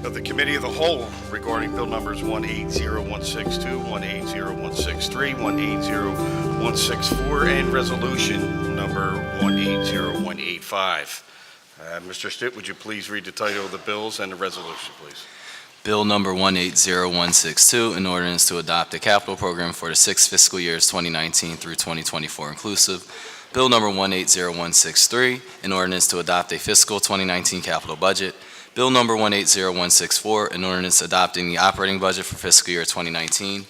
of the Committee of the Whole regarding Bill numbers 180162, 180163, 180164, and Resolution number 180185. Mr. Stitt, would you please read the title of the bills and the resolution, please? Bill number 180162, an ordinance to adopt a capital program for the 6 fiscal years 2019 through 2024 inclusive. Bill number 180163, an ordinance to adopt a fiscal 2019 capital budget. Bill number 180164, an ordinance adopting the operating budget for fiscal year 2019.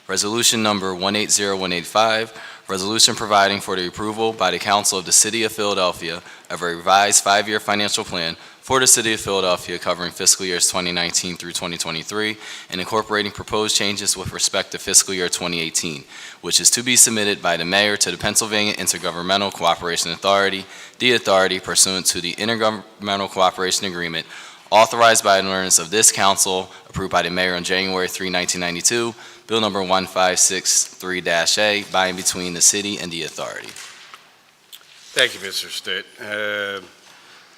Resolution number 180185, resolution providing for the approval by the Council of the City of Philadelphia of a revised 5-year financial plan for the City of Philadelphia covering fiscal years 2019 through 2023 and incorporating proposed changes with respect to fiscal year 2018, which is to be submitted by the Mayor to the Pennsylvania Intergovernmental Cooperation Authority, the authority pursuant to the Intergovernmental Cooperation Agreement, authorized by an ordinance of this Council, approved by the Mayor on January 3, 1992, Bill number 1563-A, by and between the City and the authority. Thank you, Mr. Stitt.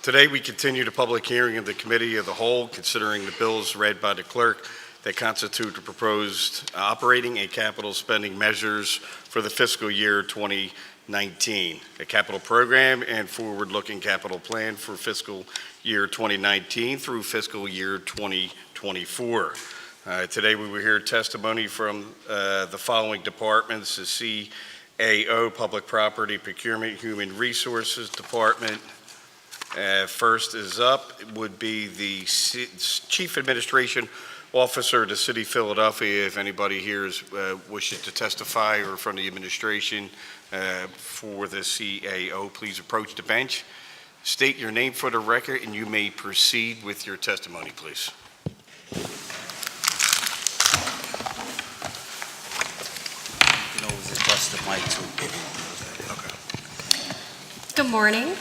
Today we continue the public hearing of the Committee of the Whole, considering the bills read by the clerk that constitute the proposed operating and capital spending measures for the fiscal year 2019, a capital program and forward-looking capital plan for fiscal year 2019 through fiscal year 2024. Today we will hear testimony from the following departments: the CAO, Public Property Procurement, Human Resources Department. First is up would be the Chief Administration Officer of the City of Philadelphia. If anybody here wishes to testify or from the administration for the CAO, please approach the bench. State your name for the record, and you may proceed with your testimony, please. You can always adjust the mic too. Okay. Good morning.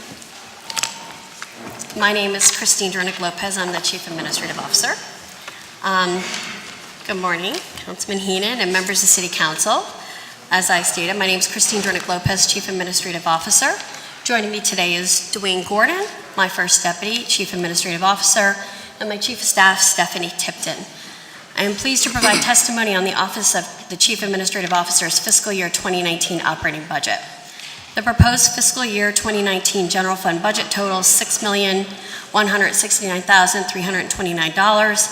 My name is Christine Drunick-Lopez. I'm the Chief Administrative Officer. Good morning, Councilman Heenan and members of City Council. As I stated, my name is Christine Drunick-Lopez, Chief Administrative Officer. Joining me today is Dwayne Gordon, my First Deputy Chief Administrative Officer, and my Chief of Staff, Stephanie Tipton. I am pleased to provide testimony on the Office of the Chief Administrative Officer's fiscal year 2019 operating budget. The proposed fiscal year 2019 general fund budget totals $6,169,329,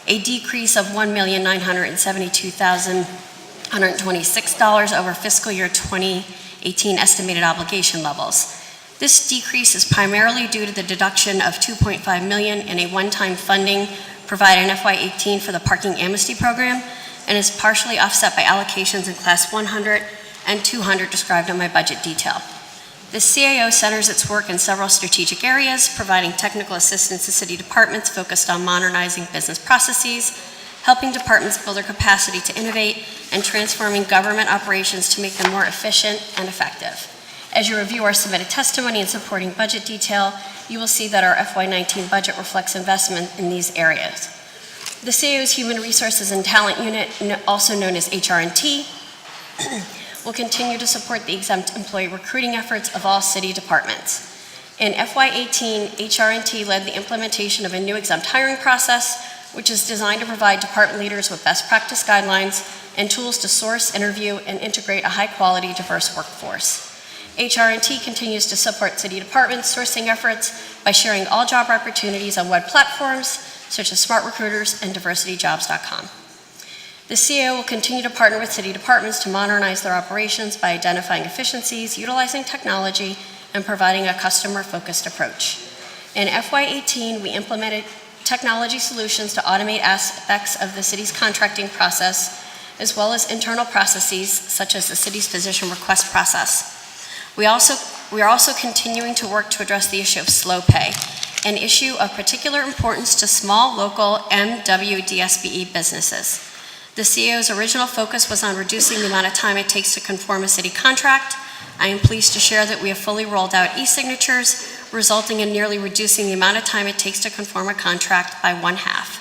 a decrease of $1,972,126 over fiscal year 2018 estimated obligation levels. This decrease is primarily due to the deduction of $2.5 million in a one-time funding provided in FY18 for the parking amnesty program, and is partially offset by allocations in Class 100 and 200 described in my budget detail. The CAO centers its work in several strategic areas, providing technical assistance to city departments focused on modernizing business processes, helping departments build their capacity to innovate, and transforming government operations to make them more efficient and effective. As you review our submitted testimony and supporting budget detail, you will see that our FY19 budget reflects investment in these areas. The CAO's Human Resources and Talent Unit, also known as HR&T, will continue to support the exempt employee recruiting efforts of all city departments. In FY18, HR&T led the implementation of a new exempt hiring process, which is designed to provide department leaders with best practice guidelines and tools to source, interview, and integrate a high-quality, diverse workforce. HR&T continues to support city departments' sourcing efforts by sharing all job opportunities on web platforms such as Smart Recruiters and DiversityJobs.com. The CAO will continue to partner with city departments to modernize their operations by identifying efficiencies, utilizing technology, and providing a customer-focused approach. In FY18, we implemented technology solutions to automate aspects of the city's contracting process, as well as internal processes such as the city's physician request process. We are also continuing to work to address the issue of slow pay, an issue of particular importance to small, local MWDSBE businesses. The CAO's original focus was on reducing the amount of time it takes to conform a city contract. I am pleased to share that we have fully rolled out e-signatures, resulting in nearly reducing the amount of time it takes to conform a contract by 1/2.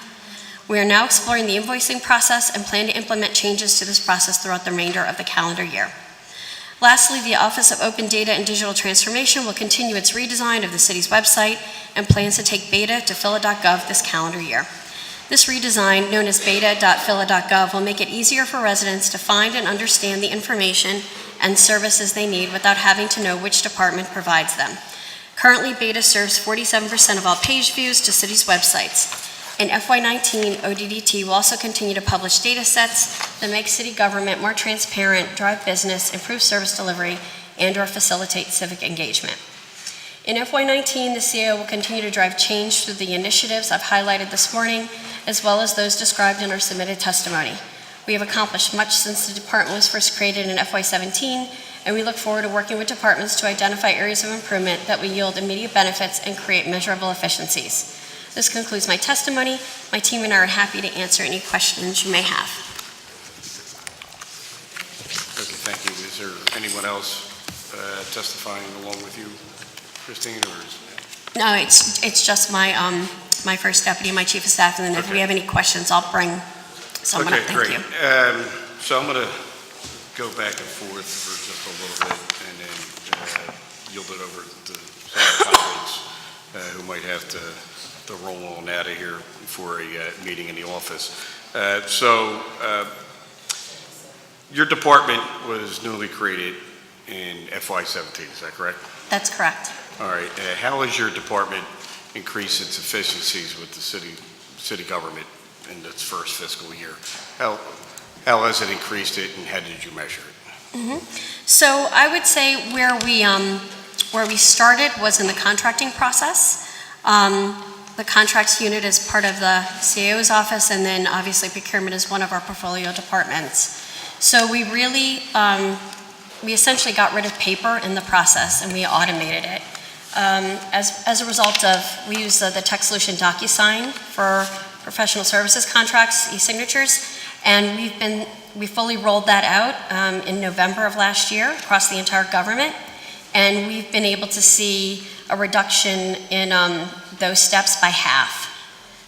We are now exploring the invoicing process and plan to implement changes to this process throughout the remainder of the calendar year. Lastly, the Office of Open Data and Digital Transformation will continue its redesign of the city's website and plans to take beta to phila.gov this calendar year. This redesign, known as beta.phila.gov, will make it easier for residents to find and understand the information and services they need without having to know which department provides them. Currently, Beta serves 47% of all page views to cities' websites. In FY19, ODDT will also continue to publish data sets that make city government more transparent, drive business, improve service delivery, and/or facilitate civic engagement. In FY19, the CAO will continue to drive change through the initiatives I've highlighted this morning, as well as those described in our submitted testimony. We have accomplished much since the department was first created in FY17, and we look forward to working with departments to identify areas of improvement that will yield immediate benefits and create measurable efficiencies. This concludes my testimony. My team and I are happy to answer any questions you may have. Okay, thank you. Is there anyone else testifying along with you, Christine, or is... No, it's just my my first deputy, my chief of staff, and then if we have any questions, I'll bring someone up. Thank you. So I'm going to go back and forth for just a little bit and then yield it over to some of my colleagues who might have to roll on out of here for a meeting in the office. Your department was newly created in FY17, is that correct? That's correct. All right. How has your department increased its efficiencies with the city government in its first fiscal year? How has it increased it, and how did you measure it? So I would say where we started was in the contracting process. The contracts unit is part of the CAO's office, and then obviously procurement is one of our portfolio departments. So we really, we essentially got rid of paper in the process and we automated it. As a result of, we use the tech solution DocuSign for professional services contracts, e-signatures, and we fully rolled that out in November of last year across the entire government, and we've been able to see a reduction in those steps by half.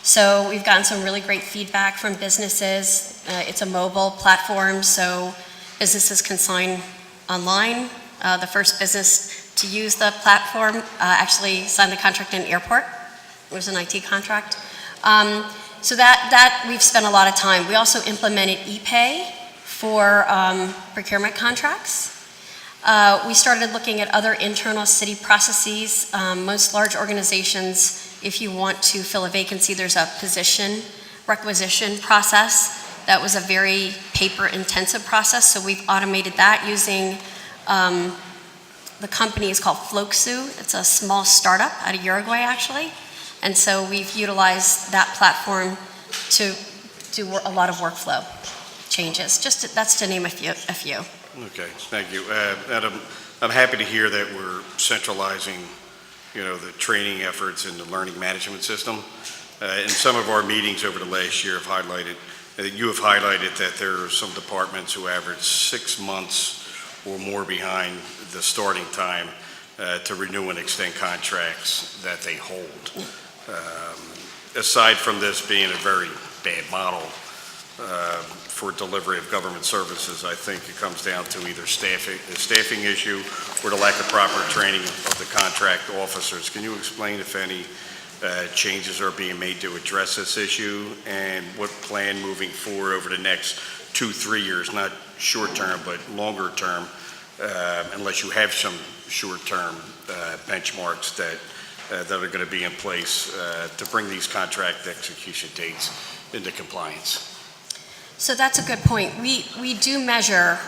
So we've gotten some really great feedback from businesses. It's a mobile platform, so businesses can sign online. The first business to use the platform actually signed the contract in an airport. It was an IT contract. So that we've spent a lot of time. We also implemented ePay for procurement contracts. We started looking at other internal city processes. Most large organizations, if you want to fill a vacancy, there's a position requisition process. That was a very paper-intensive process, so we've automated that using, the company is called Floxu. It's a small startup out of Uruguay, actually. And so we've utilized that platform to do a lot of workflow changes. That's to name a few. Okay, thank you. Adam, I'm happy to hear that we're centralizing, the training efforts in the learning management system. In some of our meetings over the last year you have highlighted that there are some departments who average 6 months or more behind the starting time to renew and extend contracts that they hold. Aside from this being a very bad model for delivery of government services, I think it comes down to either a staffing issue or the lack of proper training of the contract officers. Can you explain if any changes are being made to address this issue, and what plan moving forward over the next 2-3 years, not short term but longer term, unless you have some short term benchmarks that are going to be in place to bring these contract execution dates into compliance? So that's a good point. We do measure,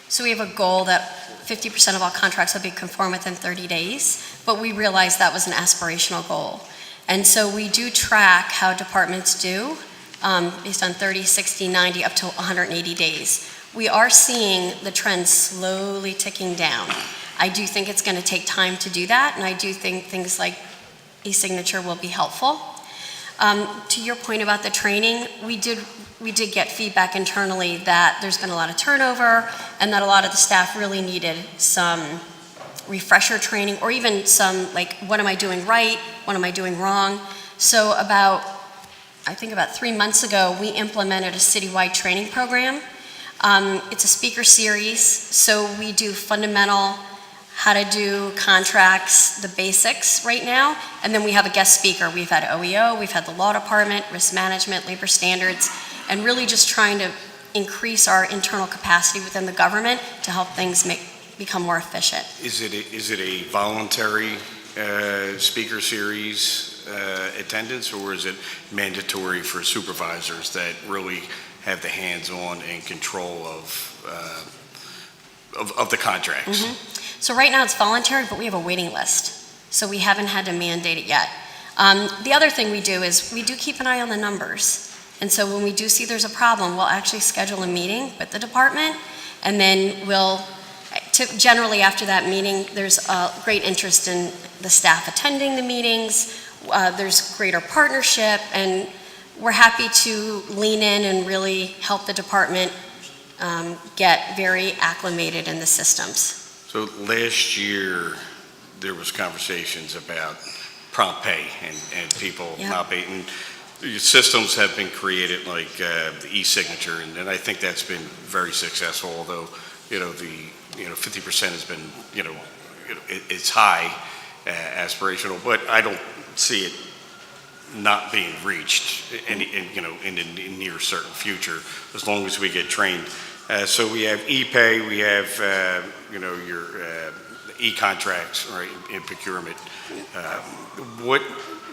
so we have a goal that 50% of all contracts will be conformed within 30 days, but we realized that was an aspirational goal. And so we do track how departments do based on 30, 60, 90, up to 180 days. We are seeing the trend slowly ticking down. I do think it's going to take time to do that, and I do think things like e-signature will be helpful. To your point about the training, we did get feedback internally that there's been a lot of turnover and that a lot of the staff really needed some refresher training, or even some, like, what am I doing right? What am I doing wrong? So I think about 3 months ago, we implemented a citywide training program. It's a speaker series, so we do fundamental how to do contracts, the basics right now, and then we have a guest speaker. We've had OEO, we've had the law department, risk management, labor standards, and really just trying to increase our internal capacity within the government to help things become more efficient. Is it a voluntary speaker series attendance, or is it mandatory for supervisors that really have the hands-on and control of the contracts? So right now it's voluntary, but we have a waiting list, so we haven't had to mandate it yet. The other thing we do is we do keep an eye on the numbers. And so when we do see there's a problem, we'll actually schedule a meeting with the department, and then generally after that meeting, there's a great interest in the staff attending the meetings, there's greater partnership, and we're happy to lean in and really help the department get very acclimated in the systems. So last year, there was conversations about prompt pay and people not paying. Systems have been created like the e-signature, and I think that's been very successful, although, the 50% has been, it's high, aspirational, but I don't see it not being reached in the near certain future, as long as we get trained. So we have e-pay, we have, your e-contracts, right, in procurement.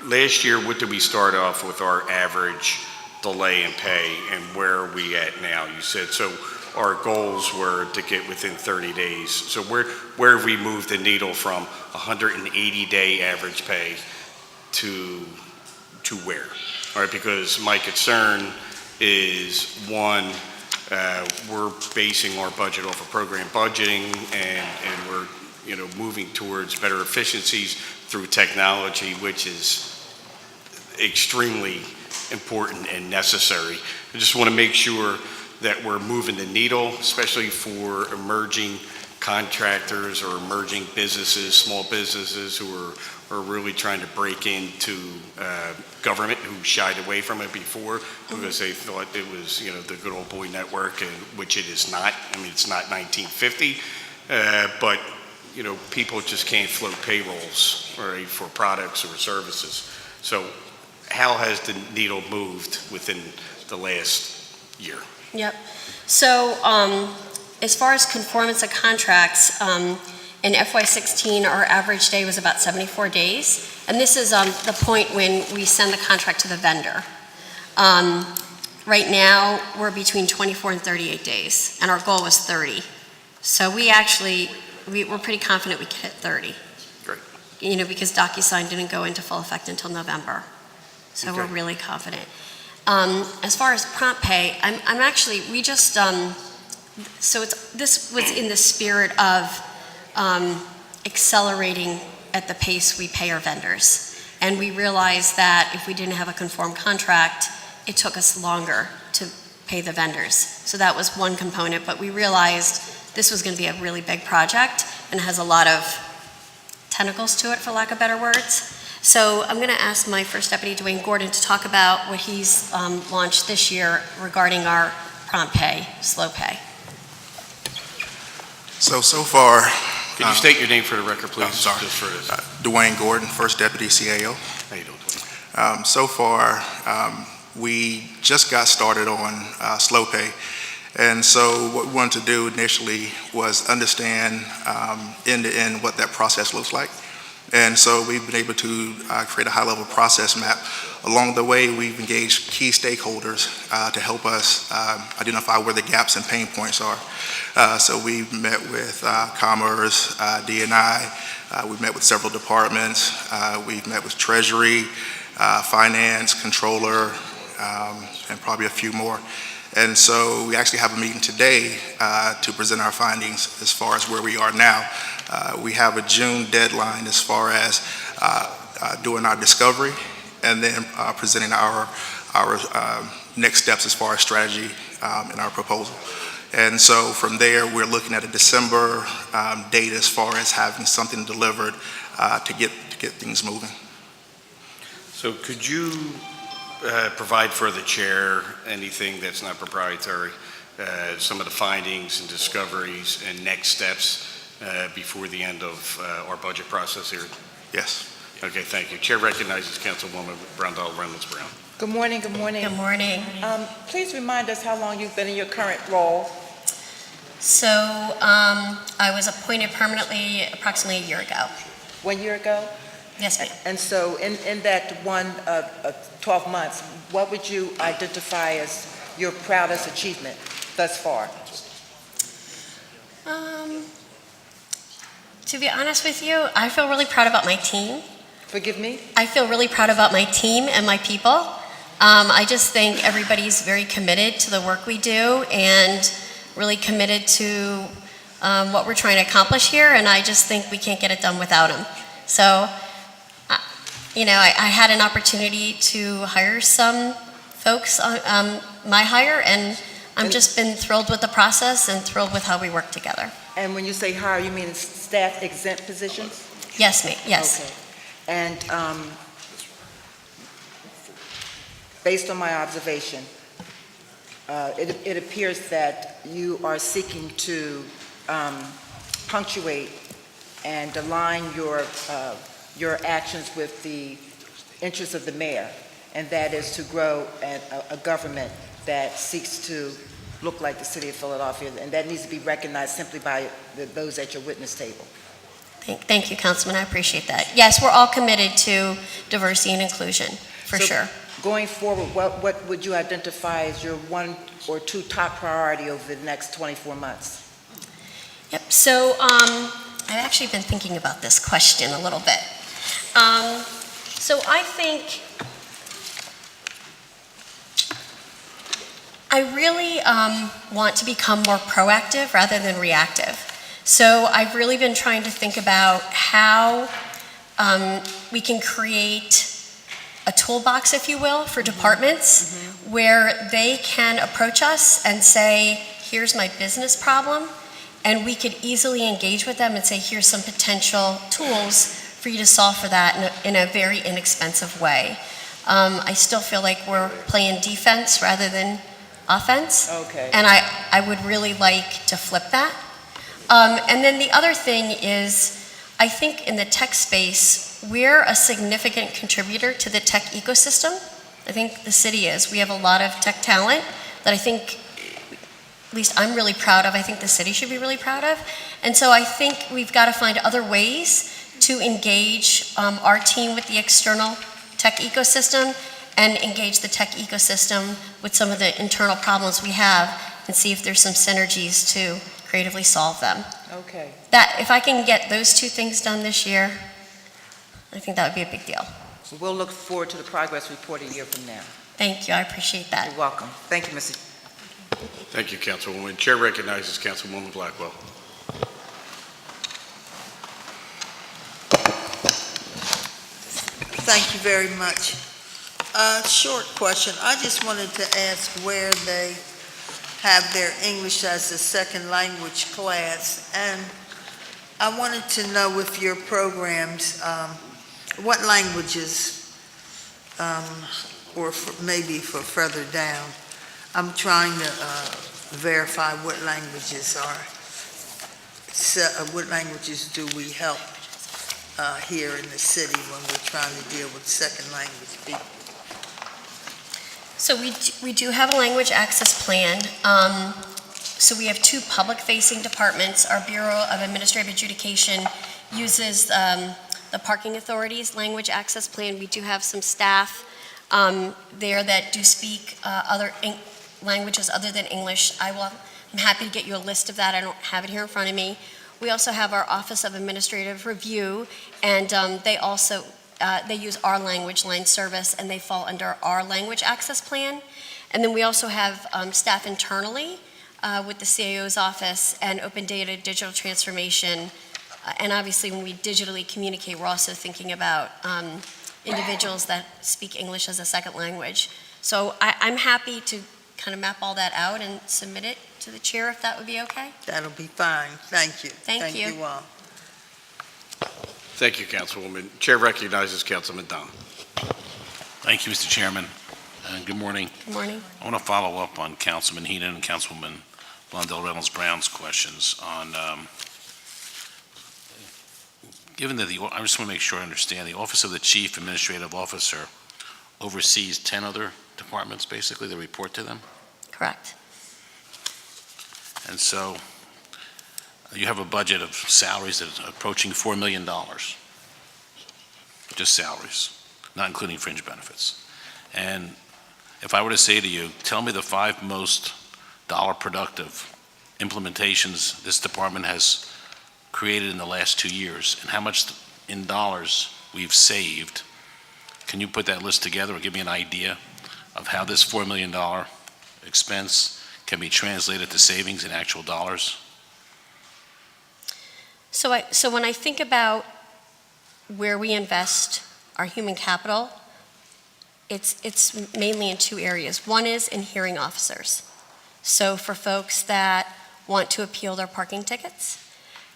Last year, what did we start off with our average delay in pay, and where are we at now? You said, so our goals were to get within 30 days. So where have we moved the needle from 180-day average pay to where? All right, because my concern is, one, we're basing our budget off of program budgeting, and we're moving towards better efficiencies through technology, which is extremely important and necessary. I just want to make sure that we're moving the needle, especially for emerging contractors or emerging businesses, small businesses who are really trying to break into government, who shied away from it before because they thought it was, the good old boy network, and which it is not. I mean, it's not 1950, but people just can't float payrolls, right, for products or services. So how has the needle moved within the last year? Yep. So as far as conformance of contracts, in FY16, our average day was about 74 days. And this is the point when we send the contract to the vendor. Right now, we're between 24 and 38 days, and our goal was 30. So we're pretty confident we could hit 30. Great. Because DocuSign didn't go into full effect until November. So Okay. we're really confident. As far as prompt pay, this was in the spirit of accelerating at the pace we pay our vendors. And we realized that if we didn't have a conformed contract, it took us longer to pay the vendors. So that was one component, but we realized this was going to be a really big project and has a lot of tentacles to it, for lack of better words. So I'm going to ask my First Deputy, Dwayne Gordon, to talk about what he's launched this year regarding our prompt pay, slow pay. So far, Can you state your name for the record, please? sorry. Just for this. Dwayne Gordon, First Deputy CAO. How you doing, Dwayne? So far, we just got started on slow pay. And so what we wanted to do initially was understand end-to-end what that process looks like. And so we've been able to create a high-level process map. Along the way, we've engaged key stakeholders to help us identify where the gaps and pain points are. So we've met with Commerce, D&I, we've met with several departments, we've met with Treasury, Finance, Controller, and probably a few more. And so we actually have a meeting today to present our findings as far as where we are now. We have a June deadline as far as doing our discovery and then presenting our next steps as far as strategy in our proposal. And so from there, we're looking at a December date as far as having something delivered to get things moving. So could you provide for the chair anything that's not proprietary, some of the findings and discoveries and next steps before the end of our budget process here? Yes. Okay, thank you. Chair recognizes Councilwoman Brandel Reynolds Brown. Good morning, good morning. Good morning. Please remind us how long you've been in your current role. So I was appointed permanently approximately a year ago. 1 year ago? Yes, ma'am. And so in that 12 months, what would you identify as your proudest achievement thus far? To be honest with you, I feel really proud about my team. Forgive me? I feel really proud about my team and my people. I just think everybody's very committed to the work we do and really committed to what we're trying to accomplish here, and I just think we can't get it done without them. So, I had an opportunity to hire some folks on my hire, and I've just been thrilled with the process and thrilled with how we work together. And when you say hire, you mean staff exempt positions? Yes, ma'am, yes. Okay. And based on my observation, it appears that you are seeking to punctuate and align your actions with the interests of the mayor, and that is to grow a government that seeks to look like the city of Philadelphia, and that needs to be recognized simply by those at your witness table. Thank you, Councilman, I appreciate that. Yes, we're all committed to diversity and inclusion, for So, sure. Going forward, what would you identify as your 1 or 2 top priority over the next 24 months? Yep, so I've actually been thinking about this question a little bit. So I think I really want to become more proactive rather than reactive. So I've really been trying to think about how we can create a toolbox, if you will, for departments where they can approach us and say, here's my business problem, and we could easily engage with them and say, here's some potential tools for you to solve for that in a very inexpensive way. I still feel like we're playing defense rather than offense. Okay. And I would really like to flip that. And then the other thing is, I think in the tech space, we're a significant contributor to the tech ecosystem. I think the city is. We have a lot of tech talent that I think, at least I'm really proud of. I think the city should be really proud of. And so I think we've got to find other ways to engage our team with the external tech ecosystem and engage the tech ecosystem with some of the internal problems we have and see if there's some synergies to creatively solve them. Okay. That, if I can get those 2 things done this year, I think that would be a big deal. So we'll look forward to the progress report a year from now. Thank you, I appreciate that. You're welcome. Thank you, Mr. Thank you, Councilwoman. Chair recognizes Councilwoman Blackwell. Thank you very much. Short question. I just wanted to ask where they have their English as a second language class, and I wanted to know if your programs, what languages, or maybe for further down. I'm trying to verify what languages are. So, what languages do we help here in the city when we're trying to deal with second language people? So we do have a language access plan. So we have 2 public-facing departments. Our Bureau of Administrative Adjudication uses the Parking Authority's language access plan. We do have some staff there that do speak other languages other than English. I'm happy to get you a list of that. I don't have it here in front of me. We also have our Office of Administrative Review, and they also they use our language line service, and they fall under our language access plan. And then we also have staff internally with the CAO's office and open data digital transformation. And obviously, when we digitally communicate, we're also thinking about individuals that speak English as a second language. So I'm happy to kind of map all that out and submit it to the chair, if that would be okay. That'll be fine. Thank you. Thank you. Thank you all. Thank you, Councilwoman. Chair recognizes Councilman Dunn. Thank you, Mr. Chairman. Good morning. Good morning. I want to follow up on Councilman Heenan and Councilwoman Blondell Reynolds Brown's questions on given that I just want to make sure I understand, the Office of the Chief Administrative Officer oversees 10 other departments, basically, that report to them? Correct. And so you have a budget of salaries that is approaching $4 million. Just salaries, not including fringe benefits. And if I were to say to you, tell me the 5 most dollar productive implementations this department has created in the last 2 years, and how much in dollars we've saved, can you put that list together or give me an idea of how this $4 million expense can be translated to savings in actual dollars? So when I think about where we invest our human capital, it's mainly in 2 areas. One is in hearing officers. So for folks that want to appeal their parking tickets,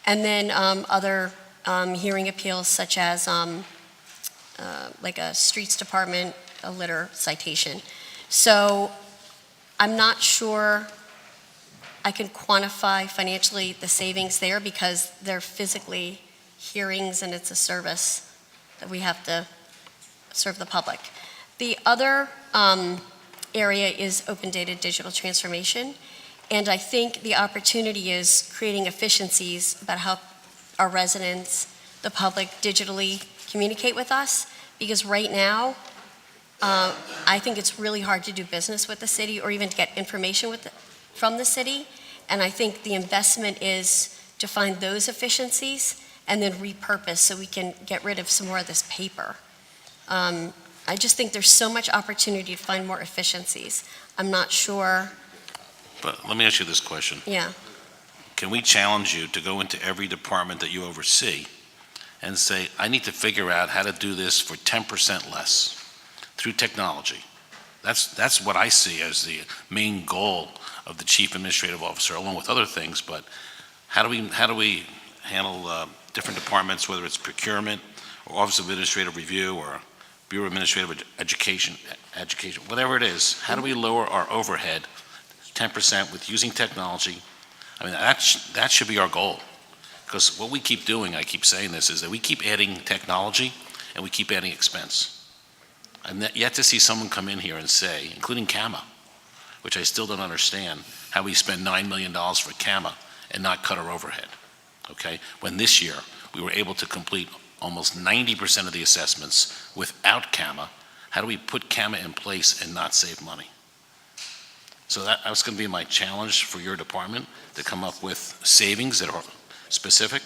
and then other hearing appeals such as like a streets department, a litter citation. So I'm not sure I can quantify financially the savings there because they're physically hearings and it's a service that we have to serve the public. The other area is open data digital transformation. And I think the opportunity is creating efficiencies about how our residents, the public, digitally communicate with us. Because right now, I think it's really hard to do business with the city or even to get information from the city. And I think the investment is to find those efficiencies and then repurpose so we can get rid of some more of this paper. I just think there's so much opportunity to find more efficiencies. I'm not sure. But let me ask you this question. Yeah. Can we challenge you to go into every department that you oversee and say, I need to figure out how to do this for 10% less through technology? That's what I see as the main goal of the Chief Administrative Officer, along with other things. But how do we handle different departments, whether it's procurement or Office of Administrative Review or Bureau of Administrative Education, whatever it is? How do we lower our overhead 10% with using technology? I mean, that should be our goal. Because what we keep doing, I keep saying this, is that we keep adding technology and we keep adding expense. I'm yet to see someone come in here and say, including CAMA, which I still don't understand, how we spend $9 million for CAMA and not cut our overhead, okay? When this year, we were able to complete almost 90% of the assessments without CAMA. How do we put CAMA in place and not save money? So that was going to be my challenge for your department, to come up with savings that are specific,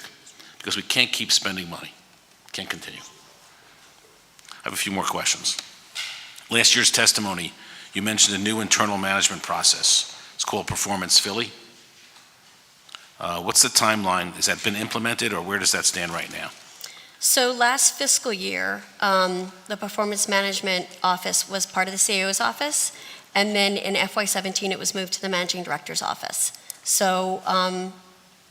because we can't keep spending money. Can't continue. I have a few more questions. Last year's testimony, you mentioned a new internal management process. It's called Performance Philly. What's the timeline? Has that been implemented, or where does that stand right now? So last fiscal year, the Performance Management Office was part of the CAO's office, and then in FY17, it was moved to the Managing Director's office. So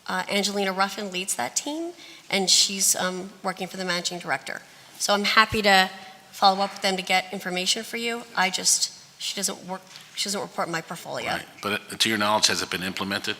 Angelina Ruffin leads that team, and she's working for the Managing Director. So I'm happy to follow up with them to get information for you. She doesn't report my portfolio. Right. But to your knowledge, has it been implemented?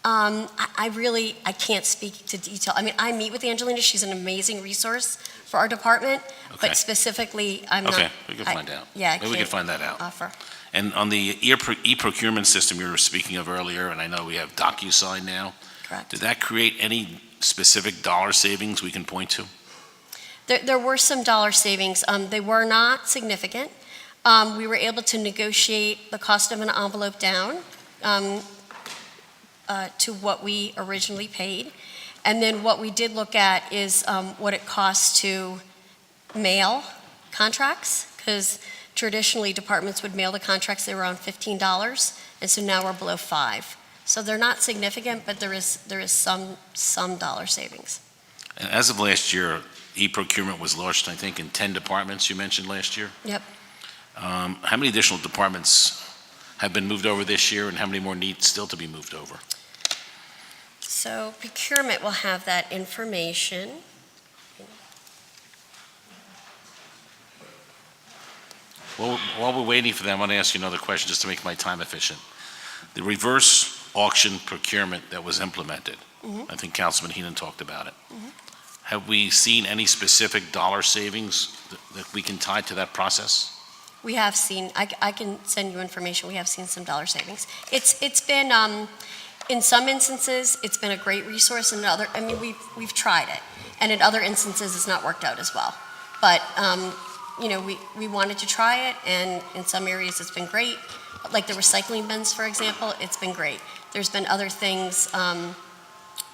I can't speak to detail. I mean, I meet with Angelina. She's an amazing resource for our department, Okay. but specifically, I'm not. Okay, we can find out. Yeah, I Maybe we can can't find that out. offer. And on the e-procurement system you were speaking of earlier, and I know we have DocuSign now, Correct. did that create any specific dollar savings we can point to? There were some dollar savings. They were not significant. We were able to negotiate the cost of an envelope down to what we originally paid. And then what we did look at is what it costs to mail contracts, because traditionally departments would mail the contracts, they were around $15, and so now we're below $5. So they're not significant, but there is some dollar savings. And as of last year, e-procurement was launched, I think, in 10 departments you mentioned last year. Yep. How many additional departments have been moved over this year, and how many more need still to be moved over? So procurement will have that information. Well, while we're waiting for them, I want to ask you another question just to make my time efficient. The reverse auction procurement that was implemented, Mhm. I think Councilman Heenan talked about it. Have we seen any specific dollar savings that we can tie to that process? We have seen, I can send you information, we have seen some dollar savings. It's been, in some instances, it's been a great resource, and in other, I mean, we've tried it, and in other instances, it's not worked out as well. But, you know, we wanted to try it, and in some areas, it's been great. Like the recycling bins, for example, it's been great. There's been other things,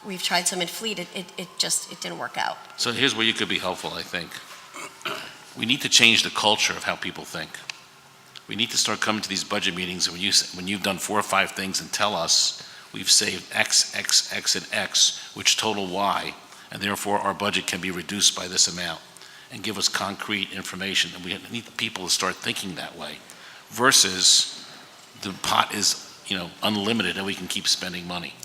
we've tried some in fleet, it didn't work out. So here's where you could be helpful, I think. We need to change the culture of how people think. We need to start coming to these budget meetings when you've done 4 or 5 things and tell us we've saved X, X, X, and X, which total Y, and therefore our budget can be reduced by this amount, and give us concrete information. And we need people to start thinking that way, versus the pot is, you know, unlimited and we can keep spending money.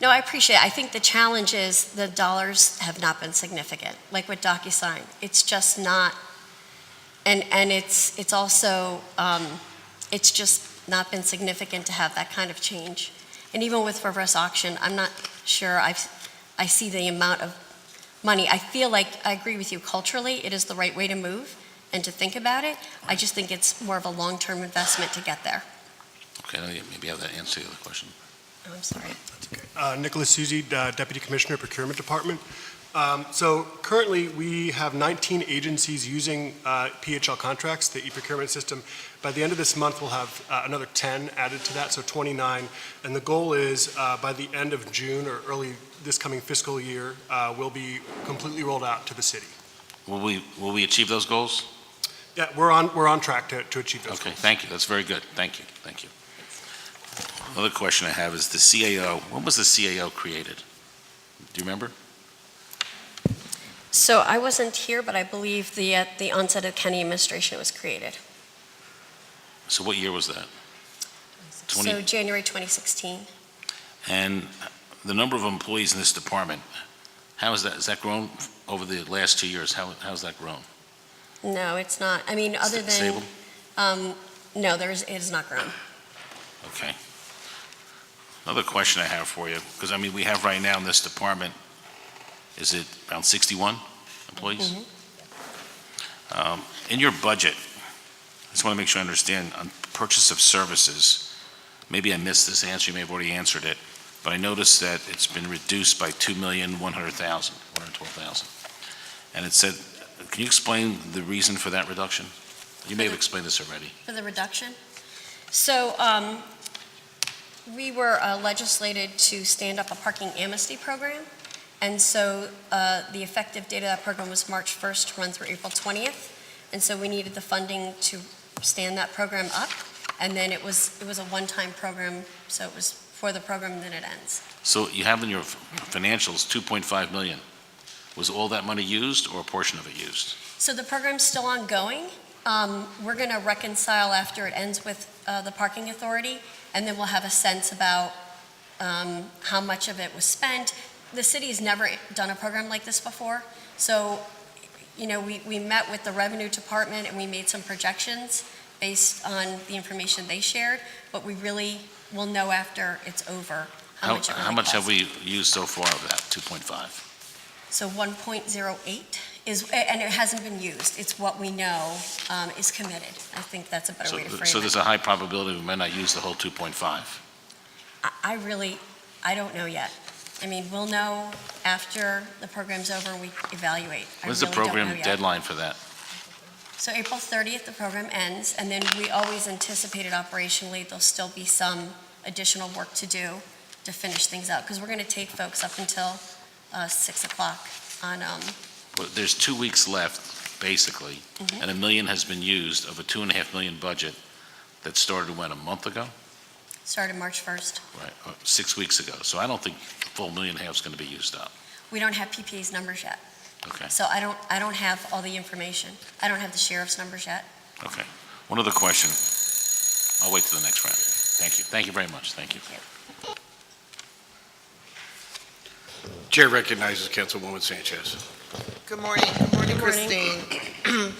No, I appreciate it. I think the challenge is the dollars have not been significant, like with DocuSign. It's just not, and it's also, it's just not been significant to have that kind of change. And even with reverse auction, I'm not sure I see the amount of money. I feel like, I agree with you, culturally, it is the right way to move and to think about it. I just think it's more of a long-term investment to get there. Okay, maybe I have that answer to the question. Oh, I'm sorry. Nicholas Suzy, Deputy Commissioner, Procurement Department. So currently, we have 19 agencies using PHL contracts, the e-procurement system. By the end of this month, we'll have another 10 added to that, so 29. And the goal is by the end of June or early this coming fiscal year, we'll be completely rolled out to the city. Will we achieve those goals? Yeah, we're on track to achieve those Okay, goals. thank you. That's very good. Thank you. Thank you. Another question I have is the CAO. When was the CAO created? Do you remember? So I wasn't here, but I believe at the onset of county administration it was created. So what year was that? So January 2016. And the number of employees in this department, how is that? Has that grown over the last 2 years? How's that grown? No, it's not. I mean, other than, Stable? no, it has not grown. Okay. Another question I have for you, because I mean, we have right now in this department, is it around 61 employees? In your budget, I just want to make sure I understand, on purchase of services, maybe I missed this answer, you may have already answered it, but I noticed that it's been reduced by $2,100,000. And it said, can you explain the reason for that reduction? You may have explained this already. For the reduction? So we were legislated to stand up a parking amnesty program. And so the effective date of that program was March 1st to run through April 20th. And so we needed the funding to stand that program up. And then it was a one-time program, so it was for the program and then it ends. So you have in your financials $2.5 million. Was all that money used or a portion of it used? So the program's still ongoing. We're going to reconcile after it ends with the parking authority, and then we'll have a sense about how much of it was spent. The city's never done a program like this before, so, you know, we met with the revenue department and we made some projections based on the information they shared, but we really will know after it's over how much it really How much have cost. we used so far of that 2.5? So 1.08 is, and it hasn't been used. It's what we know is committed. I think that's a better way to frame it. So there's a high probability we might not use the whole 2.5. I don't know yet. I mean, we'll know after the program's over and we evaluate. When's the program deadline for that? So April 30th, the program ends, and then we always anticipated operationally there'll still be some additional work to do to finish things out, because we're going to take folks up until 6 o'clock on, Well, there's 2 weeks left, basically, and $1 million has been used of a $2.5 million budget that started, when, a month ago? started March 1st. Right, 6 weeks ago. So I don't think the full $1.5 million is going to be used up. We don't have PPA's numbers yet. Okay, So I don't have all the information. I don't have the sheriff's numbers yet. okay. One other question. I'll wait till the next round. Thank you. Thank you very much. Thank you. Chair recognizes Councilwoman Sanchez. Good morning. Good morning, Good morning. Christine.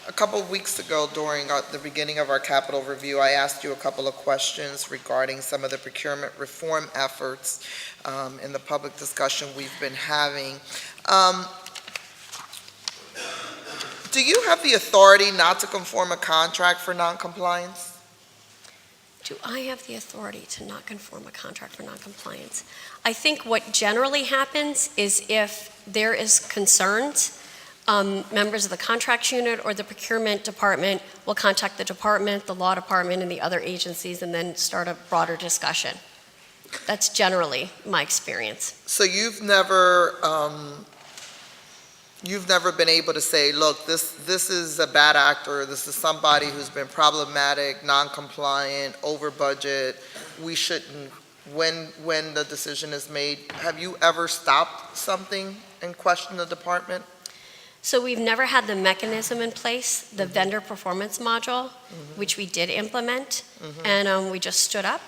A couple of weeks ago, during the beginning of our capital review, I asked you a couple of questions regarding some of the procurement reform efforts in the public discussion we've been having. Do you have the authority not to conform a contract for noncompliance? Do I have the authority to not conform a contract for noncompliance? I think what generally happens is if there is concerns, members of the contracts unit or the procurement department will contact the department, the law department, and the other agencies, and then start a broader discussion. That's generally my experience. So you've never been able to say, look, this is a bad actor, this is somebody who's been problematic, non-compliant, over budget, we shouldn't, when the decision is made, have you ever stopped something and questioned the department? So we've never had the mechanism in place, the vendor performance module, which we did implement, and we just stood up.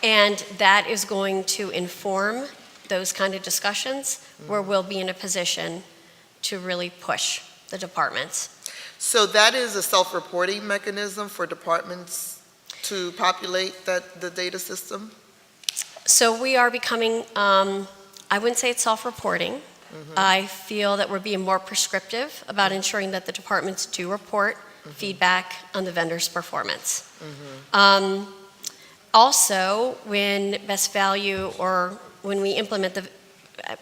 And that is going to inform those kind of discussions where we'll be in a position to really push the departments. So that is a self-reporting mechanism for departments to populate the data system? So we are becoming, I wouldn't say it's self-reporting. I feel that we're being more prescriptive about ensuring that the departments do report feedback on the vendor's performance. Also, when best value or when we implement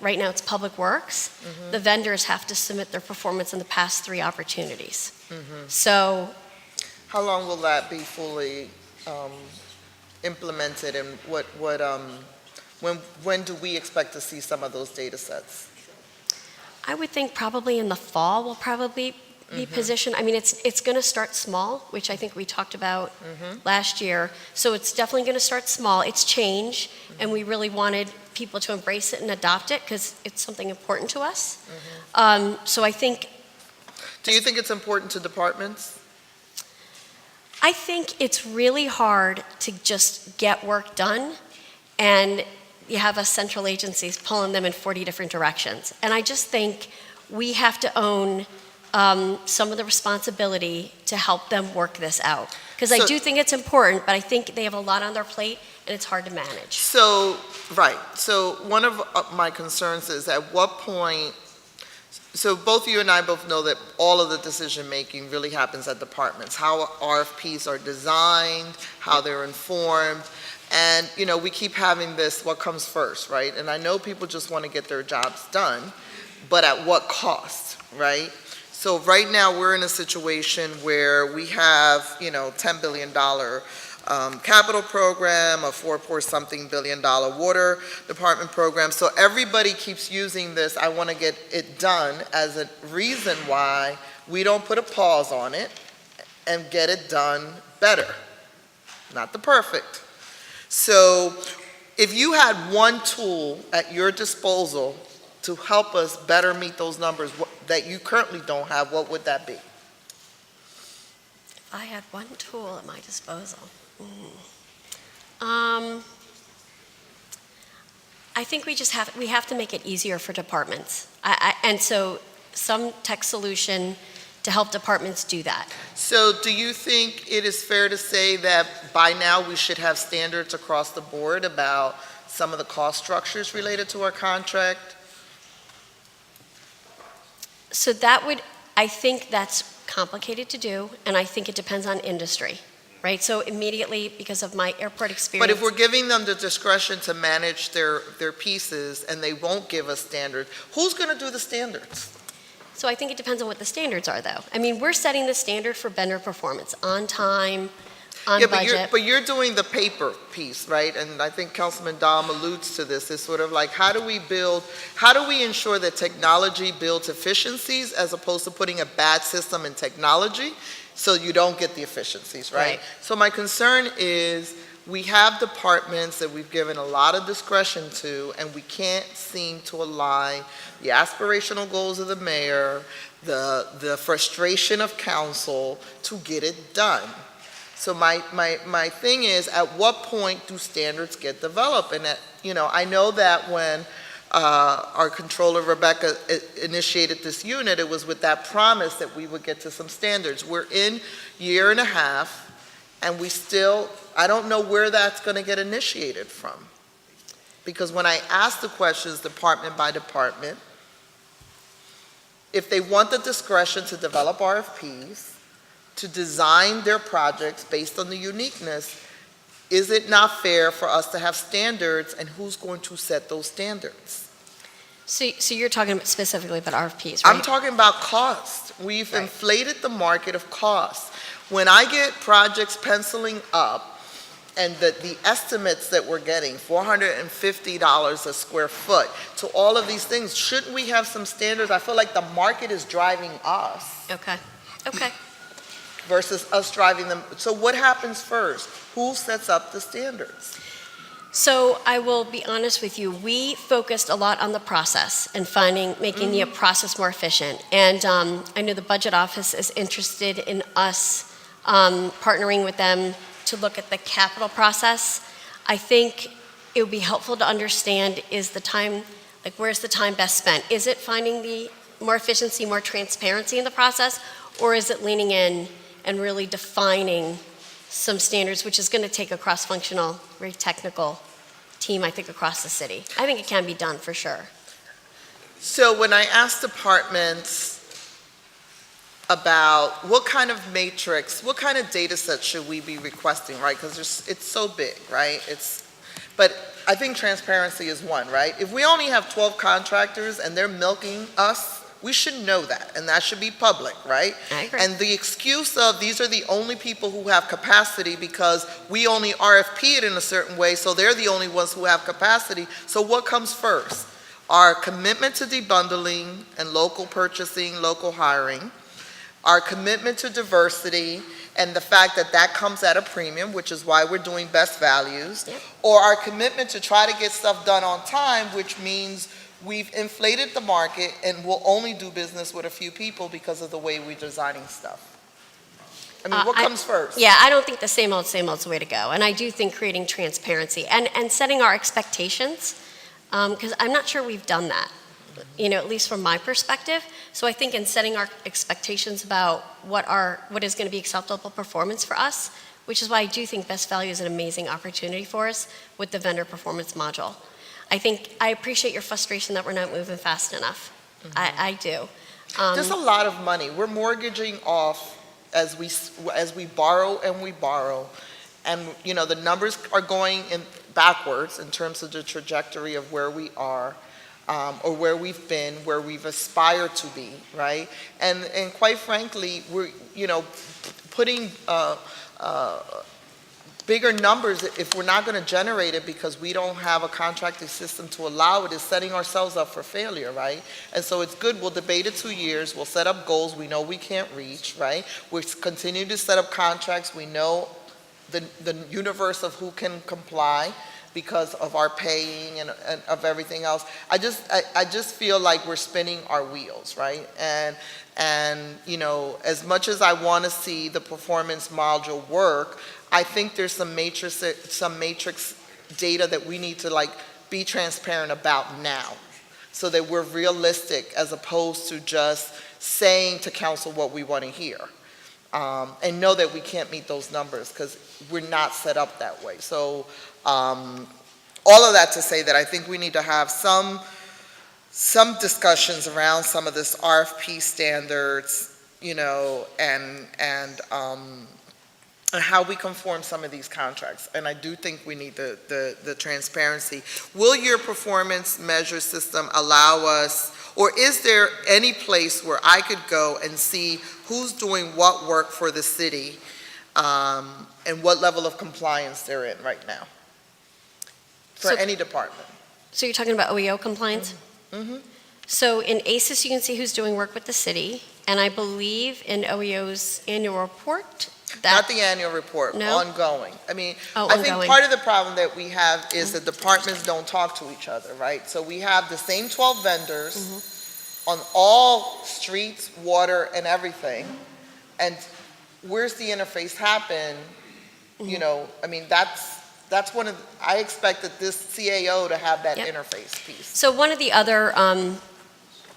right now it's Public Works, the vendors have to submit their performance in the past 3 opportunities. So, how long will that be fully implemented, and when do we expect to see some of those data sets? I would think probably in the fall we'll probably be positioned. I mean, it's going to start small, which I think we talked about last year. So it's definitely going to start small. It's change, and we really wanted people to embrace it and adopt it because it's something important to us. So I think. Do you think it's important to departments? I think it's really hard to just get work done, and you have us central agencies pulling them in 40 different directions. And I just think we have to own some of the responsibility to help them work this out. Because I do think it's important, but I think they have a lot on their plate and it's hard to manage. So, right. So one of my concerns is at what point, so both you and I both know that all of the decision-making really happens at departments, how RFPs are designed, how they're informed. And, you know, we keep having this, what comes first, right? And I know people just want to get their jobs done, but at what cost, right? So right now we're in a situation where we have, you know, $10 billion capital program, a $4.something billion water department program. So everybody keeps using this, I want to get it done, as a reason why we don't put a pause on it and get it done better. Not the perfect. So if you had one tool at your disposal to help us better meet those numbers that you currently don't have, what would that be? If I had one tool at my disposal. I think we have to make it easier for departments. And so some tech solution to help departments do that. So do you think it is fair to say that by now we should have standards across the board about some of the cost structures related to our contract? So I think that's complicated to do, and I think it depends on industry, right? So immediately, because of my airport experience. But if we're giving them the discretion to manage their pieces and they won't give us standards, who's going to do the standards? So I think it depends on what the standards are, though. I mean, we're setting the standard for vendor performance, on time, on budget. But you're doing the paper piece, right? And I think Councilman Dahm alludes to this. It's sort of like, how do we ensure that technology builds efficiencies as opposed to putting a bad system in technology so you don't get the efficiencies, right? So my concern is we have departments that we've given a lot of discretion to, and we can't seem to align the aspirational goals of the mayor, the frustration of council to get it done. So my thing is, at what point do standards get developed? And that, you know, I know that when our controller Rebecca initiated this unit, it was with that promise that we would get to some standards. We're in year and a half, and we still, I don't know where that's going to get initiated from. Because when I ask the questions department by department, if they want the discretion to develop RFPs, to design their projects based on the uniqueness, is it not fair for us to have standards, and who's going to set those standards? So you're talking specifically about RFPs, right? I'm talking about cost. We've Right. inflated the market of cost. When I get projects penciling up, and the estimates that we're getting, $450 a square foot, to all of these things, shouldn't we have some standards? I feel like the market is driving us Okay, okay. versus us driving them. So what happens first? Who sets up the standards? So I will be honest with you, we focused a lot on the process and making the process more efficient. And I know the budget office is interested in us partnering with them to look at the capital process. I think it would be helpful to understand, is the time, like, where's the time best spent? Is it finding the more efficiency, more transparency in the process, or is it leaning in and really defining some standards, which is going to take a cross-functional, very technical team, I think, across the city? I think it can be done for sure. So when I ask departments about what kind of matrix, what kind of data set should we be requesting, right? Because it's so big, right? But I think transparency is one, right? If we only have 12 contractors and they're milking us, we should know that, and that should be public, right? I agree. And the excuse of these are the only people who have capacity because we only RFP it in a certain way, so they're the only ones who have capacity. So what comes first? Our commitment to debundling and local purchasing, local hiring, our commitment to diversity, and the fact that that comes at a premium, which is why we're doing best values, Yep. or our commitment to try to get stuff done on time, which means we've inflated the market and we'll only do business with a few people because of the way we're designing stuff. I mean, what comes first? Yeah, I don't think the same old is the way to go. And I do think creating transparency and setting our expectations, because I'm not sure we've done that, at least from my perspective. So I think in setting our expectations about what is going to be acceptable performance for us, which is why I do think Best Value is an amazing opportunity for us with the vendor performance module. I appreciate your frustration that we're not moving fast enough. I do. There's a lot of money. We're mortgaging off as we borrow and we borrow. And, the numbers are going backwards in terms of the trajectory of where we are, or where we've been, where we've aspired to be, right? And quite frankly, we're, putting bigger numbers, if we're not going to generate it because we don't have a contracting system to allow it, is setting ourselves up for failure, right? And so it's good, we'll debate it 2 years, we'll set up goals we know we can't reach, right? We'll continue to set up contracts, we know the universe of who can comply because of our paying and of everything else. I just feel like we're spinning our wheels, right? And as much as I want to see the performance module work, I think there's some matrix data that we need to be transparent about now, so that we're realistic as opposed to just saying to council what we want to hear, and know that we can't meet those numbers because we're not set up that way. So all of that to say that I think we need to have some discussions around some of this RFP standards, and how we conform some of these contracts. And I do think we need the transparency. Will your performance measure system allow us, or is there any place where I could go and see who's doing what work for the city, and what level of compliance they're in right now? For any department. So you're talking about OEO compliance? Mm-hmm. So in ACES, you can see who's doing work with the city, and I believe in OEO's annual report, Not the annual report, No? ongoing. I mean, Oh, I think ongoing. part of the problem that we have is that departments don't talk to each other, right? So we have the same 12 vendors on all streets, water, and everything. And where's the interface happen? I mean, That's I expected this CAO to have that Yep. interface piece. So one of the other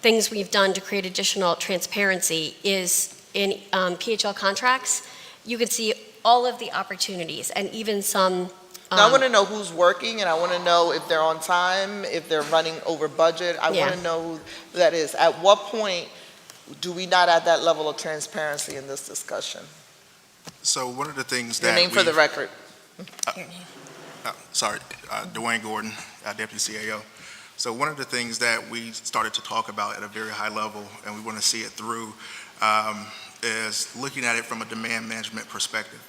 things we've done to create additional transparency is in PHL contracts, you can see all of the opportunities and even some. Now, I want to know who's working, and I want to know if they're on time, if they're running over budget. I want to know who that is. At what point do we not add that level of transparency in this discussion? So one of the things that Your name for the record. Sorry, Dwayne Gordon, Deputy CAO. So one of the things that we started to talk about at a very high level, and we want to see it through, is looking at it from a demand management perspective.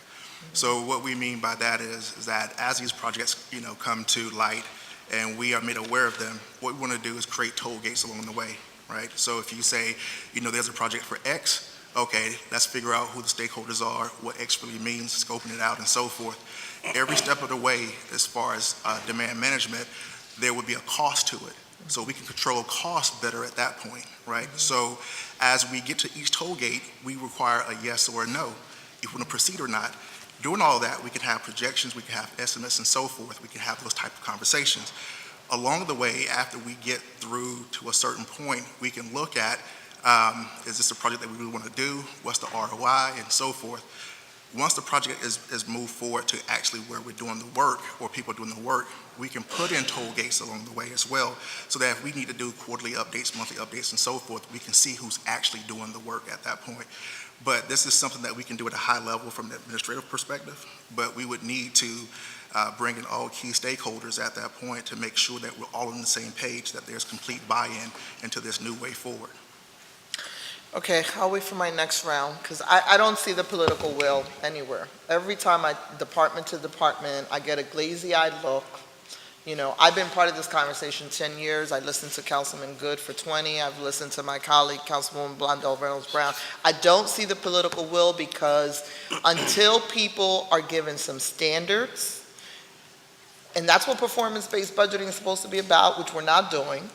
So what we mean by that is that as these projects, come to light and we are made aware of them, what we want to do is create toll gates along the way, right? So if you say, there's a project for X, okay, let's figure out who the stakeholders are, what X really means, scoping it out and so forth. Every step of the way, as far as demand management, there would be a cost to it. So we can control cost better at that point, right? So as we get to each toll gate, we require a yes or a no, if we want to proceed or not. Doing all that, we can have projections, we can have estimates and so forth. We can have those type of conversations. Along the way, after we get through to a certain point, we can look at, is this a project that we really want to do? What's the ROI and so forth? Once the project is moved forward to actually where we're doing the work or people are doing the work, we can put in toll gates along the way as well, so that if we need to do quarterly updates, monthly updates and so forth, we can see who's actually doing the work at that point. But this is something that we can do at a high level from the administrative perspective, but we would need to bring in all key stakeholders at that point to make sure that we're all on the same page, that there's complete buy-in into this new way forward. Okay, I'll wait for my next round, because I don't see the political will anywhere. Every time department to department, I get a glazy-eyed look. I've been part of this conversation 10 years. I listened to Councilman Good for 20. I've listened to my colleague, Councilwoman Blondell Reynolds-Brown. I don't see the political will, because until people are given some standards, and that's what performance-based budgeting is supposed to be about, which we're not doing,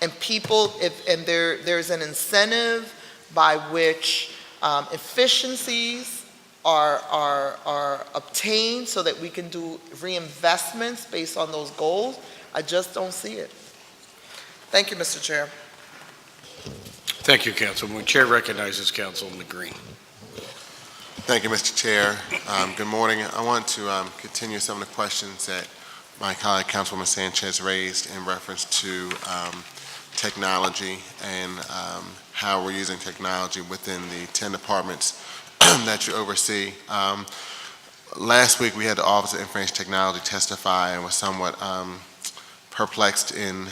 and people, there's an incentive by which efficiencies are obtained so that we can do reinvestments based on those goals, I just don't see it. Thank you, Mr. Chair. Thank you, Councilwoman. Chair recognizes Councilman Green. Thank you, Mr. Chair. Good morning. I want to continue some of the questions that my colleague, Councilwoman Sanchez, raised in reference to technology and how we're using technology within the 10 departments that you oversee. Last week, we had the Office of Information Technology testify and was somewhat perplexed in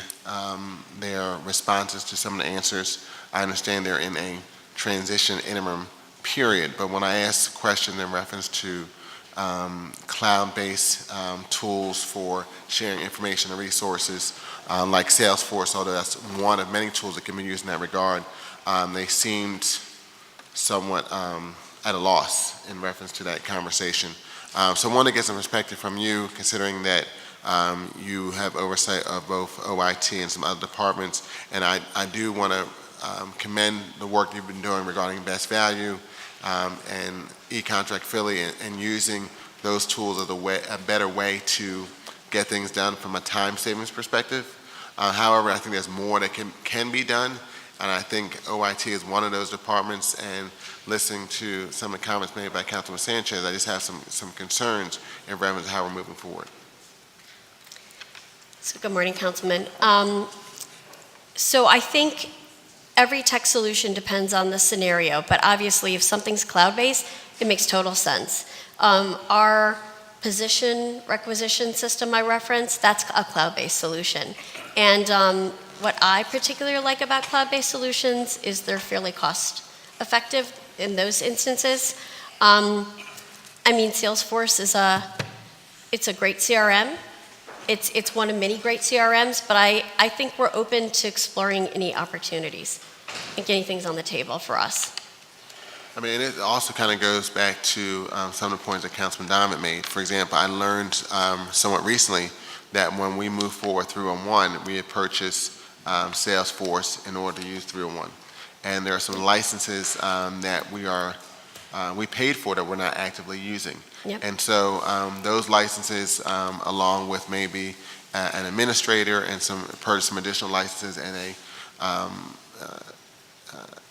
their responses to some of the answers. I understand they're in a transition interim period, but when I asked questions in reference to cloud-based tools for sharing information and resources like Salesforce, although that's one of many tools that can be used in that regard, they seemed somewhat at a loss in reference to that conversation. So I want to get some perspective from you, considering that you have oversight of both OIT and some other departments, and I do want to commend the work you've been doing regarding best value and e-contract Philly and using those tools as a better way to get things done from a time savings perspective. However, I think there's more that can be done, and I think OIT is one of those departments, and listening to some of the comments made by Councilman Sanchez, I just have some concerns in reference to how we're moving forward. So good morning, Councilman. So I think every tech solution depends on the scenario, but obviously if something's cloud-based, it makes total sense. Our position requisition system I referenced, that's a cloud-based solution. And what I particularly like about cloud-based solutions is they're fairly cost-effective in those instances. Salesforce it's a great CRM. It's one of many great CRMs, but I think we're open to exploring any opportunities and getting things on the table for us. It also kind of goes back to some of the points that Councilman Diamond made. For example, I learned somewhat recently that when we move forward 301, we had purchased Salesforce in order to use 301. And there are some licenses that we are we paid for that we're not actively using. Yep. And so those licenses, along with maybe an administrator and purchase some additional licenses and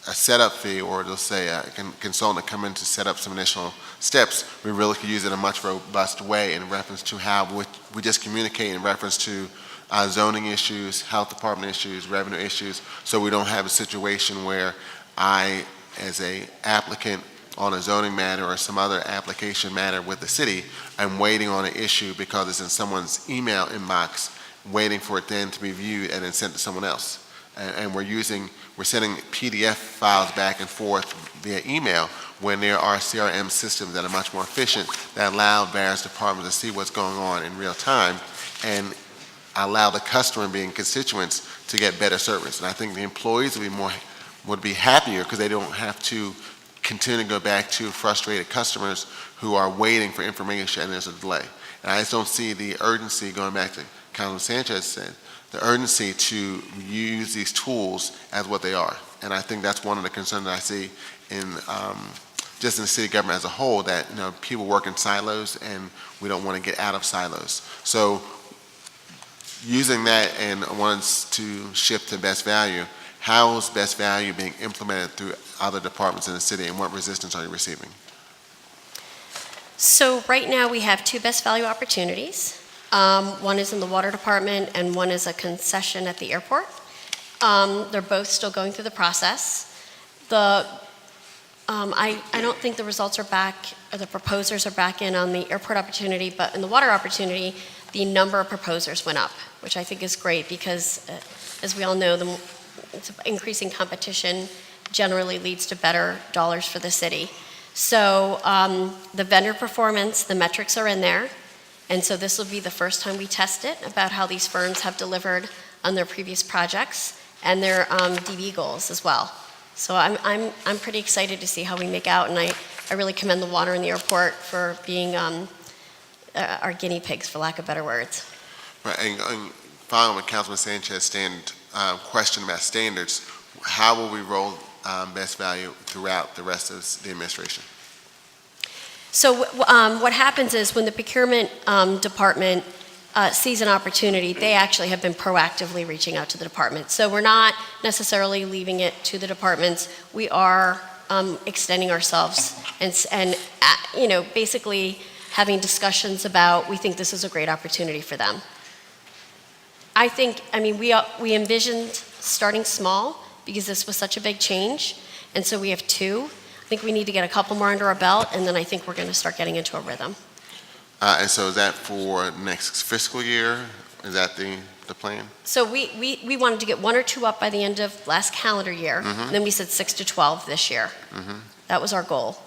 a setup fee, or they'll say a consultant to come in to set up some initial steps, we really could use it in a much robust way in reference to how we just communicate in reference to zoning issues, health department issues, revenue issues, so we don't have a situation where I, as a applicant on a zoning matter or some other application matter with the city, I'm waiting on an issue because it's in someone's email inbox, waiting for it then to be viewed and then sent to someone else. And we're sending PDF files back and forth via email when there are CRM systems that are much more efficient that allow various departments to see what's going on in real time and allow the customer being constituents to get better service. And I think the employees would be happier because they don't have to continue to go back to frustrated customers who are waiting for information and there's a delay. And I just don't see the urgency, going back to Councilman Sanchez said, the urgency to use these tools as what they are. And I think that's one of the concerns that I see in just in the city government as a whole, that people work in silos and we don't want to get out of silos. So using that and wants to shift to best value, how is best value being implemented through other departments in the city and what resistance are you receiving? So right now we have 2 best value opportunities. One is in the water department and one is a concession at the airport. They're both still going through the process. I don't think the results are back, or the proposers are back in on the airport opportunity, but in the water opportunity, the number of proposers went up, which I think is great because, as we all know, increasing competition generally leads to better dollars for the city. So the vendor performance, the metrics are in there. And so this will be the first time we test it about how these firms have delivered on their previous projects and their DB goals as well. So I'm pretty excited to see how we make out, and I really commend the water and the airport for being our guinea pigs, for lack of better words. Right, and following with Councilman Sanchez's question about standards, how will we roll best value throughout the rest of the administration? So what happens is when the procurement department sees an opportunity, they actually have been proactively reaching out to the department. So we're not necessarily leaving it to the departments. We are extending ourselves and basically having discussions about, we think this is a great opportunity for them. We envisioned starting small because this was such a big change, and so we have 2. I think we need to get a couple more under our belt, and then I think we're going to start getting into a rhythm. And so is that for next fiscal year? Is that the plan? So we wanted to get 1 or 2 up by the end of last calendar year, and then we said 6 to 12 this year. That was our goal.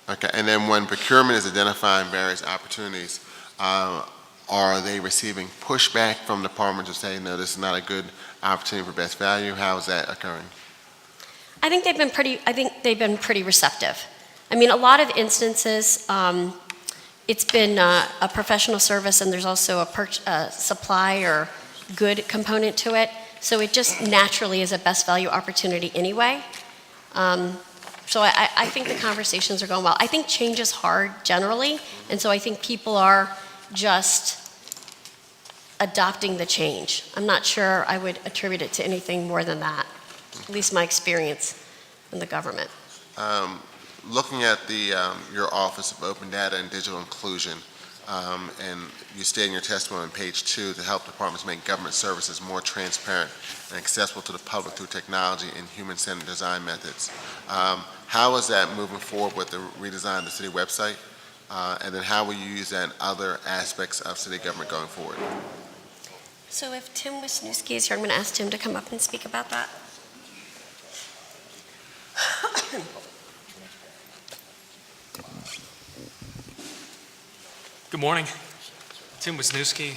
Okay, and then when procurement is identifying various opportunities, are they receiving pushback from the department to say, no, this is not a good opportunity for best value? How is that occurring? I think they've been pretty receptive. I mean, a lot of instances, it's been a professional service, and there's also a supply or good component to it. So it just naturally is a best value opportunity anyway. So I think the conversations are going well. I think change is hard generally, and so I think people are just adopting the change. I'm not sure I would attribute it to anything more than that, at least my experience in the government. Looking at your Office of Open Data and Digital Inclusion, and you state in your testimony on page 2 to help departments make government services more transparent and accessible to the public through technology and human-centered design methods. How is that moving forward with the redesign of the city website? And then how will you use that in other aspects of city government going forward? So if Tim Wisniewski is here, I'm going to ask Tim to come up and speak about that. Good morning. Tim Wisniewski,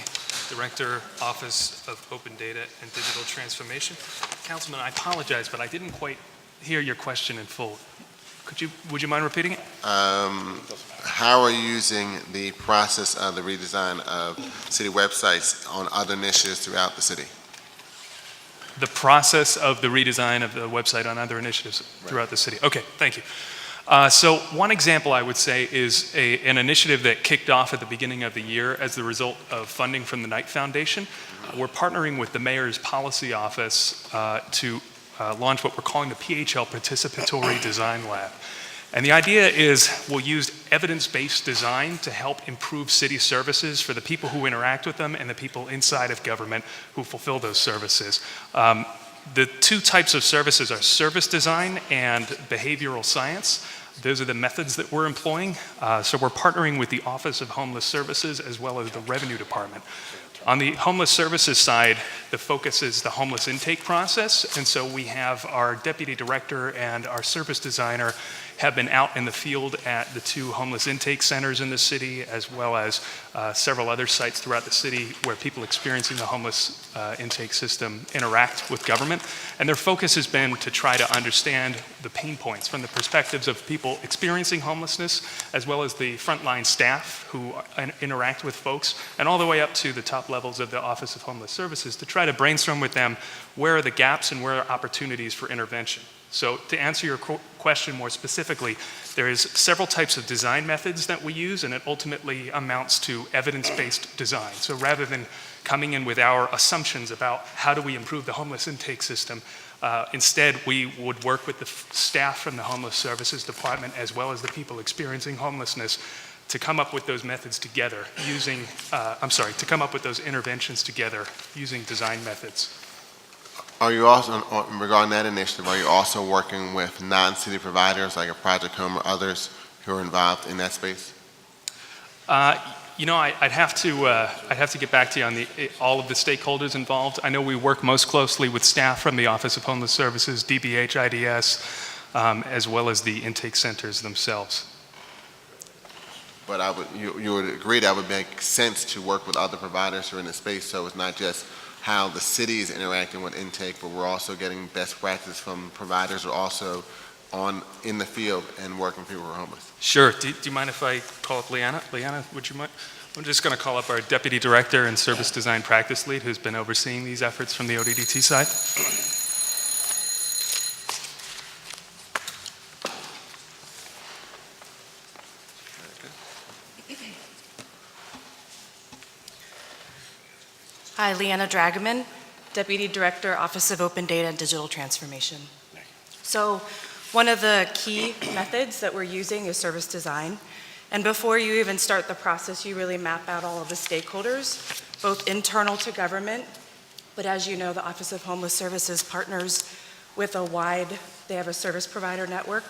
Director, Office of Open Data and Digital Transformation. Councilman, I apologize, but I didn't quite hear your question in full. Would you mind repeating it? How are you using the process of the redesign of city websites on other initiatives throughout the city? the process of the redesign of the website on other initiatives throughout the city. Okay, thank you. So one example I would say is an initiative that kicked off at the beginning of the year as the result of funding from the Knight Foundation. We're partnering with the Mayor's Policy Office to launch what we're calling the PHL Participatory Design Lab. And the idea is we'll use evidence-based design to help improve city services for the people who interact with them and the people inside of government who fulfill those services. The two types of services are service design and behavioral science. Those are the methods that we're employing. So we're partnering with the Office of Homeless Services as well as the Revenue Department. On the homeless services side, the focus is the homeless intake process. And so we have our deputy director and our service designer have been out in the field at the two homeless intake centers in the city, as well as several other sites throughout the city where people experiencing the homeless intake system interact with government. And their focus has been to try to understand the pain points from the perspectives of people experiencing homelessness, as well as the frontline staff who interact with folks, and all the way up to the top levels of the Office of Homeless Services to try to brainstorm with them where are the gaps and where are opportunities for intervention. So to answer your question more specifically, there is several types of design methods that we use, and it ultimately amounts to evidence-based design. So rather than coming in with our assumptions about how do we improve the homeless intake system, instead we would work with the staff from the Homeless Services Department as well as the people experiencing homelessness to come up with those methods together using, to come up with those interventions together using design methods. Are you also, regarding that initiative, are you also working with non-city providers like a Project Home or others who are involved in that space? You know, I'd have to get back to you on all of the stakeholders involved. I know we work most closely with staff from the Office of Homeless Services, DBH, IDS, as well as the intake centers themselves. But you would agree that would make sense to work with other providers who are in the space, so it's not just how the city is interacting with intake, but we're also getting best practice from providers who are also in the field and working with people who are homeless. Sure. Do you mind if I call up Leanna? Leanna, would you mind? I'm just going to call up our Deputy Director and Service Design Practice Lead, who's been overseeing these efforts from the ODDT side. Hi, Leanna Dragaman, Deputy Director, Office of Open Data and Digital Transformation. So one of the key methods that we're using is service design. And before you even start the process, you really map out all of the stakeholders, both internal to government, but as you know, the Office of Homeless Services partners with they have a service provider network.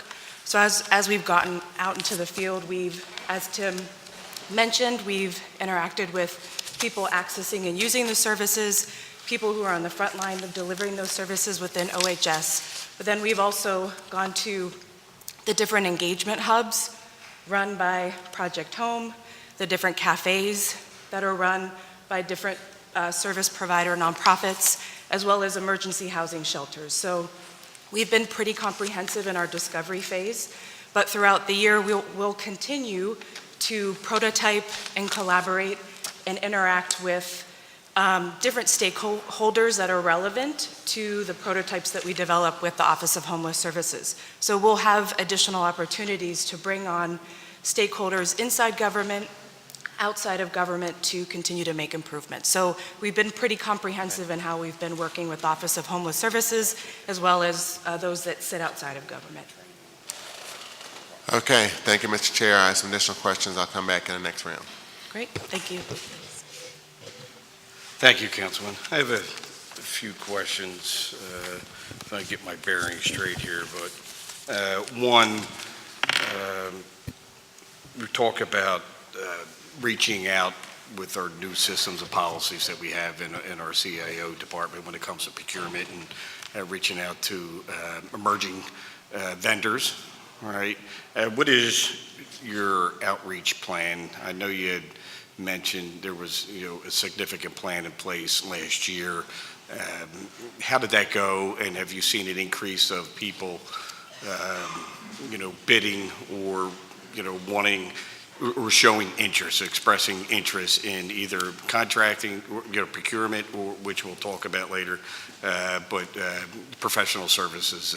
So as we've gotten out into the field, as Tim mentioned, we've interacted with people accessing and using the services, people who are on the front line of delivering those services within OHS. But then we've also gone to the different engagement hubs run by Project Home, the different cafes that are run by different service provider nonprofits, as well as emergency housing shelters. So we've been pretty comprehensive in our discovery phase, but throughout the year we'll continue to prototype and collaborate and interact with different stakeholders that are relevant to the prototypes that we develop with the Office of Homeless Services. So we'll have additional opportunities to bring on stakeholders inside government, outside of government to continue to make improvements. So we've been pretty comprehensive in how we've been working with the Office of Homeless Services, as well as those that sit outside of government. Okay, thank you, Mr. Chair. I have some additional questions. I'll come back in the next round. Great, thank you. Thank you, Councilman. I have a few questions, if I get my bearings straight here, but one, we talk about reaching out with our new systems and policies that we have in our CIO department when it comes to procurement and reaching out to emerging vendors, right? What is your outreach plan? I know you had mentioned there was, a significant plan in place last year. How did that go, and have you seen an increase of people, bidding or, wanting or showing interest, expressing interest in either contracting, procurement, or which we'll talk about later, but professional services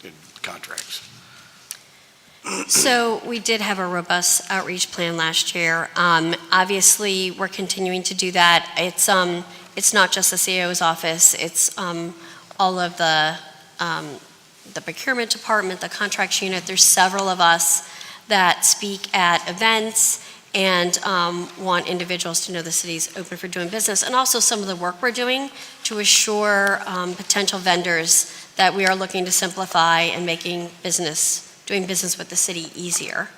and contracts. So we did have a robust outreach plan last year. Obviously, we're continuing to do that. It's not just the CAO's office, it's all of the procurement department, the contracts unit. There's several of us that speak at events and want individuals to know the city's open for doing business, and also some of the work we're doing to assure potential vendors that we are looking to simplify and doing business with the city easier.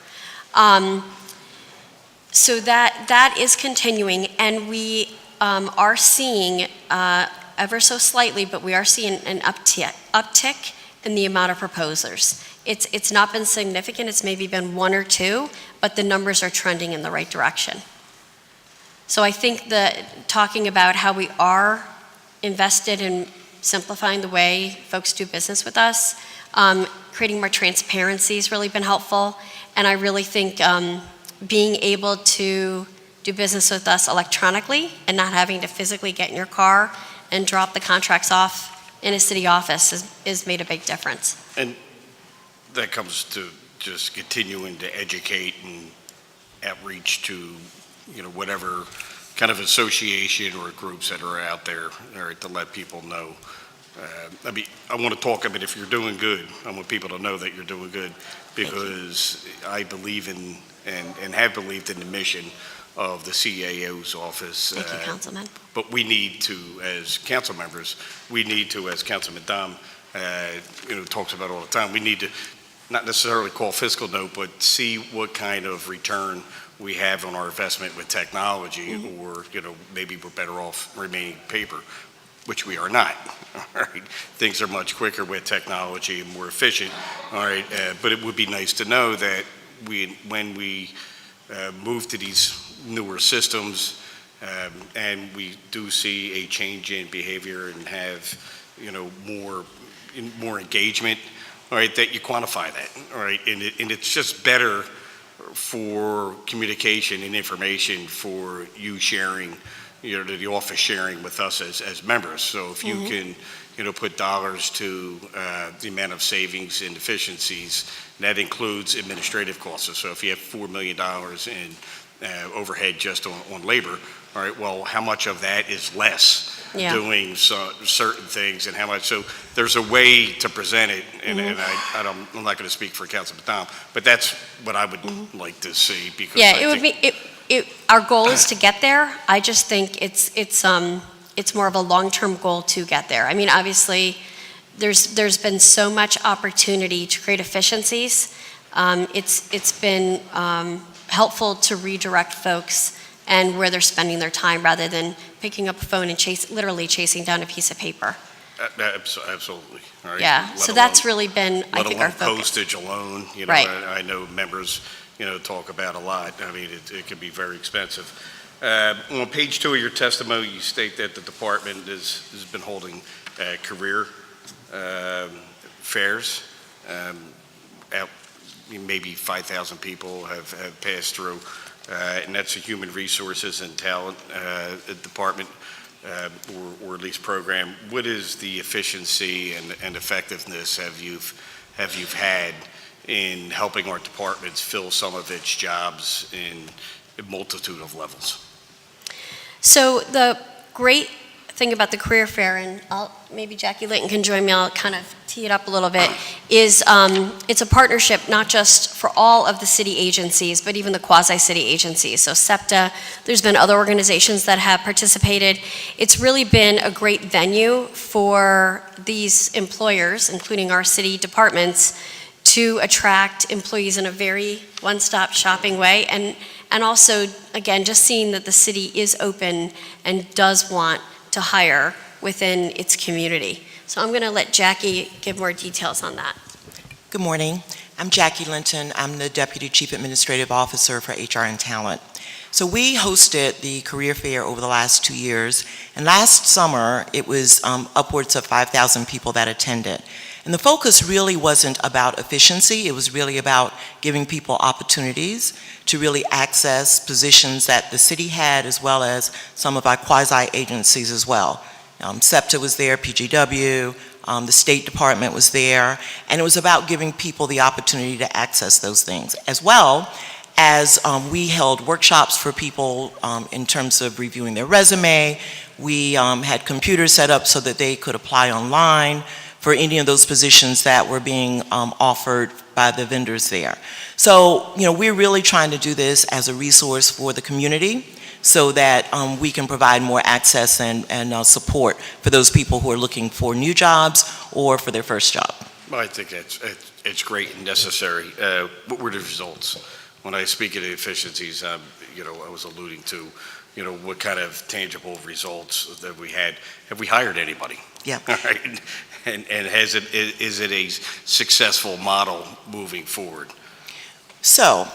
So that is continuing, and we are seeing, ever so slightly, but we are seeing an uptick in the amount of proposers. It's not been significant, it's maybe been one or two, but the numbers are trending in the right direction. So I think that talking about how we are invested in simplifying the way folks do business with us, creating more transparency has really been helpful, and I really think being able to do business with us electronically and not having to physically get in your car and drop the contracts off in a city office has made a big difference. And that comes to just continuing to educate and outreach to, whatever kind of association or groups that are out there, all right, to let people know. I want to talk about if you're doing good. I want people to know that you're doing good, because I believe in and have believed in the mission of the CAO's office. Thank you, Councilman. But we need to, as council members, as Councilman Dom, talks about all the time, we need to not necessarily call fiscal note, but see what kind of return we have on our investment with technology, or, maybe we're better off remaining paper, which we are not. All right, things are much quicker with technology and more efficient. All right, but it would be nice to know that when we move to these newer systems, and we do see a change in behavior and have, more engagement, all right, that you quantify that, all right, and it's just better for communication and information for you sharing, the office sharing with us as members. So if you can, put dollars to the amount of savings and efficiencies, that includes administrative costs. So if you have $4 million in overhead just on labor, all right, well, how much of that is less doing certain things, and how much? So there's a way to present it, and I'm not going to speak for Councilman Tom, but that's what I would like to see, because our goal is to get there. I just think it's more of a long-term goal to get there. I mean, obviously, there's been so much opportunity to create efficiencies. It's been helpful to redirect folks and where they're spending their time, rather than picking up a phone and literally chasing down a piece of paper. Absolutely. All right. Yeah, so that's really been, I think, our focus. Postage alone, Right. I know members, talk about a lot. I mean, it can be very expensive. On page 2 of your testimony, you state that the department has been holding career fairs. Maybe 5,000 people have passed through, and that's a human resources and talent department, or at least program. What is the efficiency and effectiveness have you've had in helping our departments fill some of its jobs in a multitude of levels? So the great thing about the career fair, and maybe Jackie Litton can join me, I'll kind of tee it up a little bit, is it's a partnership not just for all of the city agencies, but even the quasi-city agencies. So SEPTA, there's been other organizations that have participated. It's really been a great venue for these employers, including our city departments, to attract employees in a very one-stop shopping way, and also, again, just seeing that the city is open and does want to hire within its community. So I'm going to let Jackie give more details on that. Good morning. I'm Jackie Linton. I'm the Deputy Chief Administrative Officer for HR and Talent. So we hosted the career fair over the last 2 years, and last summer it was upwards of 5,000 people that attended. And the focus really wasn't about efficiency, it was really about giving people opportunities to really access positions that the city had, as well as some of our quasi-agencies as well. SEPTA was there, PGW, the State Department was there, and it was about giving people the opportunity to access those things, as well as we held workshops for people in terms of reviewing their resume. We had computers set up so that they could apply online for any of those positions that were being offered by the vendors there. So, we're really trying to do this as a resource for the community so that we can provide more access and support for those people who are looking for new jobs or for their first job. Well, I think it's great and necessary. What were the results? When I speak of the efficiencies, I was alluding to, what kind of tangible results that we had. Have we hired anybody? Yeah. All right. And is it a successful model moving forward? So,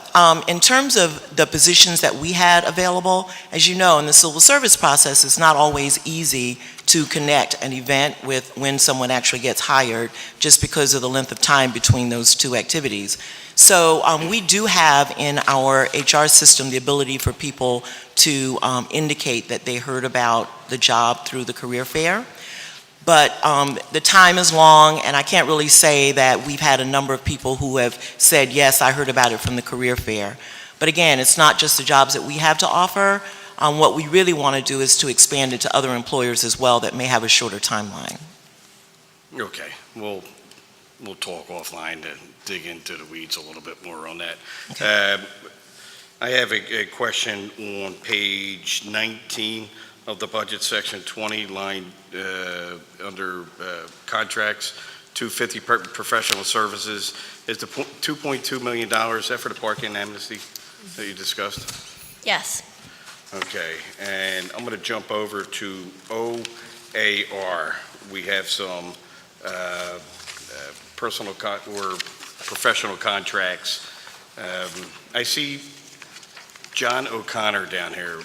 in terms of the positions that we had available, as you know, in the civil service process, it's not always easy to connect an event with when someone actually gets hired, just because of the length of time between those two activities. So, we do have in our HR system the ability for people to indicate that they heard about the job through the career fair. But the time is long, and I can't really say that we've had a number of people who have said, yes, I heard about it from the career fair. But again, it's not just the jobs that we have to offer. What we really want to do is to expand it to other employers as well that may have a shorter timeline. Okay, we'll talk offline to dig into the weeds a little bit more on that. Okay. I have a question on page 19 of the budget, section 20, line under contracts, 250 professional services. Is the $2.2 million, is that for the parking amnesty that you discussed? Yes. Okay, and I'm going to jump over to OAR. We have some professional contracts. I see John O'Connor down here.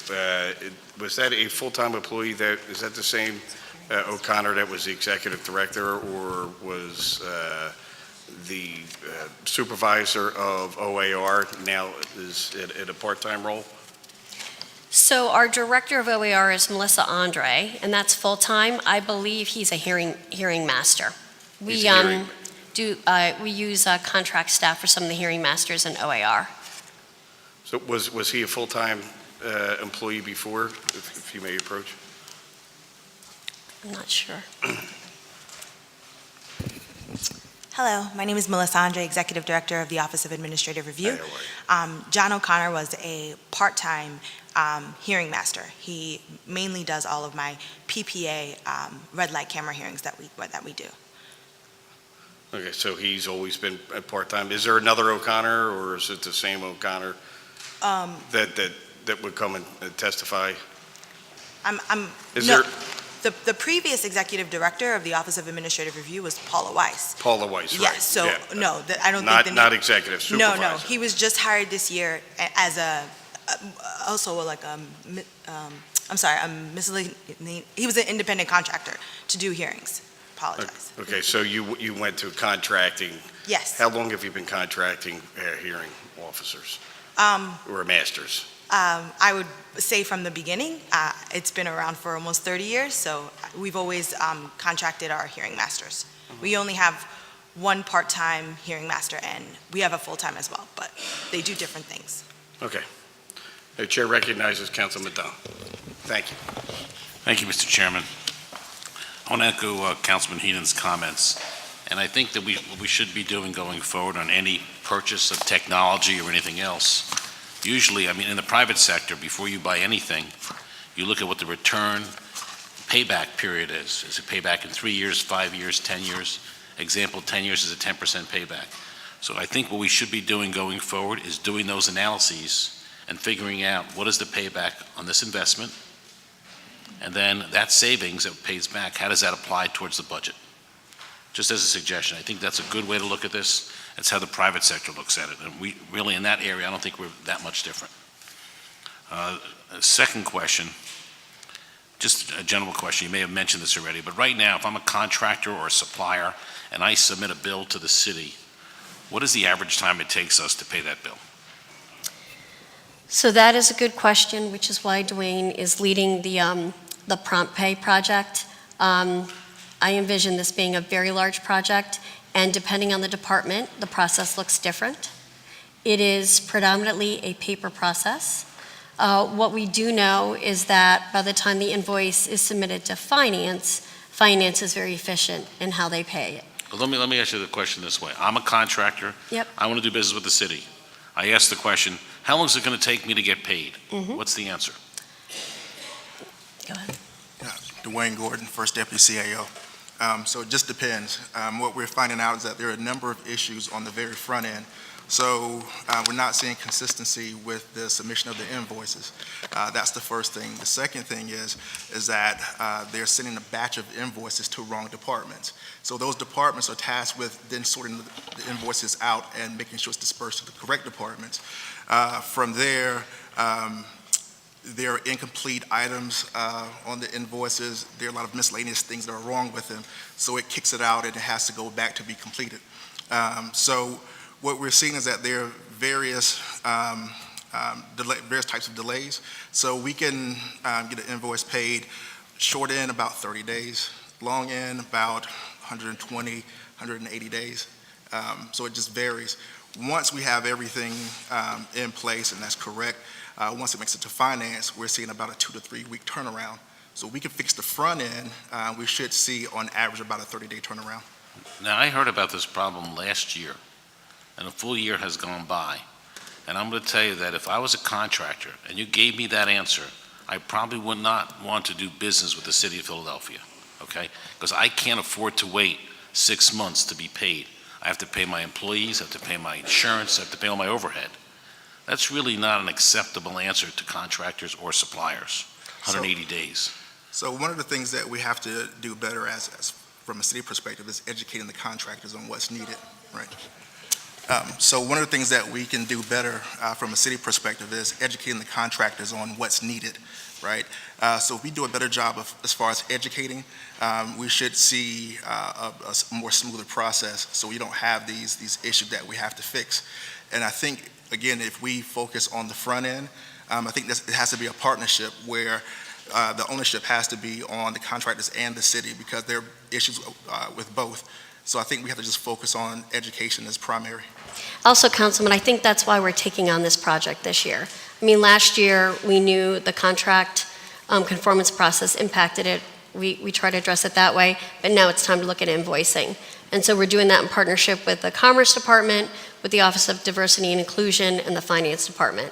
Was that a full-time employee? Is that the same O'Connor that was the executive director, or was the supervisor of OAR now is in a part-time role? So our director of OAR is Melissa Andre, and that's full-time. I believe he's a hearing master. He's a hearing- We use contract staff for some of the hearing masters in OAR. So was he a full-time employee before, if you may approach? I'm not sure. Hello, my name is Melissa Andre, Executive Director of the Office of Administrative Review. Hey, how are you? John O'Connor was a part-time hearing master. He mainly does all of my PPA red light camera hearings that we do. Okay, so he's always been a part-time. Is there another O'Connor, or is it the same O'Connor that would come and testify? Is there The previous executive director of the Office of Administrative Review was Paula Weiss. Paula Weiss, right? Yes, so yeah. no, I don't think the Not executive, supervisor. No, he was just hired this year as he was an independent contractor to do hearings. Apologize. Okay, so you went to contracting. Yes. How long have you been contracting hearing officers or masters? I would say from the beginning. It's been around for almost 30 years, so we've always contracted our hearing masters. We only have one part-time hearing master, and we have a full-time as well, but they do different things. Okay. The chair recognizes Councilman Dunn. Thank you. Thank you, Mr. Chairman. I want to echo Councilman Heenan's comments, and I think that what we should be doing going forward on any purchase of technology or anything else, usually, in the private sector, before you buy anything, you look at what the return payback period is. Is it payback in 3 years, 5 years, 10 years? Example, 10 years is a 10% payback. So I think what we should be doing going forward is doing those analyses and figuring out what is the payback on this investment, and then that savings that pays back, how does that apply towards the budget? Just as a suggestion, I think that's a good way to look at this. That's how the private sector looks at it. And we really, in that area, I don't think we're that much different. Second question, just a general question, you may have mentioned this already, but right now, if I'm a contractor or a supplier and I submit a bill to the city, what is the average time it takes us to pay that bill? So that is a good question, which is why Dwayne is leading the prompt pay project. I envision this being a very large project, and depending on the department, the process looks different. It is predominantly a paper process. What we do know is that by the time the invoice is submitted to finance is very efficient in how they pay it. Well, let me ask you the question this way. I'm a contractor. Yep. I want to do business with the city. I ask the question, how long is it going to take me to get paid? Mhm. What's the answer? Go ahead. Dwayne Gordon, First Deputy CAO. So it just depends. What we're finding out is that there are a number of issues on the very front end. So we're not seeing consistency with the submission of the invoices. That's the first thing. The second thing is that they're sending a batch of invoices to wrong departments. So those departments are tasked with then sorting the invoices out and making sure it's dispersed to the correct departments. From there, there are incomplete items on the invoices. There are a lot of miscellaneous things that are wrong with them. So it kicks it out and it has to go back to be completed. So what we're seeing is that there are various types of delays. So we can get an invoice paid short end about 30 days, long end about 120, 180 days. So it just varies. Once we have everything in place and that's correct, once it makes it to finance, we're seeing about a 2 to 3 week turnaround. So we can fix the front end, we should see on average about a 30-day turnaround. Now, I heard about this problem last year, and a full year has gone by. And I'm going to tell you that if I was a contractor and you gave me that answer, I probably would not want to do business with the city of Philadelphia, okay? Because I can't afford to wait 6 months to be paid. I have to pay my employees, I have to pay my insurance, I have to pay all my overhead. That's really not an acceptable answer to contractors or suppliers, 180 days. So one of the things that we have to do better as from a city perspective is educating the contractors on what's needed, right? So one of the things that we can do better from a city perspective is educating the contractors on what's needed, right? So if we do a better job of, as far as educating, we should see a more smoother process so we don't have these issues that we have to fix. And I think, again, if we focus on the front end, I think it has to be a partnership where the ownership has to be on the contractors and the city because there are issues with both. So I think we have to just focus on education as primary. Also, Councilman, I think that's why we're taking on this project this year. I mean, last year, we knew the contract conformance process impacted it. We try to address it that way, but now it's time to look at invoicing. And so we're doing that in partnership with the Commerce Department, with the Office of Diversity and Inclusion, and the Finance Department.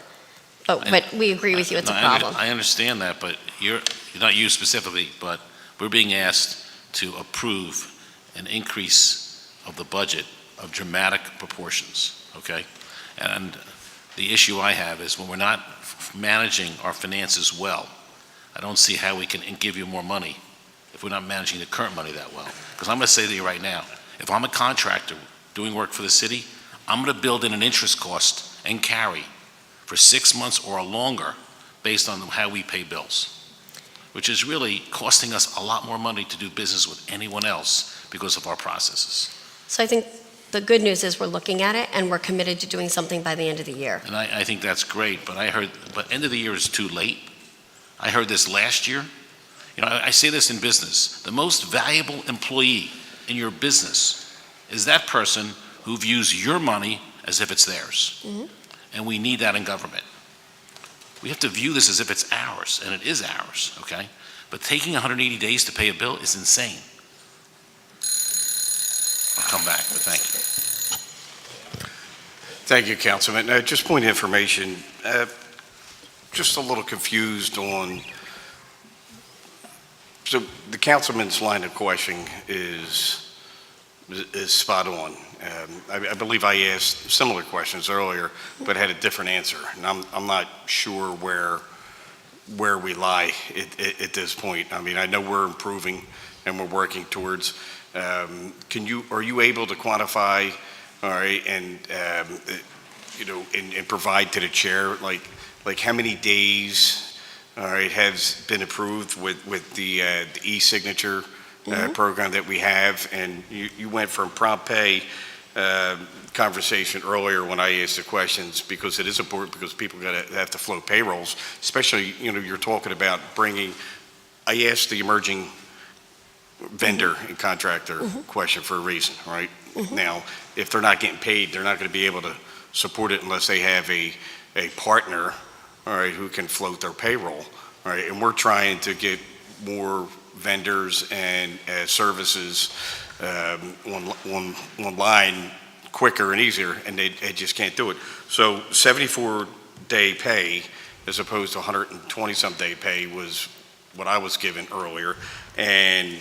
But we agree with you, it's a problem. I understand that, but you're not you specifically, but we're being asked to approve an increase of the budget of dramatic proportions, okay? And the issue I have is when we're not managing our finances well, I don't see how we can give you more money if we're not managing the current money that well. Because I'm going to say to you right now, if I'm a contractor doing work for the city, I'm going to build in an interest cost and carry for 6 months or longer based on how we pay bills, which is really costing us a lot more money to do business with anyone else because of our processes. So I think the good news is we're looking at it, and we're committed to doing something by the end of the year. And I think that's great, but end of the year is too late. I heard this last year. You know, I say this in business. The most valuable employee in your business is that person who views your money as if it's theirs. Mm-hmm. And we need that in government. We have to view this as if it's ours, and it is ours, okay? But taking 180 days to pay a bill is insane. I'll come back, but thank you. Thank you, Councilman. Just point of information, just a little confused on, so the councilman's line of questioning is spot on. I believe I asked similar questions earlier, but had a different answer. And I'm not sure where we lie at this point. I mean, I know we're improving and we're working towards. Are you able to quantify, all right, and and provide to the chair, like how many days, all right, has been approved with the e-signature program that we have, and you went from prompt pay conversation earlier when I asked the questions, because it is important, because people have to float payrolls, especially, you're talking about bringing, I asked the emerging vendor and contractor question for a reason, right? Now, if they're not getting paid, they're not going to be able to support it unless they have a partner, all right, who can float their payroll, all right? And we're trying to get more vendors and services online quicker and easier, and they just can't do it. So 74-day pay as opposed to 120-some day pay was what I was given earlier, and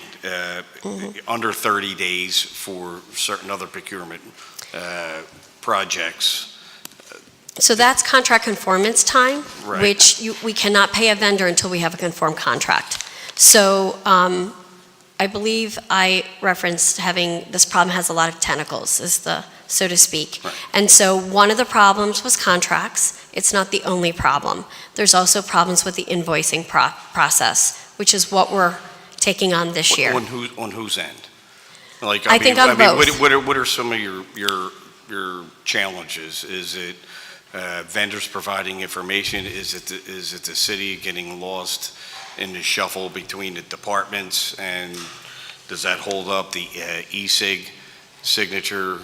under 30 days for certain other procurement projects. So that's contract conformance time, Right. which we cannot pay a vendor until we have a conformed contract. So I believe I referenced having, this problem has a lot of tentacles, so to speak. Right. And so one of the problems was contracts. It's not the only problem. There's also problems with the invoicing process, which is what we're taking on this year. On whose end? Like, I think on both. What are some of your challenges? Is it vendors providing information? Is it the city getting lost in the shuffle between the departments? And does that hold up the e-sig signature,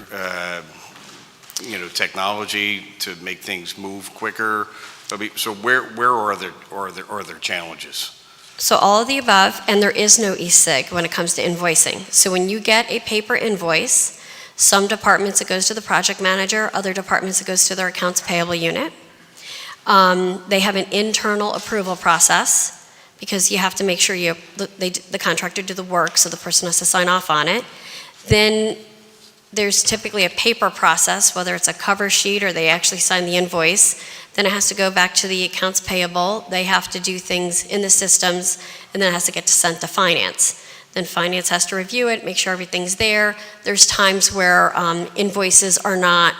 technology to make things move quicker? I mean, so where are there challenges? So all of the above, and there is no e-sig when it comes to invoicing. So when you get a paper invoice, some departments it goes to the project manager, other departments it goes to their accounts payable unit. They have an internal approval process, because you have to make sure the contractor did the work, so the person has to sign off on it. Then there's typically a paper process, whether it's a cover sheet or they actually sign the invoice. Then it has to go back to the accounts payable. They have to do things in the systems, and then it has to get sent to finance. Then finance has to review it, make sure everything's there. There's times where invoices are not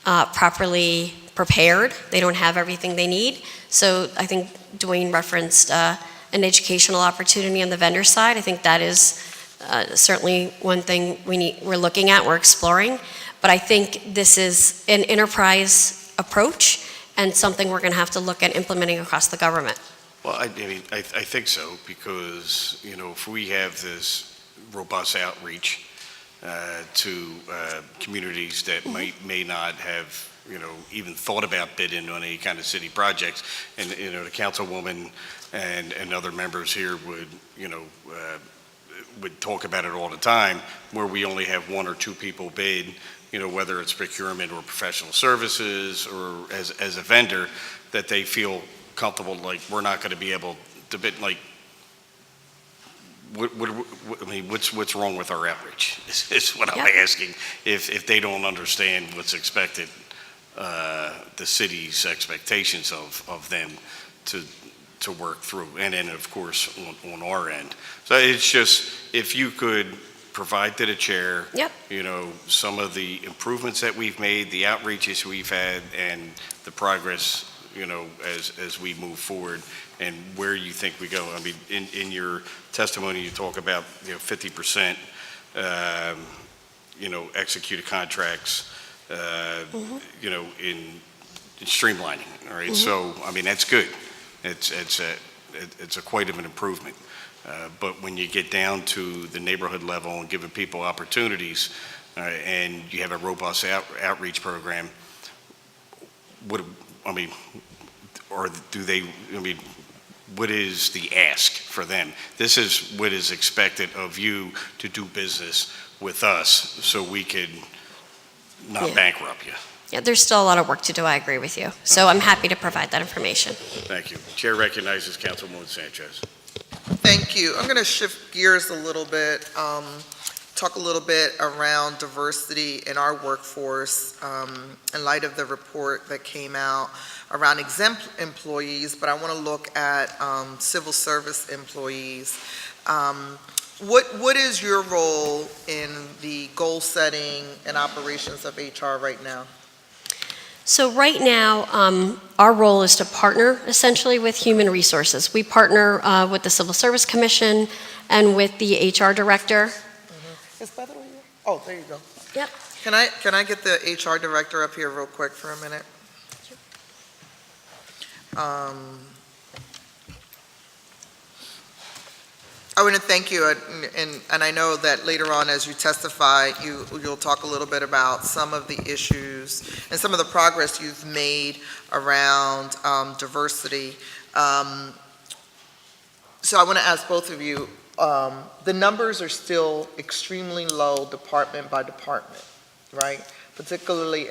properly prepared. They don't have everything they need. So I think Dwayne referenced an educational opportunity on the vendor side. I think that is certainly one thing we're looking at, we're exploring. But I think this is an enterprise approach and something we're going to have to look at implementing across the government. Well, I think so, because, if we have this robust outreach to communities that may not have, even thought about bidding on any kind of city projects, and, the councilwoman and other members here would talk about it all the time, where we only have one or two people bid, whether it's procurement or professional services or as a vendor, that they feel comfortable, like, we're not going to be able to bid, like, what's wrong with our outreach is what I'm asking, if they don't understand what's expected, the city's expectations of them to work through, and then, of course, on our end. So it's just, if you could provide to the chair, some of the improvements that we've made, the outreaches we've had, and the progress, as we move forward, and where you think we go. I mean, in your testimony, you talk about, 50%, executed contracts, in streamlining, all right? So, I mean, that's good. It's a quite of an improvement. But when you get down to the neighborhood level and giving people opportunities, and you have a robust outreach program, what is the ask for them? This is what is expected of you to do business with us, so we could not bankrupt you. Yeah, there's still a lot of work to do, I agree with you. So I'm happy to provide that information. Thank you. Chair recognizes Councilwoman Sanchez. Thank you. I'm going to shift gears a little bit, talk a little bit around diversity in our workforce in light of the report that came out around exempt employees, but I want to look at civil service employees. What is your role in the goal setting and operations of HR right now? So right now, our role is to partner essentially with human resources. We partner with the Civil Service Commission and with the HR director. Is Pedro here? Oh, there you go. Yep. Can I get the HR director up here real quick for a minute? I want to thank you, and I know that later on as you testify, you'll talk a little bit about some of the issues and some of the progress you've made around diversity. So I want to ask both of you, the numbers are still extremely low department by department, right? Particularly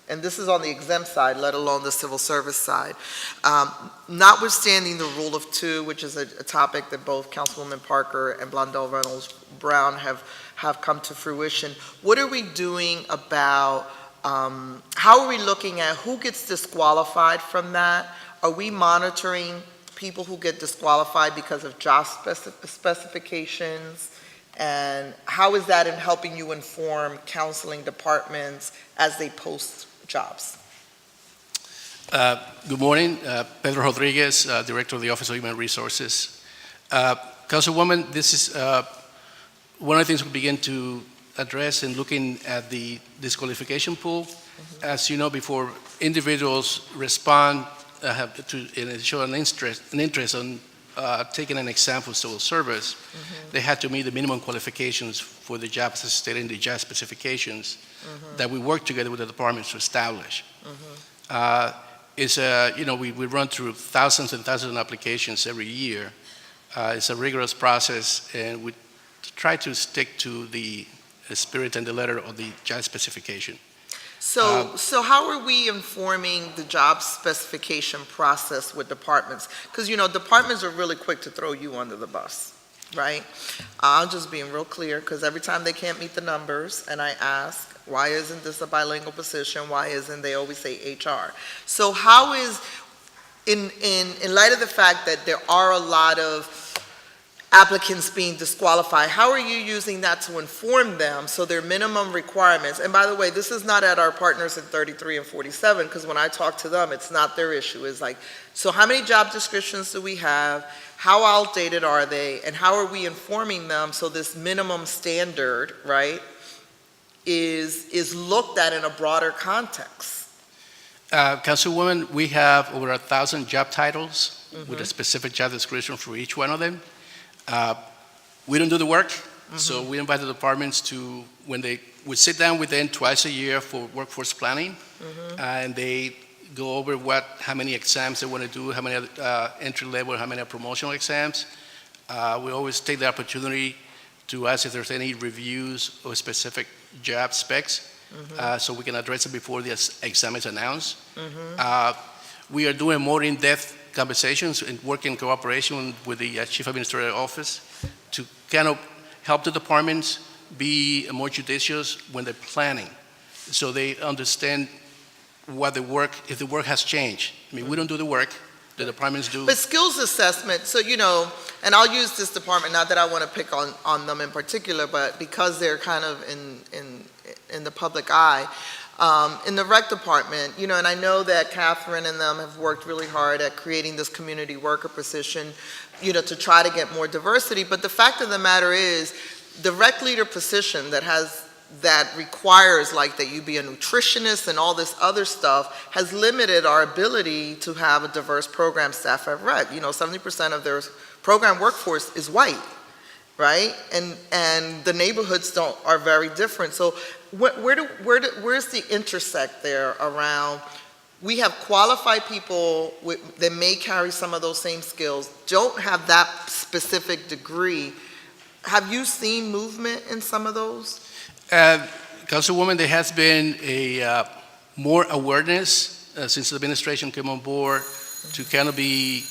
and this is on the exempt side, let alone the civil service side. Notwithstanding the rule of two, which is a topic that both Councilwoman Parker and Blondell Reynolds Brown have come to fruition, what are we doing about, how are we looking at who gets disqualified from that? Are we monitoring people who get disqualified because of job specifications? And how is that in helping you inform counseling departments as they post jobs? Good morning, Pedro Rodriguez, Director of the Office of Human Resources. Councilwoman, this is one of the things we begin to address in looking at the disqualification pool. As you know, before individuals respond have to show an interest on taking an exam for civil service, they had to meet the minimum qualifications for the jobs as stated in the job specifications that we work together with the departments to establish. We run through thousands and thousands of applications every year. It's a rigorous process, and we try to stick to the spirit and the letter of the job specification. So how are we informing the job specification process with departments? Because, departments are really quick to throw you under the bus, right? I'm just being real clear, because every time they can't meet the numbers, and I ask, why isn't this a bilingual position? Why isn't, they always say HR. So how is, in light of the fact that there are a lot of applicants being disqualified, how are you using that to inform them so their minimum requirements, and by the way, this is not at our partners in 33 and 47, because when I talk to them, it's not their issue. It's like, so how many job descriptions do we have? How outdated are they? And how are we informing them so this minimum standard, right, is looked at in a broader context? Councilwoman, we have over 1,000 job titles with a specific job description for each one of them. We don't do the work, so we invite the departments to, when they would sit down with them twice a year for workforce planning, and they go over how many exams they want to do, how many entry level, how many promotional exams. We always take the opportunity to ask if there's any reviews of specific job specs, so we can address it before the exam is announced. We are doing more in-depth conversations and work in cooperation with the Chief Administrative Office to kind of help the departments be more judicious when they're planning, so they understand what the work, if the work has changed. I mean, we don't do the work, the departments do. But skills assessment, so and I'll use this department, not that I want to pick on them in particular, but because they're kind of in the public eye. In the rec department, and I know that Catherine and them have worked really hard at creating this community worker position, to try to get more diversity. But the fact of the matter is, the rec leader position that requires like that you be a nutritionist and all this other stuff has limited our ability to have a diverse program staff at rec. 70% of their program workforce is white, right? And the neighborhoods are very different. So where's the intersect there around, we have qualified people that may carry some of those same skills, don't have that specific degree. Have you seen movement in some of those? Councilwoman, there has been a more awareness since the administration came on board to kind of be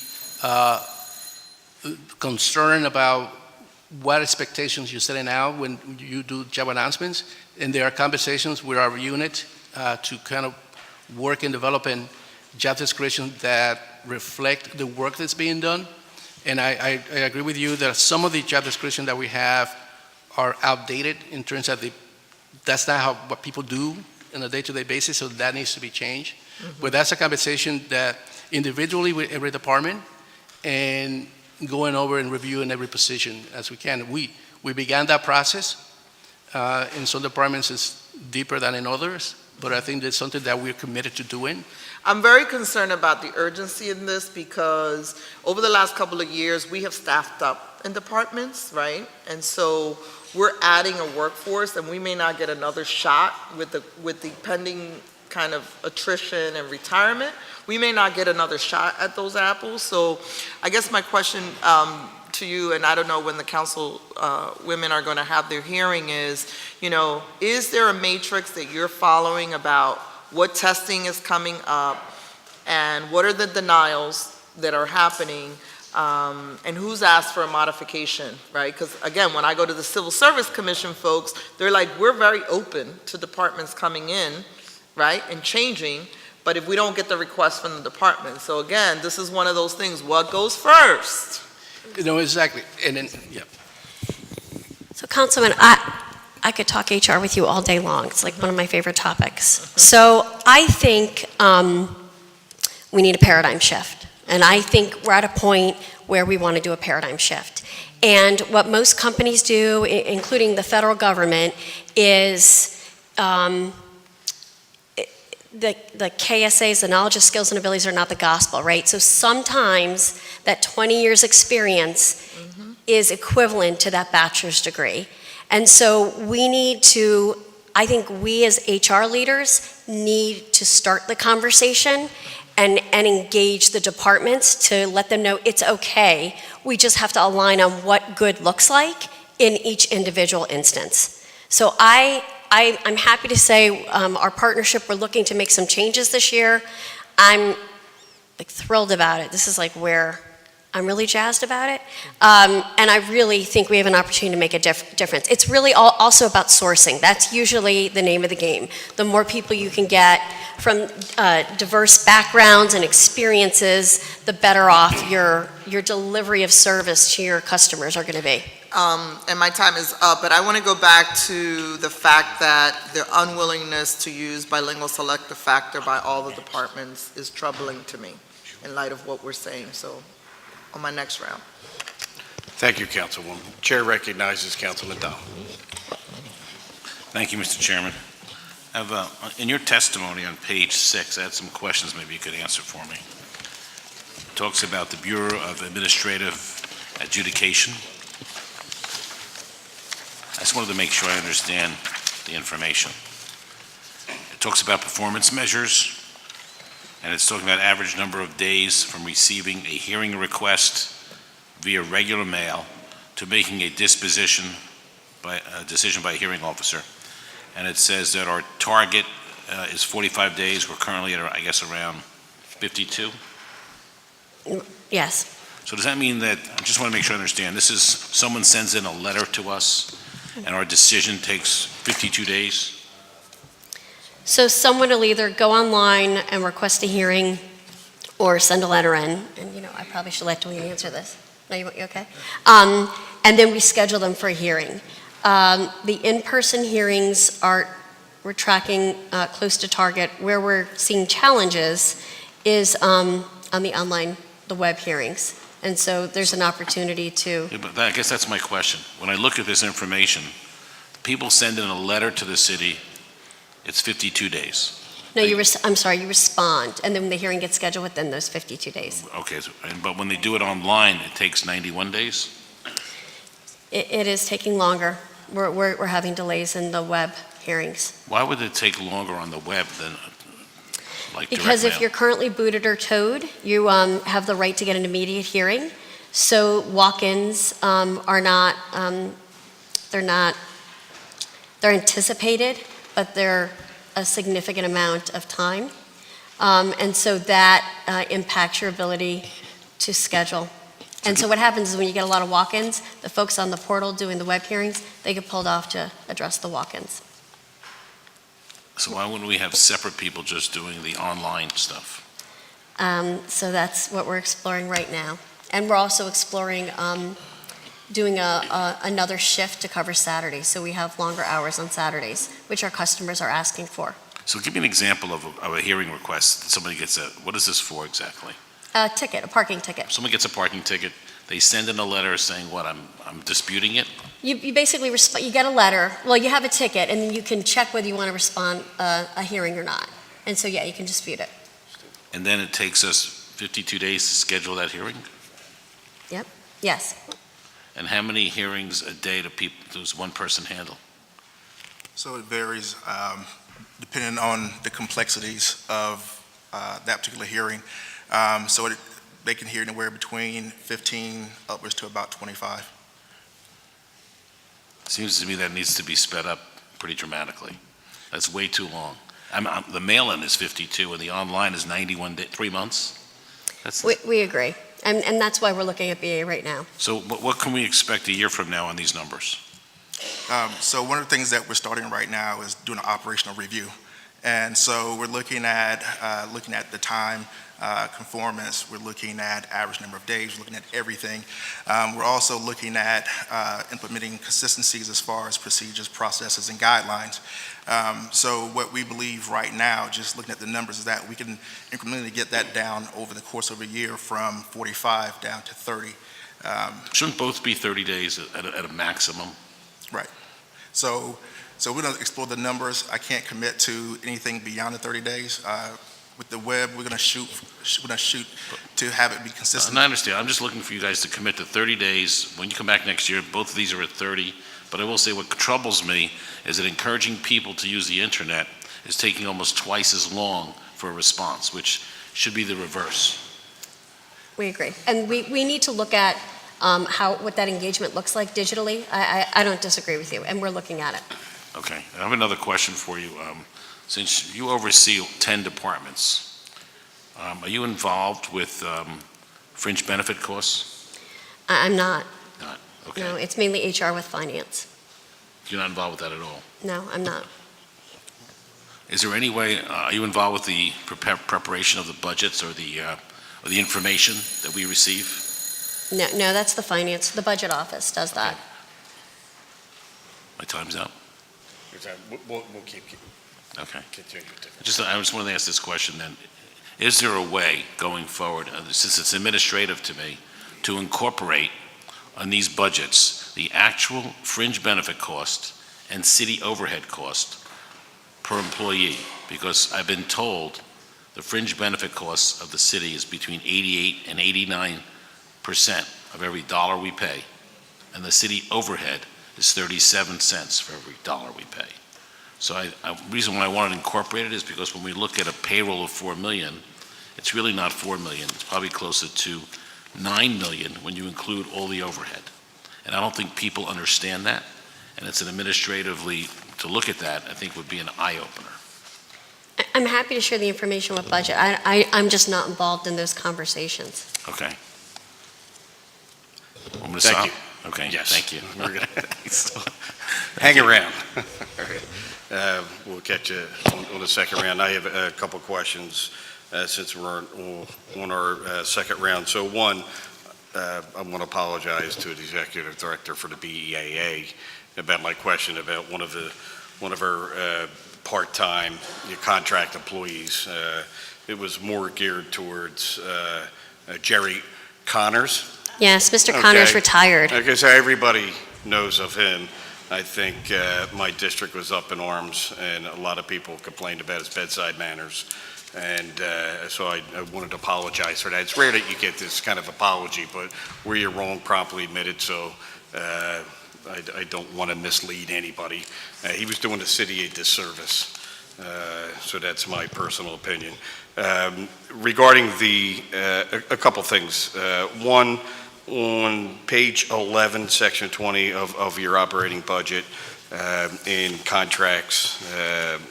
concerned about what expectations you're setting out when you do job announcements. And there are conversations with our unit to kind of work in developing job descriptions that reflect the work that's being done. And I agree with you that some of the job descriptions that we have are outdated in terms of that's not what people do on a day-to-day basis, so that needs to be changed. But that's a conversation that individually with every department and going over and reviewing every position as we can. We began that process. In some departments it's deeper than in others, but I think that's something that we're committed to doing. I'm very concerned about the urgency in this because over the last couple of years, we have staffed up in departments, right? And so we're adding a workforce and we may not get another shot with the pending kind of attrition and retirement. We may not get another shot at those apples. So I guess my question to you, and I don't know when the council women are going to have their hearing is there a matrix that you're following about what testing is coming up and what are the denials that are happening and who's asked for a modification, right? Because again, when I go to the Civil Service Commission folks, they're like, we're very open to departments coming in, right, and changing, but if we don't get the request from the department. So again, this is one of those things, what goes first? Exactly, and then, yeah. So Councilman, I could talk HR with you all day long. It's like one of my favorite topics. So I think we need a paradigm shift. And I think we're at a point where we want to do a paradigm shift. And what most companies do, including the federal government, is the KSAs, the knowledge of skills and abilities, are not the gospel, right? So sometimes that 20 years experience is equivalent to that bachelor's degree. And so we need to, I think we as HR leaders need to start the conversation and engage the departments to let them know it's okay. We just have to align on what good looks like in each individual instance. So I'm happy to say our partnership, we're looking to make some changes this year. I'm thrilled about it. This is where I'm really jazzed about it. And I really think we have an opportunity to make a difference. It's really also about sourcing. That's usually the name of the game. The more people you can get from diverse backgrounds and experiences, the better off your delivery of service to your customers are going to be. And my time is up, but I want to go back to the fact that the unwillingness to use bilingual selective factor by all the departments is troubling to me in light of what we're saying. So on my next round. Thank you, Councilwoman. Chair recognizes Councilman Dow. Thank you, Mr. Chairman. I have, in your testimony on page 6, I had some questions maybe you could answer for me. It talks about the Bureau of Administrative Adjudication. I just wanted to make sure I understand the information. It talks about performance measures, and it's talking about average number of days from receiving a hearing request via regular mail to making a decision by a hearing officer. And it says that our target is 45 days. We're currently at, I guess, around 52. Yes. So does that mean that, I just want to make sure I understand, this is someone sends in a letter to us and our decision takes 52 days? So someone will either go online and request a hearing or send a letter in. And, I probably should let Dwayne answer this. No, you okay? And then we schedule them for a hearing. The in-person hearings we're tracking close to target. Where we're seeing challenges is on the online, the web hearings. And so there's an opportunity to... Yeah, but I guess that's my question. When I look at this information, people send in a letter to the city, it's 52 days. No, I'm sorry, you respond, and then the hearing gets scheduled within those 52 days. Okay, but when they do it online, it takes 91 days? It is taking longer. We're having delays in the web hearings. Why would it take longer on the web than Because if you're currently booted or towed, you have the right to get an immediate hearing. So walk-ins are not, they're anticipated, but they're a significant amount of time. And so that impacts your ability to schedule. And so what happens is when you get a lot of walk-ins, the folks on the portal doing the web hearings, they get pulled off to address the walk-ins. So why wouldn't we have separate people just doing the online stuff? So that's what we're exploring right now. And we're also exploring doing another shift to cover Saturdays. So we have longer hours on Saturdays, which our customers are asking for. So give me an example of a hearing request. Somebody gets what is this for exactly? A ticket, a parking ticket. Someone gets a parking ticket, they send in a letter saying what, I'm disputing it? You basically, you get a letter, well, you have a ticket, and then you can check whether you want to respond a hearing or not. And so, yeah, you can dispute it. And then it takes us 52 days to schedule that hearing? Yes. And how many hearings a day does one person handle? So it varies depending on the complexities of that particular hearing. They can hear anywhere between 15 upwards to about 25. Seems to me that needs to be sped up pretty dramatically. That's way too long. The mail-in is 52 and the online is 91 days, 3 months? We agree. And that's why we're looking at BA right now. So what can we expect a year from now on these numbers? So one of the things that we're starting right now is doing an operational review. And so we're looking at the time conformance, we're looking at average number of days, we're looking at everything. We're also looking at implementing consistencies as far as procedures, processes, and guidelines. So what we believe right now, just looking at the numbers, is that we can incrementally get that down over the course of a year from 45 down to 30. Shouldn't both be 30 days at a maximum? Right. So we're going to explore the numbers. I can't commit to anything beyond the 30 days. With the web, we're going to shoot to have it be consistent. And I understand. I'm just looking for you guys to commit to 30 days. When you come back next year, both of these are at 30. But I will say what troubles me is that encouraging people to use the internet is taking almost twice as long for a response, which should be the reverse. We agree. And we need to look at what that engagement looks like digitally. I don't disagree with you, and we're looking at it. Okay. I have another question for you. Since you oversee 10 departments, are you involved with fringe benefit costs? I'm not. Not? Okay. No, it's mainly HR with finance. You're not involved with that at all? No, I'm not. Is there any way, are you involved with the preparation of the budgets or the information that we receive? No, that's the finance, the budget office does that. Okay. My time's up? We'll keep Okay. continuing. I just wanted to ask this question then. Is there a way going forward, since it's administrative to me, to incorporate on these budgets the actual fringe benefit cost and city overhead cost per employee? Because I've been told the fringe benefit costs of the city is between 88 and 89% of every dollar we pay, and the city overhead is 37 cents for every dollar we pay. So the reason why I wanted to incorporate it is because when we look at a payroll of 4 million, it's really not 4 million. It's probably closer to 9 million when you include all the overhead. And I don't think people understand that. And it's an administratively, to look at that, I think would be an eye-opener. I'm happy to share the information with budget. I'm just not involved in those conversations. Okay. Want me to Thank stop? you. Okay, Yes. thank you. We're gonna hang around. All right. We'll catch you on the second round. I have a couple questions since we're on our second round. So one, I want to apologize to the executive director for the BEAA about my question about one of our part-time contract employees. It was more geared towards Jerry Connors. Yes, Mr. Connors Okay. retired. Okay, so everybody knows of him. I think my district was up in arms, and a lot of people complained about his bedside manners. And so I wanted to apologize for that. It's rare that you get this kind of apology, but where you're wrong, promptly admitted, so I don't want to mislead anybody. He was doing the city a disservice, so that's my personal opinion. Regarding a couple things. One, on page 11, section 20 of your operating budget, in contracts,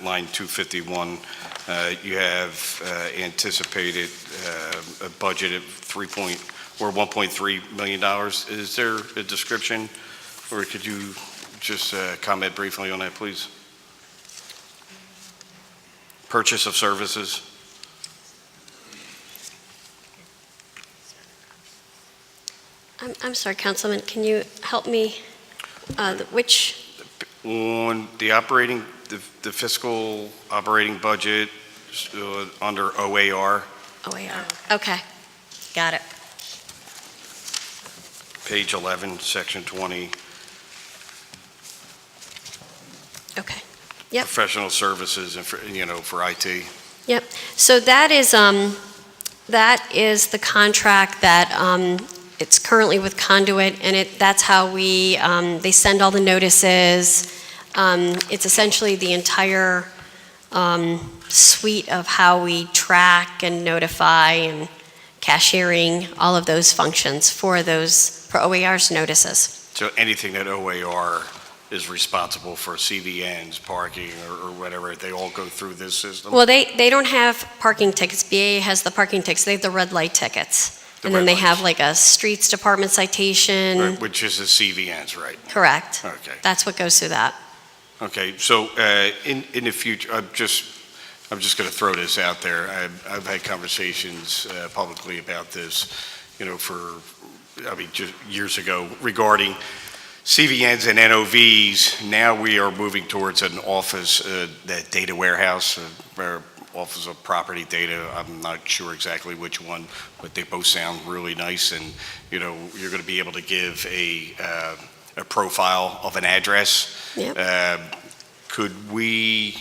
line 251, you have anticipated a budget of $1.3 million. Is there a description, or could you just comment briefly on that, please? Purchase of services. I'm sorry, Councilman, can you help me? Which, On the operating the fiscal operating budget under OAR, OAR. Okay, got it. page 11, section 20. Okay. Yep. Professional services and for IT. Yep. So that is the contract that it's currently with Conduit, and that's how they send all the notices. It's essentially the entire suite of how we track and notify and cashiering, all of those functions for OAR's notices. So anything that OAR is responsible for, CVNs, parking, or whatever, they all go through this system? Well, they don't have parking tickets. BAA has the parking tickets. They have the red light tickets. And then they have like a streets department citation. Right, which is the CVNs, right? Correct. Okay. That's what goes through that. Okay, so in the future, I'm just going to throw this out there. I've had conversations publicly about this, just years ago regarding CVNs and NOVs. Now we are moving towards an office, that data warehouse, Office of Property Data. I'm not sure exactly which one, but they both sound really nice. And you're going to be able to give a profile of an address. Yep. Could we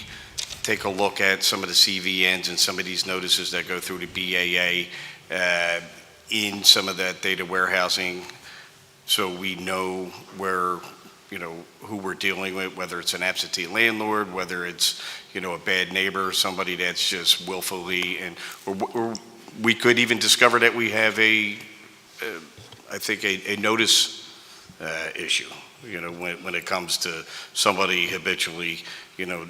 take a look at some of the CVNs and some of these notices that go through the BAA in some of that data warehousing, so we know where, who we're dealing with, whether it's an absentee landlord, whether it's, a bad neighbor, somebody that's just willfully, or we could even discover that we have a notice issue, when it comes to somebody habitually,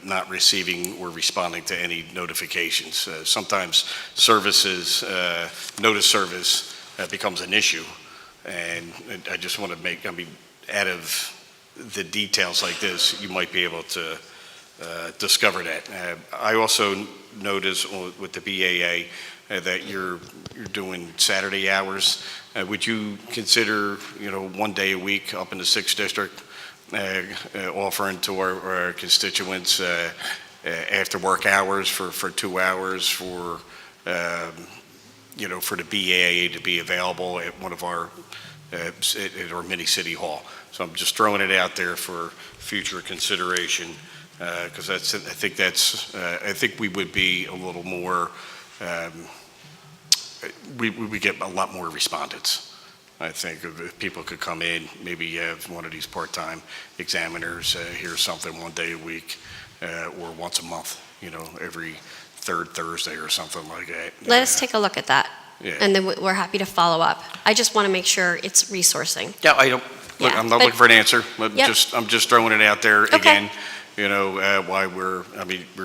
not receiving or responding to any notifications. Sometimes notice service becomes an issue. And I just want to out of the details like this, you might be able to discover that. I also notice with the BAA that you're doing Saturday hours. Would you consider, 1 day a week up in the 6th District, offering to our constituents after work hours for 2 hours for the BAA to be available at one of our at our mini city hall? So I'm just throwing it out there for future consideration, because I think we would be a little more, we get a lot more respondents. I think if people could come in, maybe have one of these part-time examiners hear something 1 day a week, or once a month, every third Thursday or something like that. Let us take a look at that. Yeah. And then we're happy to follow up. I just want to make sure it's resourcing. Yeah, look, I'm not looking for an answer. I'm Yep. just throwing it out there Okay. again. Why we're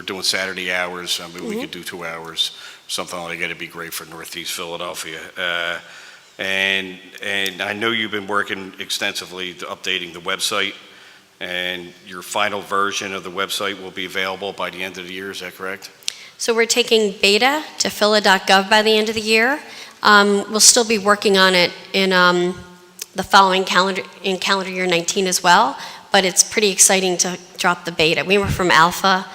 doing Saturday hours. We could do 2 hours, something like that. It'd be great for Northeast Philadelphia. And I know you've been working extensively to updating the website, and your final version of the website will be available by the end of the year. Is that correct? So we're taking beta to phila.gov by the end of the year. We'll still be working on it in the following calendar year 19 as well, but it's pretty exciting to drop the beta. We were from alpha.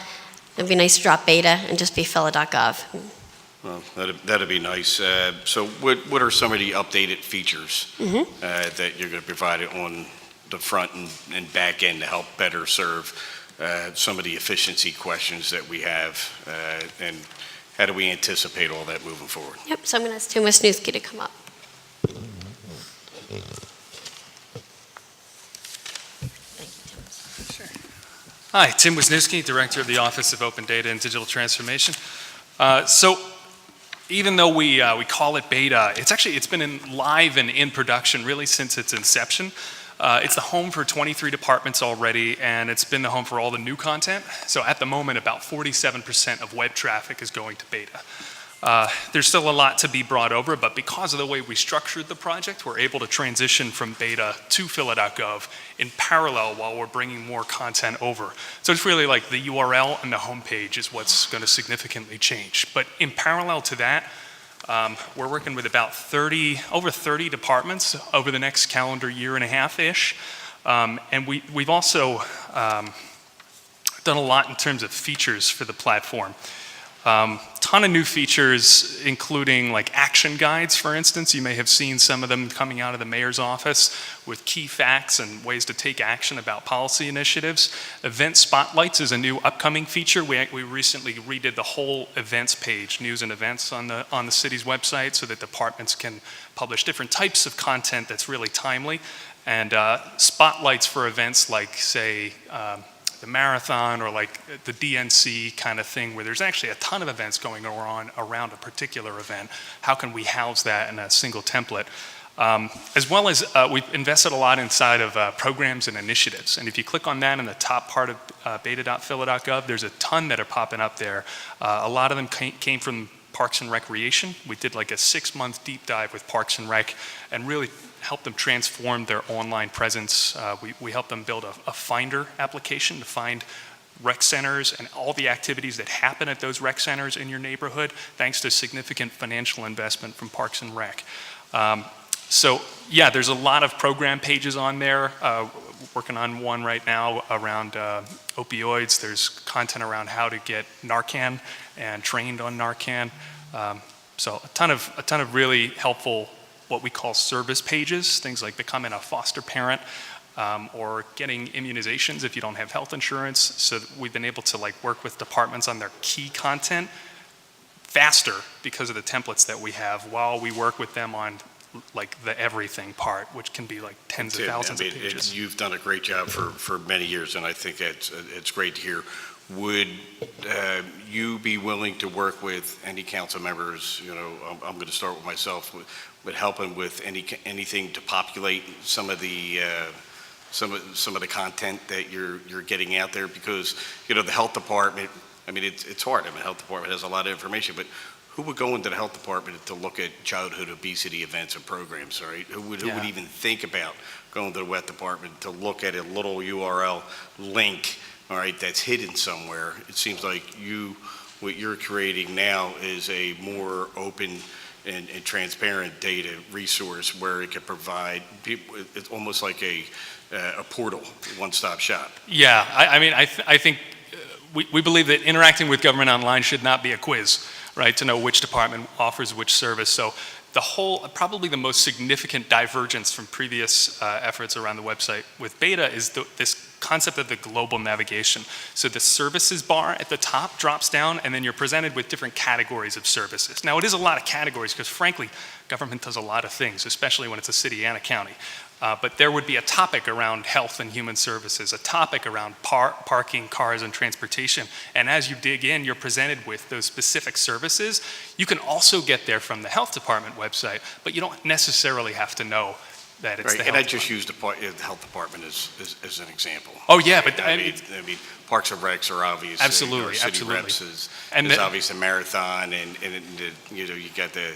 It'd be nice to drop beta and just be phila.gov. Well, that'd be nice. So what are some of the updated features that you're going to provide on the front and back end to help better serve some of the efficiency questions that we have, and how do we anticipate all that moving forward? Yep, so I'm going to ask Tim Wisniewski to come up. Hi, Tim Wisniewski, Director of the Office of Open Data and Digital Transformation. So even though we call it beta, it's been live and in production really since its inception. It's the home for 23 departments already, and it's been the home for all the new content. So at the moment, about 47% of web traffic is going to beta. There's still a lot to be brought over, but because of the way we structured the project, we're able to transition from beta to phila.gov in parallel while we're bringing more content over. So it's really like the URL and the homepage is what's going to significantly change. But in parallel to that, we're working with about over 30 departments over the next calendar year and a half-ish. And we've also done a lot in terms of features for the platform. Ton of new features, including like action guides, for instance. You may have seen some of them coming out of the mayor's office with key facts and ways to take action about policy initiatives. Event spotlights is a new upcoming feature. We recently redid the whole events page, news and events on the city's website, so that departments can publish different types of content that's really timely. And spotlights for events like, say, the marathon or like the DNC kind of thing, where there's actually a ton of events going on around a particular event. How can we house that in a single template? As well as we've invested a lot inside of programs and initiatives. And if you click on that in the top part of beta.phila.gov, there's a ton that are popping up there. A lot of them came from Parks and Recreation. We did like a 6-month deep dive with Parks and Rec and really help them transform their online presence. We help them build a finder application to find rec centers and all the activities that happen at those rec centers in your neighborhood, thanks to significant financial investment from Parks and Rec. So yeah, there's a lot of program pages on there. Working on one right now around opioids. There's content around how to get Narcan and trained on Narcan. So a ton of really helpful, what we call service pages, things like becoming a foster parent or getting immunizations if you don't have health insurance. So we've been able to like work with departments on their key content faster because of the templates that we have, while we work with them on like the everything part, which can be like tens of thousands of pages. You've done a great job for many years, and I think it's great to hear. Would you be willing to work with any council members? You know, I'm going to start with myself, with helping with anything to populate some of the content that you're getting out there, because you know the health department. I mean, it's hard. I mean, the health department has a lot of information, but who would go into the health department to look at childhood obesity events and programs, all right? Who would even think about going to the wet department to look at a little URL link, all right, that's hidden somewhere? It seems like what you're creating now is a more open and transparent data resource where it can provide people. It's almost like a portal, one-stop shop. Yeah, I mean, I think we believe that interacting with government online should not be a quiz, right, to know which department offers which service. So probably the most significant divergence from previous efforts around the website with beta is this concept of the global navigation. So the services bar at the top drops down, and then you're presented with different categories of services. Now, it is a lot of categories because, frankly, government does a lot of things, especially when it's a city and a county. But there would be a topic around health and human services, a topic around parking, cars, and transportation. And as you dig in, you're presented with those specific services. You can also get there from the health department website, but you don't necessarily have to know that it's the health department. And I just used the health department as an example. Oh, yeah, but I mean, Parks and Recs are obvious. Absolutely, city absolutely. Reps is obviously a marathon, and you know, you got the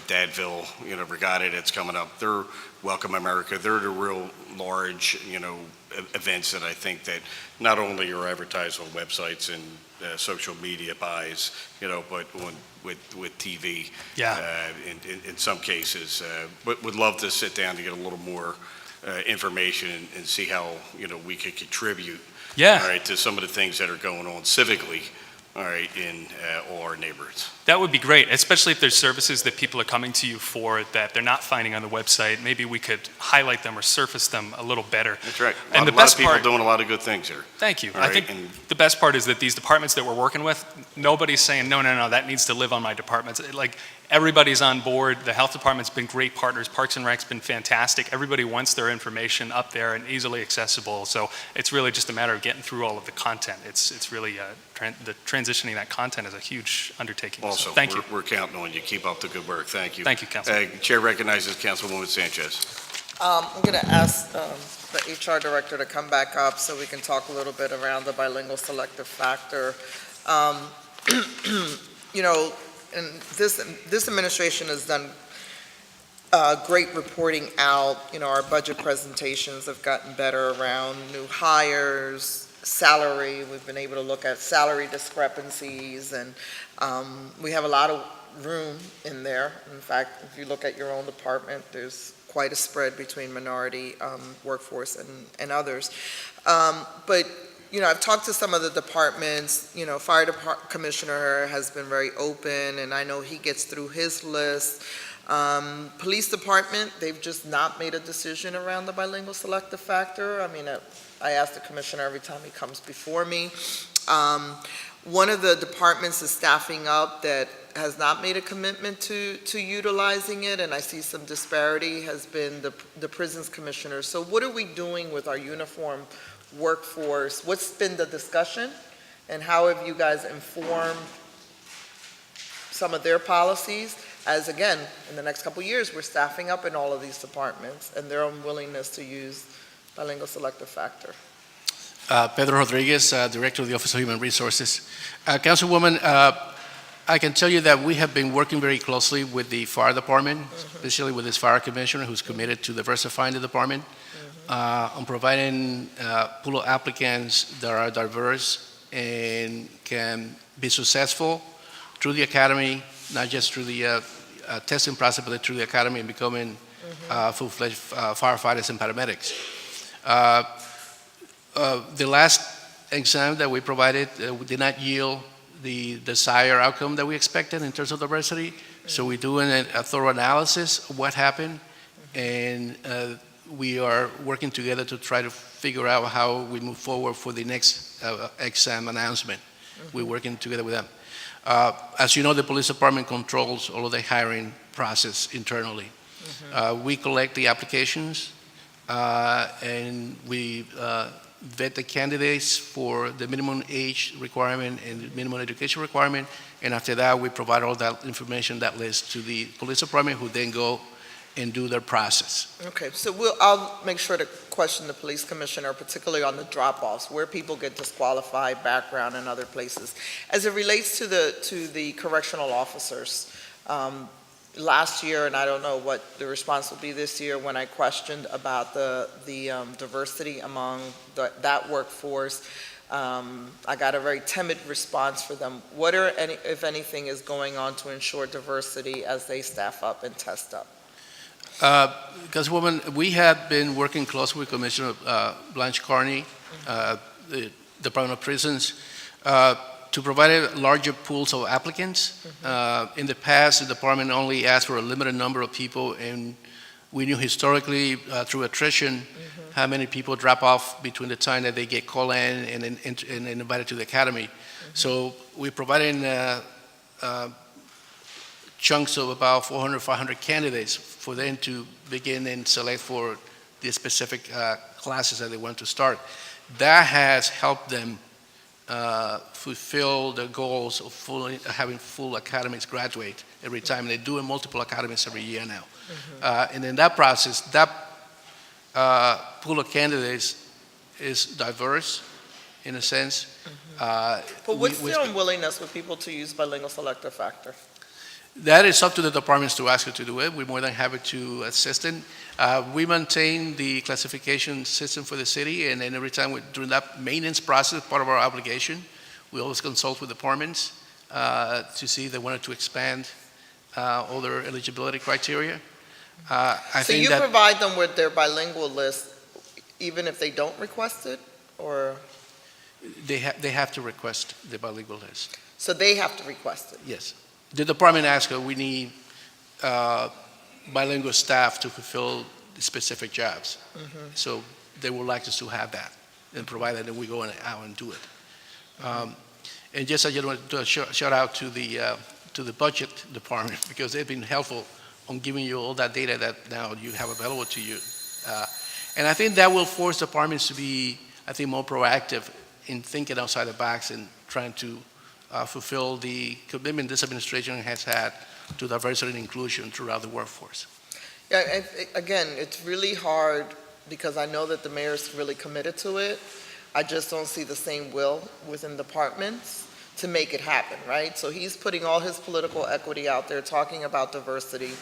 Dadville, you know, regatta that's coming up. They're Welcome America. They're the real large, you know, events that I think that not only are advertised on websites and social media buys, you know, but with TV. Yeah. In some cases, but would love to sit down to get a little more information and see how, you know, we could contribute. Yeah. All right, to some of the things that are going on civically, all right, in all our neighborhoods. That would be great, especially if there's services that people are coming to you for that they're not finding on the website. Maybe we could highlight them or surface them a little better. That's right. And a lot of people doing a lot of good things here. Thank you. All I right, think the best part is that these departments that we're working with, nobody's saying, no, that needs to live on my department. Like, everybody's on board. The health department's been great partners. Parks and Rec's been fantastic. Everybody wants their information up there and easily accessible. So it's really just a matter of getting through all of the content. It's really the transitioning that content is a huge undertaking. Also, so thank you. We're counting on you. Keep up the good work. Thank you. Thank you, Councilman. Chair recognizes Councilwoman Sanchez. I'm going to ask the HR director to come back up so we can talk a little bit around the bilingual selective factor. You know, and this administration has done great reporting out. You know, our budget presentations have gotten better around new hires, salary. We've been able to look at salary discrepancies, and we have a lot of room in there. In fact, if you look at your own department, there's quite a spread between minority workforce and others. But I've talked to some of the departments, Fire Commissioner has been very open, and I know he gets through his list. Police Department, they've just not made a decision around the bilingual selective factor. I mean, I ask the commissioner every time he comes before me. One of the departments is staffing up that has not made a commitment to utilizing it, and I see some disparity, has been the prisons commissioner. So what are we doing with our uniform workforce? What's been the discussion, and how have you guys informed some of their policies? As again, in the next couple of years, we're staffing up in all of these departments and their unwillingness to use bilingual selective factor. Pedro Rodriguez, Director of the Office of Human Resources. Councilwoman, I can tell you that we have been working very closely with the fire department, especially with this fire commissioner who's committed to diversifying the department, on providing pool of applicants that are diverse and can be successful through the academy, not just through the testing process, but through the academy and becoming full-fledged firefighters and paramedics. The last exam that we provided did not yield the desired outcome that we expected in terms of diversity. So we're doing a thorough analysis of what happened, and we are working together to try to figure out how we move forward for the next exam announcement. We're working together with them. As you know, the police department controls all of the hiring process internally. We collect the applications, and we vet the candidates for the minimum age requirement and the minimum education requirement, and after that, we provide all that information, that list, to the police department, who then go and do their process. Okay, so I'll make sure to question the police commissioner, particularly on the drop-offs, where people get disqualified, background, and other places. As it relates to the correctional officers, last year, and I don't know what the response will be this year, when I questioned about the diversity among that workforce, I got a very timid response for them. What are, if anything, is going on to ensure diversity as they staff up and test up? Councilwoman, we have been working closely with Commissioner Blanche Carney, the Department of Prisons, to provide larger pools of applicants. In the past, the department only asked for a limited number of people, and we knew historically through attrition how many people drop off between the time that they get called in and invited to the academy. So we're providing chunks of about 400, 500 candidates for them to begin and select for the specific classes that they want to start. That has helped them fulfill the goals of having full academies graduate every time. They're doing multiple academies every year now. And in that process, that pool of candidates is diverse in a sense. But what's the unwillingness with people to use bilingual selective factor? That is up to the departments to ask you to do it. We're more than happy to assist them. We maintain the classification system for the city, and then every time during that maintenance process, part of our obligation, we always consult with departments to see if they wanted to expand all their eligibility criteria. So you provide them with their bilingual list even if they don't request it, or? They have to request the bilingual list. So they have to request it? Yes. The department asks, we need bilingual staff to fulfill the specific jobs. So they would like us to have that and provide that, and we go out and do it. And just I just want to shout out to the budget department, because they've been helpful on giving you all that data that now you have available to you. And I think that will force departments to be, I think, more proactive in thinking outside the box and trying to fulfill the commitment this administration has had to diversity and inclusion throughout the workforce. Yeah, again, it's really hard because I know that the mayor's really committed to it. I just don't see the same will within departments to make it happen, right? So he's putting all his political equity out there, talking about diversity,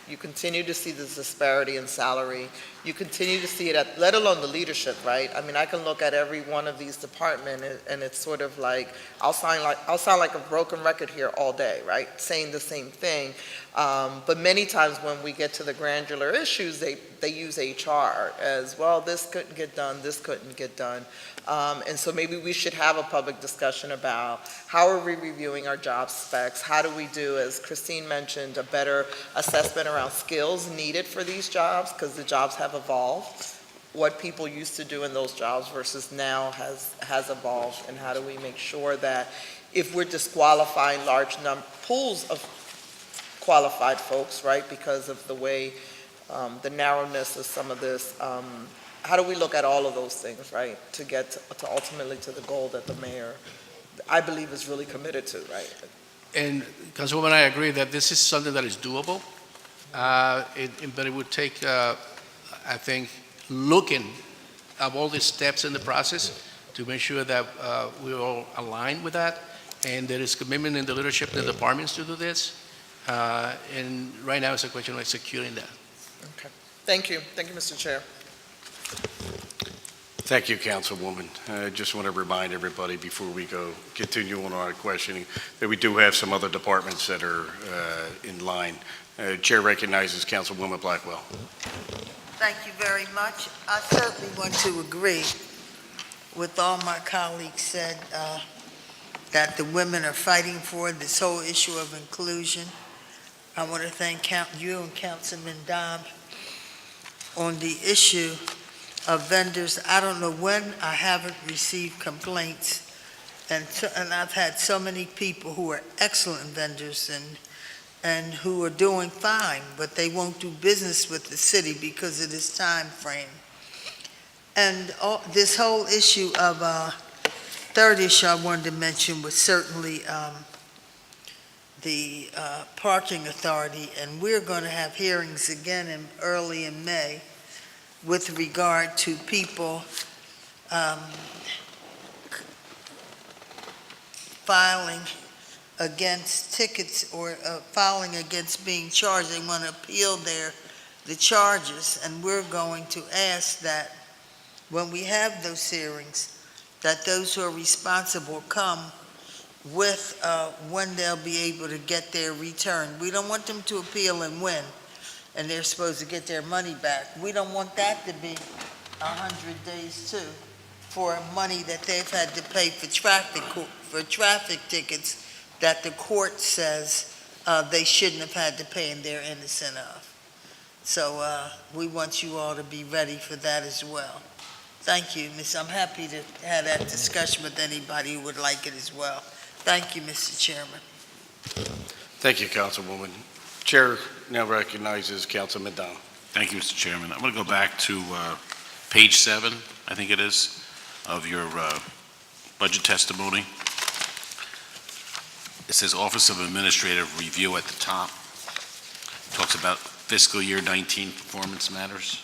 You continue to see this disparity in salary. You continue to see it at, let alone the leadership, right? I mean, I can look at every one of these departments and it's sort of like, I'll sound like a broken record here all day, right? Saying the same thing. But many times when we get to the granular issues, they use HR as, well, this couldn't get done, this couldn't get done. And so maybe we should have a public discussion about how are we reviewing our job specs? How do we do, as Christine mentioned, a better assessment around skills needed for these jobs, because the jobs have evolved. What people used to do in those jobs versus now has evolved, and how do we make sure that if we're disqualifying large pools of qualified folks, right, because of the way, the narrowness of some of this, how do we look at all of those things, right, to get to ultimately to the goal that the mayor, I believe, is really committed to, right? And Councilwoman, I agree that this is something that is doable, but it would take, I think, looking at all the steps in the process to make sure that we're all aligned with that, and there is commitment in the leadership in the departments to do this. And right now it's a question of executing that. Okay. Thank you. Thank you, Mr. Chair. Thank you, Councilwoman. I just want to remind everybody before we continue on our questioning that we do have some other departments that are in line. Chair recognizes Councilwoman Blackwell. Thank you very much. I certainly want to agree with all my colleagues said that the women are fighting for this whole issue of inclusion. I want to thank you and Councilman Dobb on the issue of vendors. I don't know when I haven't received complaints, and I've had so many people who are excellent vendors and who are doing fine, but they won't do business with the city because of this time frame. And this whole issue of third issue I wanted to mention was certainly the parking authority, and we're going to have hearings again early in May with regard to people filing against tickets or filing against being charged. They want to appeal the charges, and we're going to ask that when we have those hearings, that those who are responsible come with when they'll be able to get their return. We don't want them to appeal and win, and they're supposed to get their money back. We don't want that to be 100 days too, for money that they've had to pay for traffic tickets that the court says they shouldn't have had to pay and they're innocent of. So we want you all to be ready for that as well. Thank you, Miss. I'm happy to have that discussion with anybody who would like it as well. Thank you, Mr. Chairman. Thank you, Councilwoman. Chair now recognizes Councilman Dodd. Thank you, Mr. Chairman. I'm going to go back to page 7, I think it is, of your budget testimony. It says Office of Administrative Review at the top. Talks about fiscal year 19 performance matters.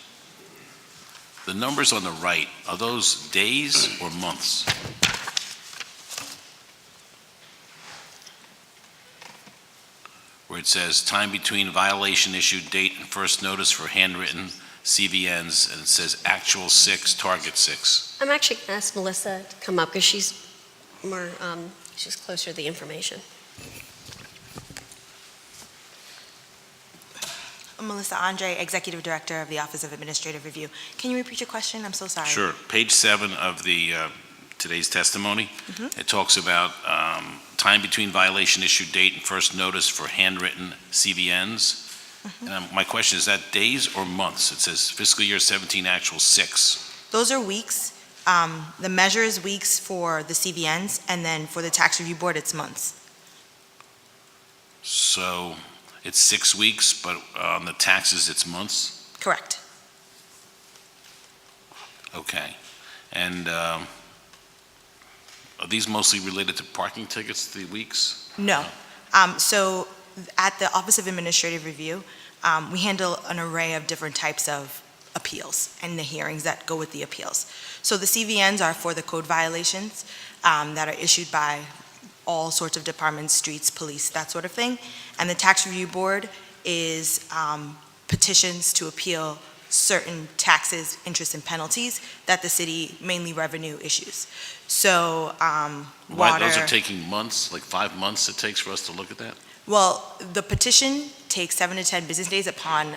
The numbers on the right, are those days or months? Where it says time between violation issued date and first notice for handwritten CVNs, and it says actual 6, target 6. I'm actually going to ask Melissa to come up because she's more, she's closer to the information. Melissa Andre, Executive Director of the Office of Administrative Review. Can you repeat your question? I'm so sorry. Sure. Page 7 of the today's testimony. It talks about time between violation issued date and first notice for handwritten CVNs. And my question is that days or months? It says fiscal year 17 actual 6. Those are weeks. The measure is weeks for the CVNs, and then for the Tax Review Board, it's months. So it's 6 weeks, but on the taxes, it's months? Correct. Okay. And are these mostly related to parking tickets, the weeks? No. So at the Office of Administrative Review, we handle an array of different types of appeals and the hearings that go with the appeals. So the CVNs are for the code violations that are issued by all sorts of departments, streets, police, that sort of thing. And the Tax Review Board is petitions to appeal certain taxes, interest, and penalties that the city, mainly revenue, issues. So, Why, water. those are taking months, like 5 months it takes for us to look at that? Well, the petition takes 7 to 10 business days upon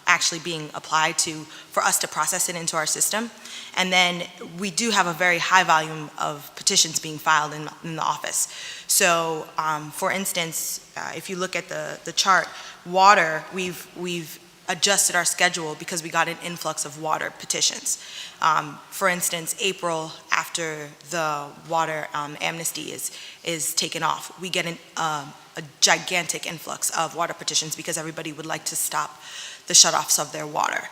actually being applied to, for us to process it into our system. And then we do have a very high volume of petitions being filed in the office. So, for instance, if you look at the chart, water, we've adjusted our schedule because we got an influx of water petitions. For instance, April, after the water amnesty is taken off, we get a gigantic influx of water petitions because everybody would like to stop the shutoffs of their water.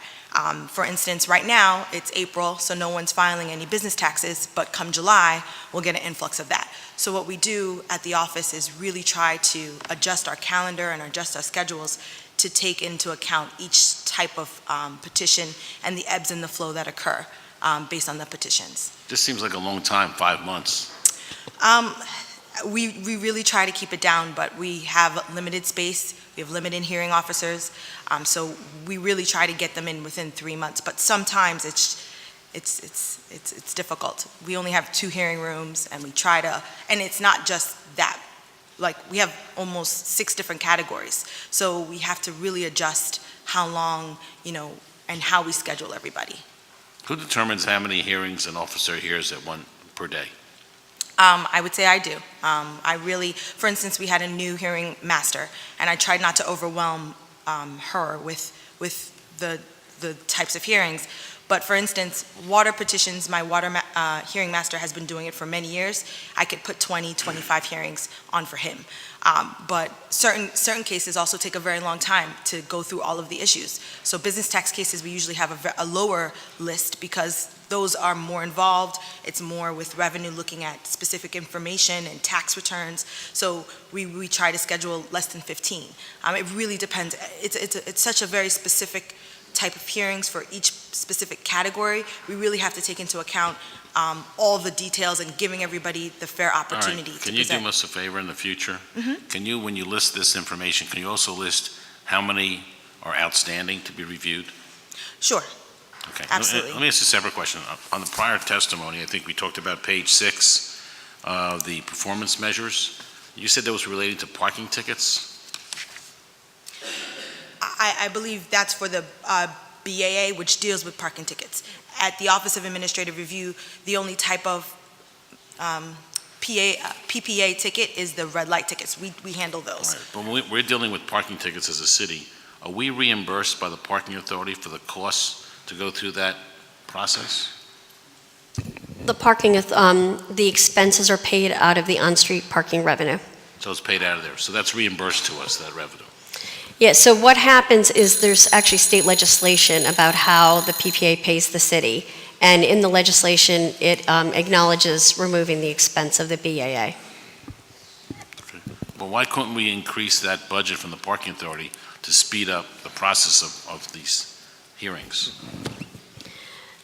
For instance, right now, it's April, so no one's filing any business taxes, but come July, we'll get an influx of that. So what we do at the office is really try to adjust our calendar and adjust our schedules to take into account each type of petition and the ebbs and the flow that occur based on the petitions. This seems like a long time, 5 months. We really try to keep it down, but we have limited space, we have limited hearing officers, so we really try to get them in within 3 months, but sometimes it's difficult. We only have 2 hearing rooms, and we try to, and it's not just that. Like, we have almost 6 different categories, so we have to really adjust how long, and how we schedule everybody. Who determines how many hearings an officer hears at one per day? I would say I do. For instance, we had a new hearing master, and I tried not to overwhelm her with the types of hearings. But for instance, water petitions, my hearing master has been doing it for many years. I could put 20, 25 hearings on for him. But certain cases also take a very long time to go through all of the issues. So business tax cases, we usually have a lower list because those are more involved. It's more with revenue, looking at specific information and tax returns. So we try to schedule less than 15. It really depends. It's such a very specific type of hearings for each specific category. We really have to take into account all the details and giving everybody the fair opportunity to present. Can you do us a favor in the future? Can you, when you list this information, can you also list how many are outstanding to be reviewed? Sure. Okay. Absolutely. Let me ask a separate question. On the prior testimony, I think we talked about page 6, the performance measures. You said that was related to parking tickets? I believe that's for the BAA, which deals with parking tickets. At the Office of Administrative Review, the only type of PPA ticket is the red light tickets. We handle those. All right. But when we're dealing with parking tickets as a city, are we reimbursed by the parking authority for the costs to go through that process? The parking, the expenses are paid out of the on-street parking revenue. So it's paid out of there. So that's reimbursed to us, that revenue. Yeah, so what happens is there's actually state legislation about how the PPA pays the city. And in the legislation, it acknowledges removing the expense of the BAA. Okay. Well, why couldn't we increase that budget from the parking authority to speed up the process of these hearings?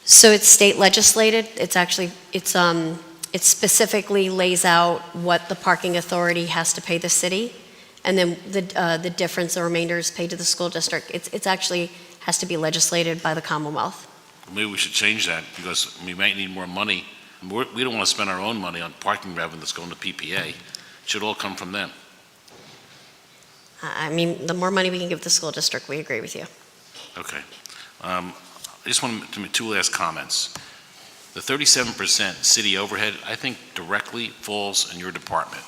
So it's state legislated. It's actually, it specifically lays out what the parking authority has to pay the city. And then the difference, the remainder is paid to the school district. It's actually has to be legislated by the Commonwealth. Maybe we should change that because we might need more money. We don't want to spend our own money on parking revenue that's going to PPA. It should all come from them. I mean, the more money we can give the school district, we agree with you. Okay. I just want to make 2 last comments. The 37% city overhead, I think directly falls in your department.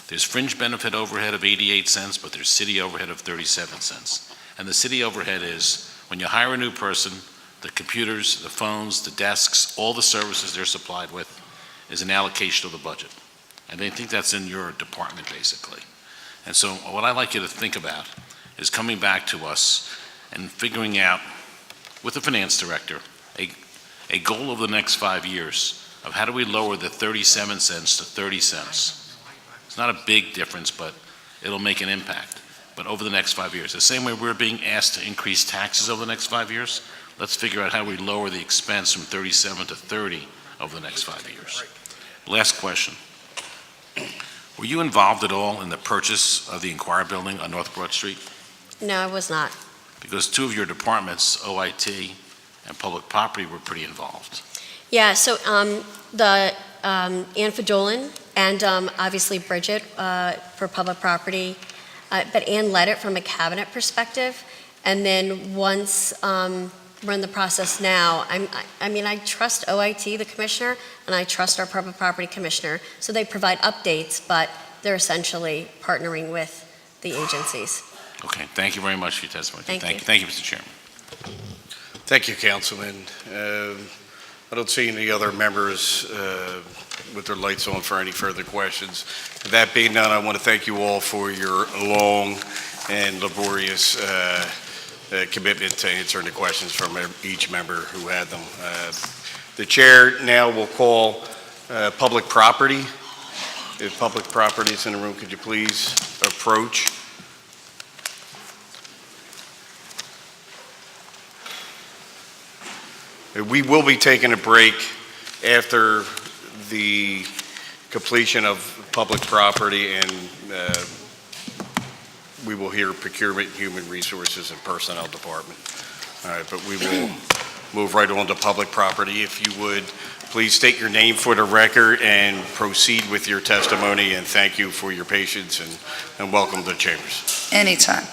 There's fringe benefit overhead of 88 cents, but there's city overhead of 37 cents. And the city overhead is, when you hire a new person, the computers, the phones, the desks, all the services they're supplied with is an allocation of the budget. And I think that's in your department, basically. And so what I'd like you to think about is coming back to us and figuring out, with the finance director, a goal over the next 5 years of how do we lower the 37 cents to 30 cents. It's not a big difference, but it'll make an impact. But over the next 5 years, the same way we're being asked to increase taxes over the next 5 years, let's figure out how we lower the expense from 37 to 30 over the next 5 years. Last question. Were you involved at all in the purchase of the Inquirer building on North Broad Street? No, I was not. Because two of your departments, OIT and Public Property, were pretty involved. Yeah, so Ann Fadolin and obviously Bridget for public property, but Ann led it from a cabinet perspective. And then once we're in the process now, I trust OIT, the commissioner, and I trust our public property commissioner. So they provide updates, but they're essentially partnering with the agencies. Okay, thank you very much for your testimony. Thank you. Thank you, Mr. Chairman. Thank you, Councilman. I don't see any other members with their lights on for any further questions. That being done, I want to thank you all for your long and laborious commitment to answering the questions from each member who had them. The chair now will call public property. If public property is in the room, could you please approach? We will be taking a break after the completion of public property, and we will hear Procurement, Human Resources, and Personnel Department. All right, but we will move right on to public property. If you would, please state your name for the record and proceed with your testimony, and thank you for your patience, and welcome to the chambers. Anytime.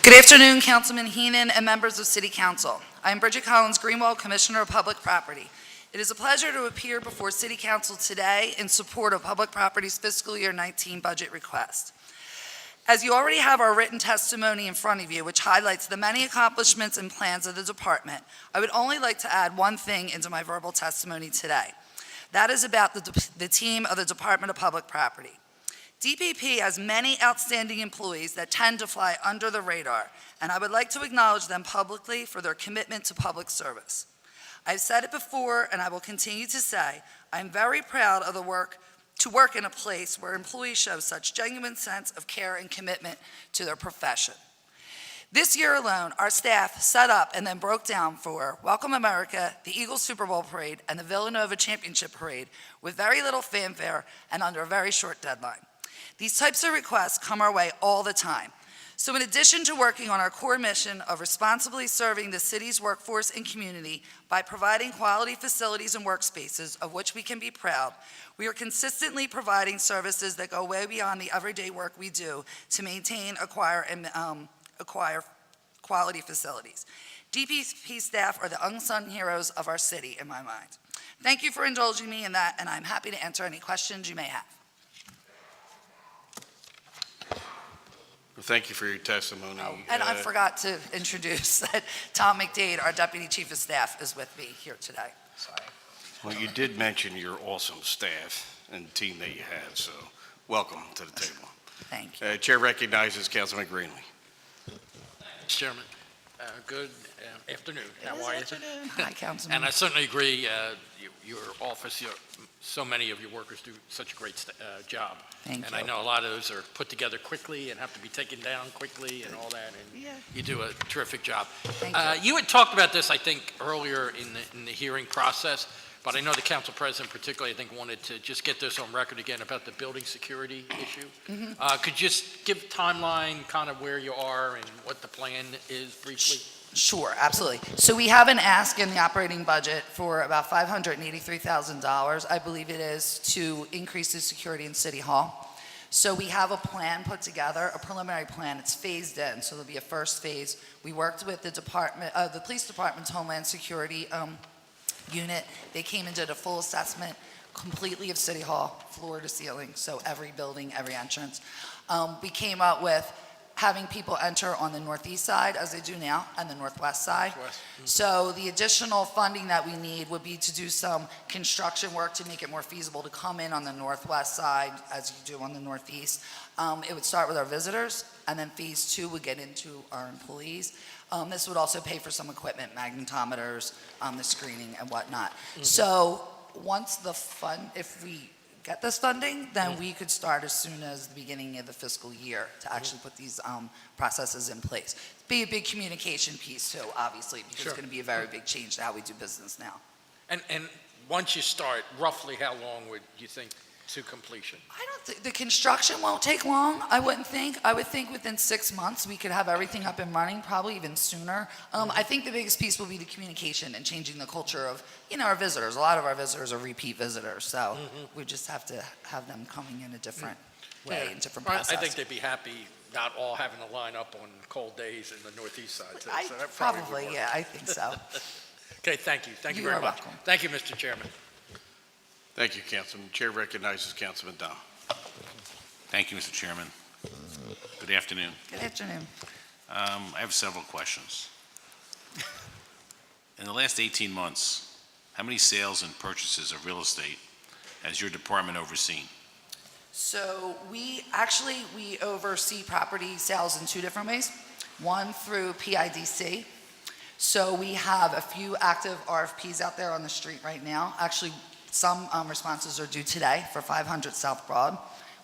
Good afternoon, Councilman Heenan and members of City Council. I am Bridget Collins Greenwald, Commissioner of Public Property. It is a pleasure to appear before City Council today in support of Public Property's Fiscal Year 19 budget request. As you already have our written testimony in front of you, which highlights the many accomplishments and plans of the department, I would only like to add one thing into my verbal testimony today. That is about the team of the Department of Public Property. DPP has many outstanding employees that tend to fly under the radar, and I would like to acknowledge them publicly for their commitment to public service. I've said it before, and I will continue to say, I'm very proud of to work in a place where employees show such genuine sense of care and commitment to their profession. This year alone, our staff set up and then broke down for Welcome America, the Eagles Super Bowl Parade, and the Villanova Championship Parade with very little fanfare and under a very short deadline. These types of requests come our way all the time. So in addition to working on our core mission of responsibly serving the city's workforce and community by providing quality facilities and workspaces of which we can be proud, we are consistently providing services that go way beyond the everyday work we do to maintain, acquire quality facilities. DPP staff are the unsung heroes of our city, in my mind. Thank you for indulging me in that, and I'm happy to answer any questions you may have. Well, thank you for your testimony. Oh, and I forgot to introduce that Tom McDade, our Deputy Chief of Staff, is with me here today. Sorry. Well, you did mention your awesome staff and team that you had, so welcome to the table. Thank you. Chair recognizes Councilman Greenlee. Mr. Chairman, good afternoon. How are you? Hi, Councilman. And I certainly agree, your office, so many of your workers do such a great job. Thank and you. I know a lot of those are put together quickly and have to be taken down quickly and all that, and you do a terrific job. Thank you. You had talked about this, I think, earlier in the hearing process, but I know the council president particularly, I think, wanted to just get this on record again about the building security issue. Could you just give a timeline, kind of where you are and what the plan is briefly? Sure, absolutely. So we have an ask in the operating budget for about $583,000, I believe it is, to increase the security in City Hall. So we have a plan put together, a preliminary plan. It's phased in, so there'll be a first phase. We worked with the police department's Homeland Security unit. They came and did a full assessment completely of City Hall, floor to ceiling, so every building, every entrance. We came up with having people enter on the northeast side, as they do now, and the northwest side. So the additional funding that we need would be to do some construction work to make it more feasible to come in on the northwest side, as you do on the northeast. It would start with our visitors, and then phase 2 would get into our employees. This would also pay for some equipment, magnetometers, the screening and whatnot. So once if we get this funding, then we could start as soon as the beginning of the fiscal year to actually put these processes in place. Be a big communication piece too, obviously, because it's going to be a very big change to how we do business now. And once you start, roughly how long would you think to completion? I don't think, the construction won't take long, I wouldn't think. I would think within 6 months, we could have everything up and running, probably even sooner. I think the biggest piece will be the communication and changing the culture of, our visitors. A lot of our visitors are repeat visitors, so we just have to have them coming in a different way, and different process. I think they'd be happy not all having to line up on cold days in the northeast side, too. I So that would probably, work. yeah, I think so. Okay, thank you. Thank you You very are much. welcome. Thank you, Mr. Chairman. Thank you, Councilman. Chair recognizes Councilman Dom. Thank you, Mr. Chairman. Good afternoon. Good afternoon. I have several questions. In the last 18 months, how many sales and purchases of real estate has your department overseen? So we oversee property sales in 2 different ways. One through PIDC. So we have a few active RFPs out there on the street right now. Actually, some responses are due today for 500 South Broad.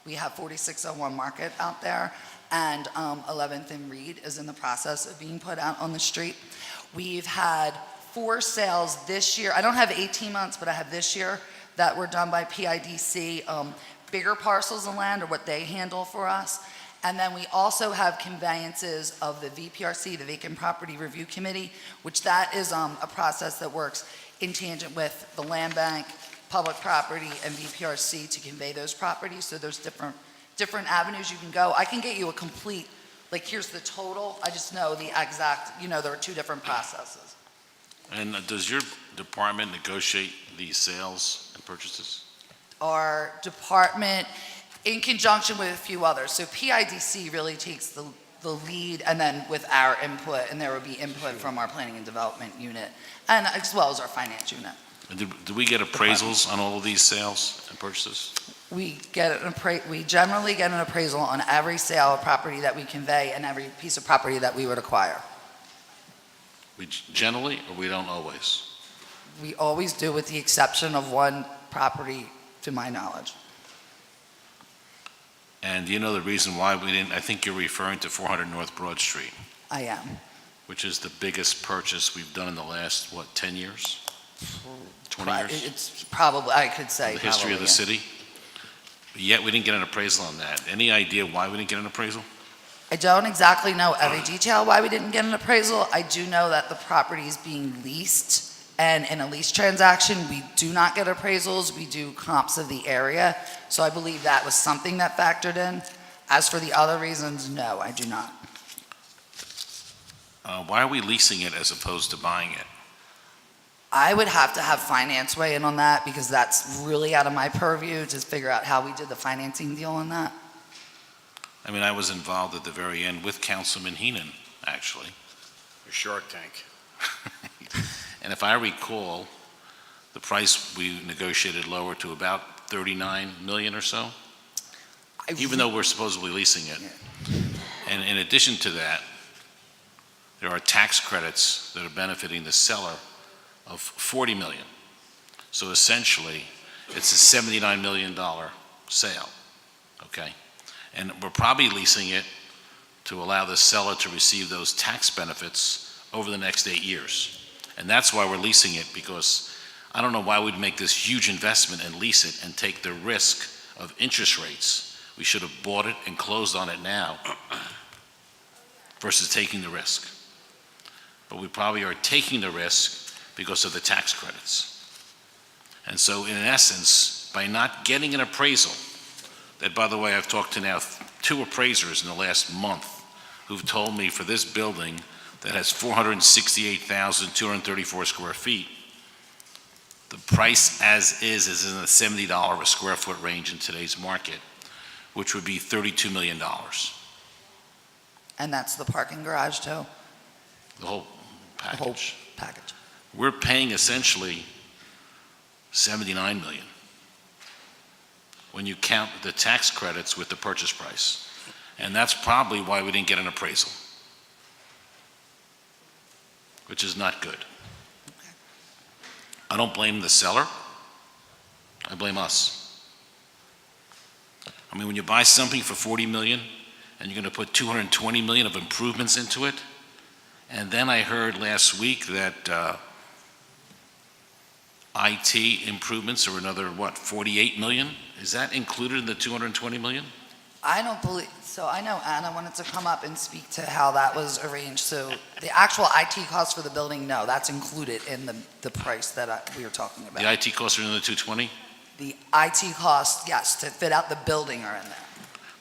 We have 4601 Market out there, and 11th and Reed is in the process of being put out on the street. We've had 4 sales this year. I don't have 18 months, but I have this year that were done by PIDC. Bigger parcels of land are what they handle for us. And then we also have conveyances of the VPRC, the Vacant Property Review Committee, which that is a process that works in tangent with the Land Bank, Public Property, and VPRC to convey those properties. So there's different avenues you can go. I can get you a complete, here's the total. I just know the exact, there are 2 different processes. And does your department negotiate these sales and purchases? Our department, in conjunction with a few others. So PIDC really takes the lead, and then with our input, and there will be input from our planning and development unit, and as well as our finance unit. And do we get appraisals on all of these sales and purchases? We generally get an appraisal on every sale of property that we convey and every piece of property that we would acquire. We generally, or we don't always? We always do, with the exception of one property, to my knowledge. And do you know the reason why we didn't? I think you're referring to 400 North Broad Street, I am. which is the biggest purchase we've done in the last, 10 years? 20 years? It's probably, I could say. The history of the probably, city? Yet we didn't get an appraisal on that. Any idea why we didn't get an appraisal? I don't exactly know every detail why we didn't get an appraisal. I do know that the property is being leased, and in a lease transaction, we do not get appraisals. We do comps of the area. So I believe that was something that factored in. As for the other reasons, no, I do not. Why are we leasing it as opposed to buying it? I would have to have finance weigh in on that, because that's really out of my purview to figure out how we did the financing deal on that. I mean, I was involved at the very end with Councilman Heenan, actually. Your Shark Tank. And if I recall, the price we negotiated lower to about 39 million or so, even though we're supposedly leasing it. And in addition to that, there are tax credits that are benefiting the seller of 40 million. So essentially, it's a $79 million sale, okay? And we're probably leasing it to allow the seller to receive those tax benefits over the next 8 years. And that's why we're leasing it, because I don't know why we'd make this huge investment and lease it and take the risk of interest rates. We should have bought it and closed on it now versus taking the risk. But we probably are taking the risk because of the tax credits. And so in essence, by not getting an appraisal, that, by the way, I've talked to now 2 appraisers in the last month who've told me for this building that has 468,234 square feet, the price as is in the $70 a square foot range in today's market, which would be $32 million. And that's the parking garage too? The whole package. The whole package. We're paying essentially $79 million when you count the tax credits with the purchase price. And that's probably why we didn't get an appraisal, which is not good. I don't blame the seller. I blame us. I mean, when you buy something for 40 million and you're going to put 220 million of improvements into it, and then I heard last week that IT improvements are another, 48 million? is that included in the 220 million? I don't believe, so I know Anna wanted to come up and speak to how that was arranged. So the actual IT cost for the building, no, that's included in the price that we were talking about. The IT costs are in the 220? The IT costs, yes, to fit out the building are in there.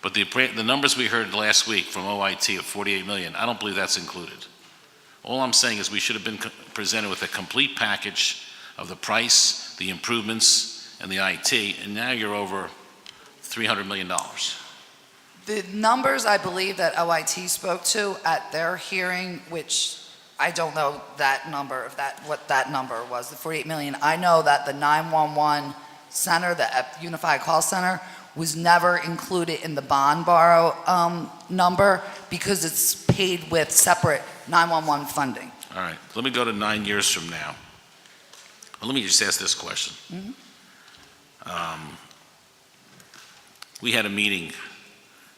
But the numbers we heard last week from OIT of 48 million, I don't believe that's included. All I'm saying is we should have been presented with a complete package of the price, the improvements, and the IT, and now you're over $300 million. The numbers I believe that OIT spoke to at their hearing, which I don't know that number, what that number was, the 48 million. I know that the 911 center, the Unified Call Center, was never included in the bond borrow number because it's paid with separate 911 funding. All right, let me go to 9 years from now. Well, let me just ask this question. We had a meeting,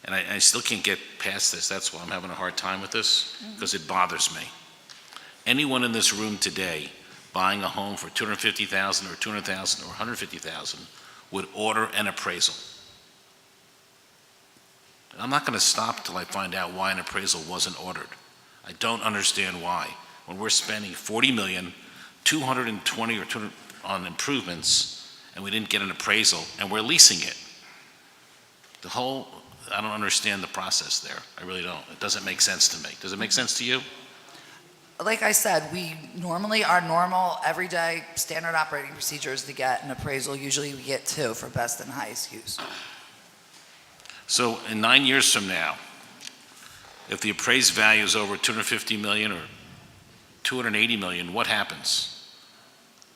and I still can't get past this. That's why I'm having a hard time with this, because it bothers me. Anyone in this room today buying a home for $250,000 or $200,000 or $150,000 would order an appraisal. And I'm not going to stop until I find out why an appraisal wasn't ordered. I don't understand why. When we're spending $40 million, 220 or 200 on improvements, and we didn't get an appraisal, and we're leasing it. I don't understand the process there. I really don't. It doesn't make sense to me. Does it make sense to you? Like I said, our normal, everyday, standard operating procedure is to get an appraisal. Usually we get 2 for best and highest use. So in 9 years from now, if the appraised value is over 250 million or 280 million, what happens?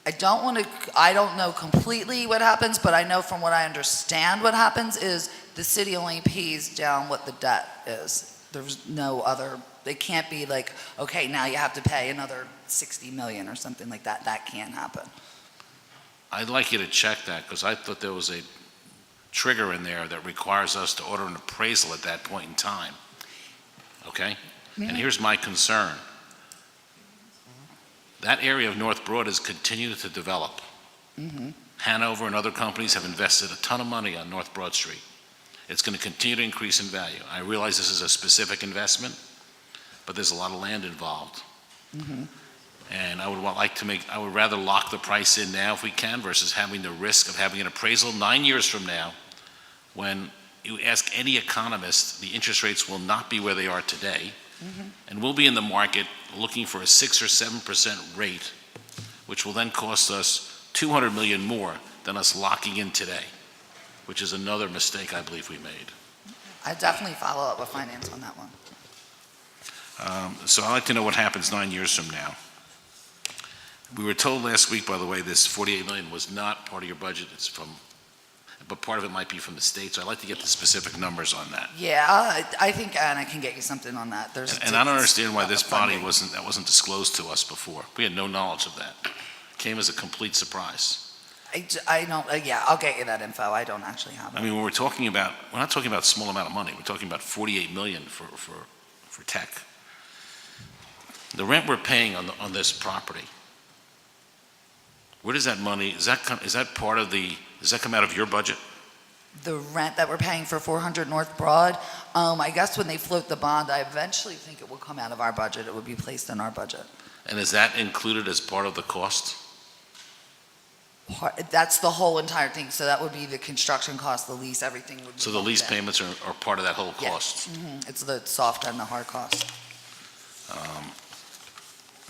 I don't know completely what happens, but I know from what I understand what happens is the city only pays down what the debt is. There's no other, it can't be like, okay, now you have to pay another 60 million or something like that. That can't happen. I'd like you to check that, because I thought there was a trigger in there that requires us to order an appraisal at that point in time. Okay? And here's my concern. That area of North Broad has continued to develop. Hanover and other companies have invested a ton of money on North Broad Street. It's going to continue to increase in value. I realize this is a specific investment, but there's a lot of land involved. And I would rather lock the price in now if we can versus having the risk of having an appraisal 9 years from now. When you ask any economist, the interest rates will not be where they are today. And we'll be in the market looking for a 6 or 7% rate, which will then cost us $200 million more than us locking in today, which is another mistake I believe we made. I definitely follow up with finance on that one. So I'd like to know what happens 9 years from now. We were told last week, by the way, this 48 million was not part of your budget. But part of it might be from the state. So I'd like to get the specific numbers on that. Yeah, I think Anna can get you something on that. And I don't understand why this body wasn't disclosed to us before. We had no knowledge of that. It came as a complete surprise. I don't, yeah, I'll get you that info. I don't actually have it. I mean, when we're not talking about a small amount of money. We're talking about 48 million for tech. The rent we're paying on this property, where does that money, does that come out of your budget? The rent that we're paying for 400 North Broad, I guess when they float the bond, I eventually think it will come out of our budget. It would be placed in our budget. And is that included as part of the cost? That's the whole entire thing. So that would be the construction cost, the lease, everything would be. So the lease payments are part of that whole cost? Yes. It's the soft and the hard cost.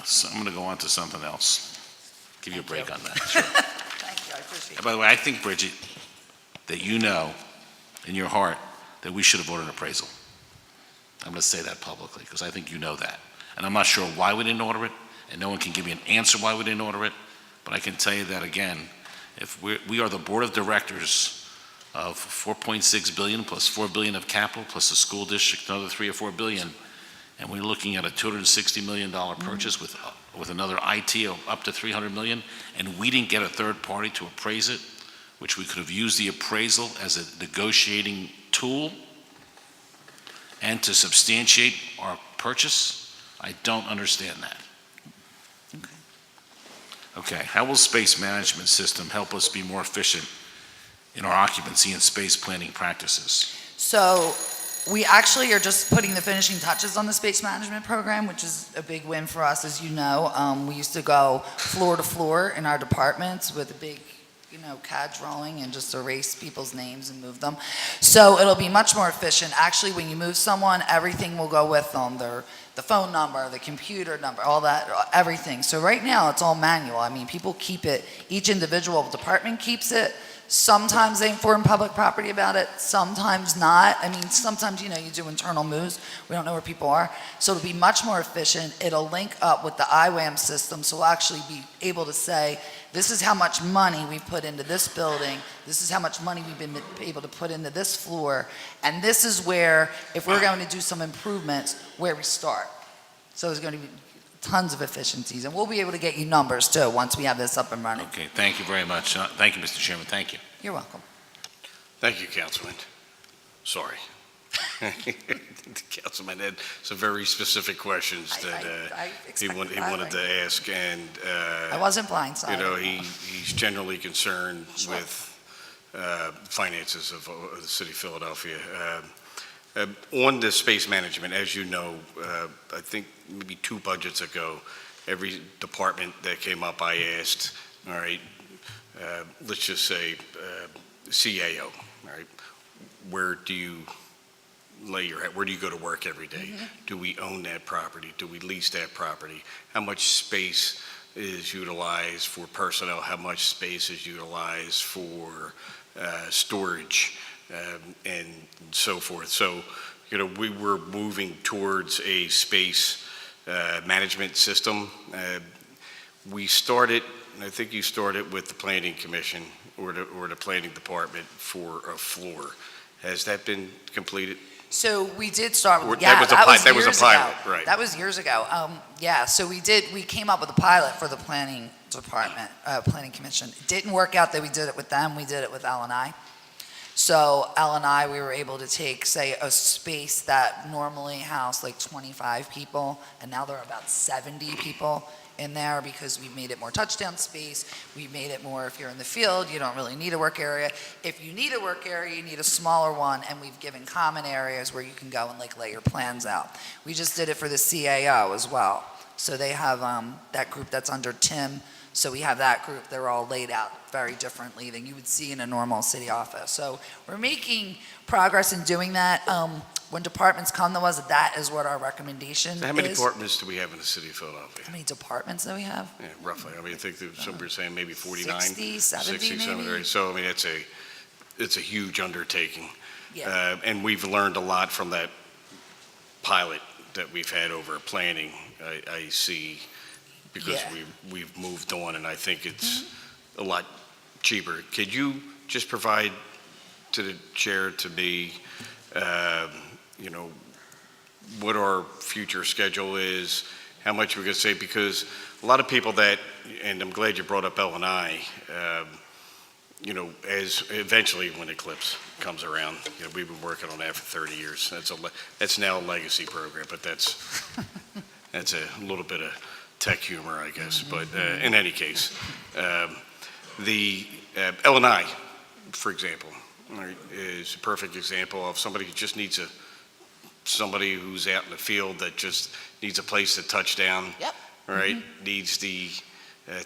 So I'm going to go on to something else. Give you a break on that. Sure. Thank you, I appreciate it. By the way, I think, Bridget, that you know in your heart that we should have ordered an appraisal. I'm going to say that publicly because I think you know that. And I'm not sure why we didn't order it, and no one can give me an answer why we didn't order it, but I can tell you that again, if we are the board of directors of $4.6 billion plus $4 billion of capital plus the school district, another $3 or $4 billion, and we're looking at a $260 million purchase with another IT of up to $300 million, and we didn't get a third party to appraise it, which we could have used the appraisal as a negotiating tool and to substantiate our purchase. I don't understand that. Okay, how will space management system help us be more efficient in our occupancy and space planning practices? So we actually are just putting the finishing touches on the space management program, which is a big win for us, as you know. We used to go floor to floor in our departments with a big, CAD drawing and just erase people's names and move them. So it'll be much more efficient. Actually, when you move someone, everything will go with them. The phone number, the computer number, all that, everything. So right now, it's all manual. I mean, people keep it, each individual department keeps it. Sometimes they inform public property about it, sometimes not. I mean, sometimes, you do internal moves. We don't know where people are. So it'll be much more efficient. It'll link up with the IWAM system, so we'll actually be able to say, this is how much money we've put into this building, this is how much money we've been able to put into this floor, and this is where, if we're going to do some improvements, where we start. So there's going to be tons of efficiencies, and we'll be able to get you numbers too once we have this up and running. Okay, thank you very much. Thank you, Mr. Chairman, thank you. You're welcome. Thank you, Councilman. Sorry. Councilman had some very specific questions that he wanted to ask, and I wasn't blindsided. he's generally concerned with finances of the city of Philadelphia. On the space management, as you know, I think maybe 2 budgets ago, every department that came up, I asked, all right, let's just say CAO, all right, where do you lay your head? Where do you go to work every day? Mm-hmm. Do we own that property? Do we lease that property? How much space is utilized for personnel? How much space is utilized for storage? And so forth. So, we were moving towards a space management system. We started, and I think you started with the Planning Commission or the Planning Department for a floor. Has that been completed? So we did start with, that was a pilot, right? That was years ago. So we came up with a pilot for the Planning Department, Planning Commission. It didn't work out that we did it with them. We did it with L&I. So L&I, we were able to take, say, a space that normally housed like 25 people, and now there are about 70 people in there because we made it more touchdown space. We made it more, if you're in the field, you don't really need a work area. If you need a work area, you need a smaller one, and we've given common areas where you can go and lay your plans out. We just did it for the CAO as well. So they have that group that's under Tim. So we have that group, they're all laid out very differently than you would see in a normal city office. So we're making progress in doing that. When departments come to us, that is what our recommendation is. How many departments do we have in the city of Philadelphia? How many departments do we have? Yeah, roughly. I mean, I think some were saying maybe 49. 60, 70 maybe? 70. So, I mean, it's a huge undertaking. Yeah. And we've learned a lot from that pilot that we've had over planning, I see, because we've moved on, and I think it's a lot cheaper. Could you just provide to the chair, to me, what our future schedule is, how much we're going to save? Because a lot of people that, and I'm glad you brought up L&I, as eventually when Eclipse comes around, we've been working on that for 30 years. That's now a legacy program, but that's a little bit of tech humor, I guess. But in any case, the L&I, for example, is a perfect example of somebody who just needs somebody who's out in the field that just needs a place to touch down. Yep. Right? Needs the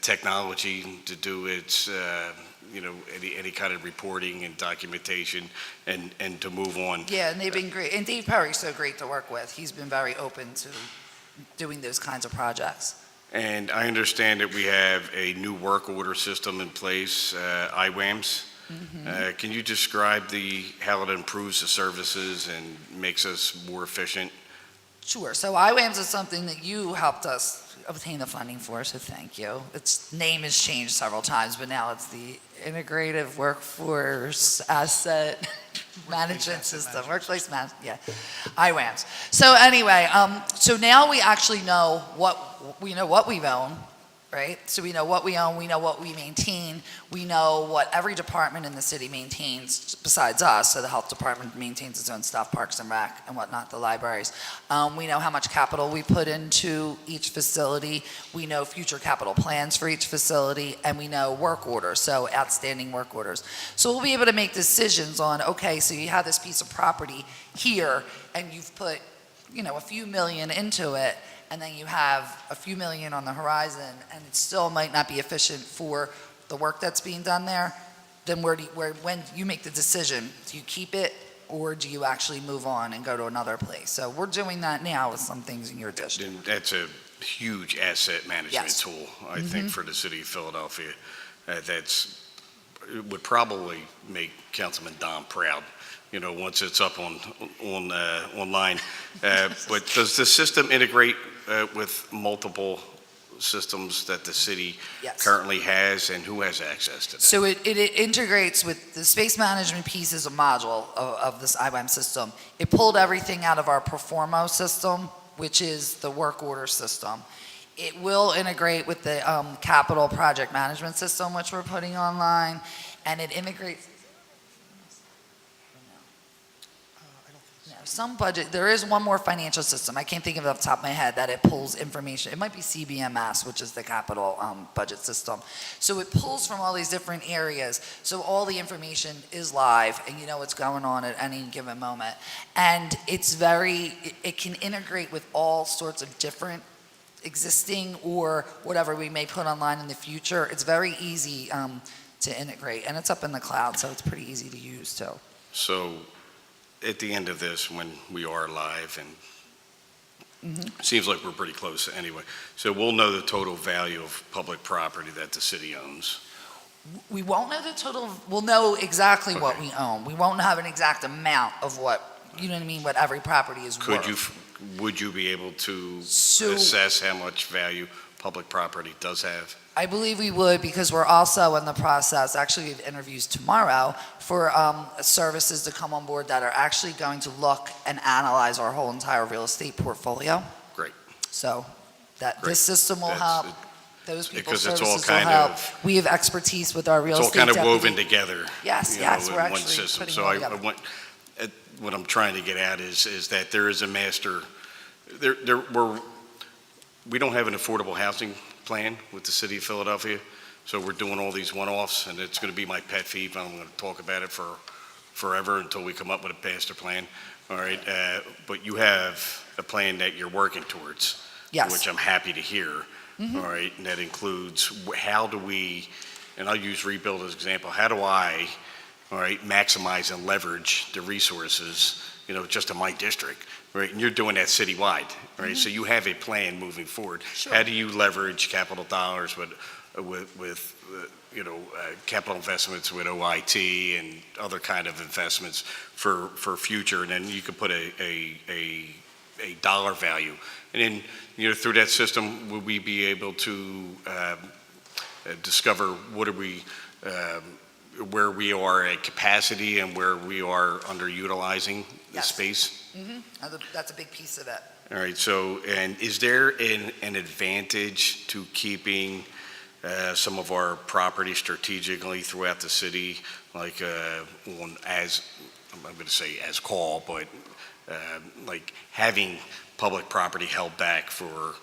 technology to do its, any kind of reporting and documentation and to move on. Yeah, and they've been great. And Dave Perry's so great to work with. He's been very open to doing those kinds of projects. And I understand that we have a new work order system in place, IWAMS. Mm-hmm. Can you describe how it improves the services and makes us more efficient? Sure. So IWAMS is something that you helped us obtain the funding for, so thank you. Its name has changed several times, but now it's the Integrative Workforce Asset Management System. Workplace Management, yeah, IWAMS. So anyway, so now we actually know what we've owned, right? So we know what we own, we know what we maintain, we know what every department in the city maintains besides us. So the health department maintains its own stuff, Parks and Rec and whatnot, the libraries. We know how much capital we put into each facility. We know future capital plans for each facility, and we know work orders, so outstanding work orders. So we'll be able to make decisions on, okay, so you have this piece of property here, and you've put, a few million into it, and then you have a few million on the horizon, and it still might not be efficient for the work that's being done there, then when you make the decision, do you keep it, or do you actually move on and go to another place? So we're doing that now with some things in your district. And that's a huge asset management Yes. tool, I think, for the city of Philadelphia. It would probably make Councilman Dom proud, once it's up online. But does the system integrate with multiple systems that the city Yes. currently has, and who has access to that? So it integrates with the space management piece is a module of this IBAM system. It pulled everything out of our Performo system, which is the work order system. It will integrate with the capital project management system, which we're putting online, and it integrates. No, some budget, there is one more financial system, I can't think of it off the top of my head, that it pulls information. It might be CBMS, which is the capital budget system. So it pulls from all these different areas, so all the information is live, and you know what's going on at any given moment. And it can integrate with all sorts of different existing or whatever we may put online in the future. It's very easy to integrate, and it's up in the cloud, so it's pretty easy to use too. So at the end of this, when we are live, and it seems like we're pretty close anyway, so we'll know the total value of public property that the city owns. We won't know the total, we'll know exactly what Okay. we own. We won't have an exact amount of what, you know what I mean, what every property is worth. Would you be able to So- assess how much value public property does have? I believe we would, because we're also in the process, actually we have interviews tomorrow for services to come on board that are actually going to look and analyze our whole entire real estate portfolio. Great. So that Great. this system will That's- help, those people's because it's all services will kind help. of- We have expertise with our real It's all estate kind of deputy. woven together. Yes, you yes, know, we're in one actually system. putting So it all I together. want, what I'm trying to get at is that there is a master, we don't have an affordable housing plan with the city of Philadelphia, so we're doing all these one-offs, and it's going to be my pet peeve, and I'm going to talk about it for forever until we come up with a master plan, all right? But you have a plan that you're working towards, Yes. which I'm happy to hear, all right? And that includes how do we, and I'll use rebuild as an example, how do I, all right, maximize and leverage the resources, just in my district, right? And you're doing that citywide, right? So you have a plan moving forward. Sure. How do you leverage capital dollars with capital investments with OIT and other kind of investments for future? And then you could put a dollar value. And then, through that system, will we be able to discover where we are at capacity and where we are underutilizing the Yes. space? That's a big piece of it. All right, so, and is there an advantage to keeping some of our property strategically throughout the city, like I'm going to say as call, but like having public property held back for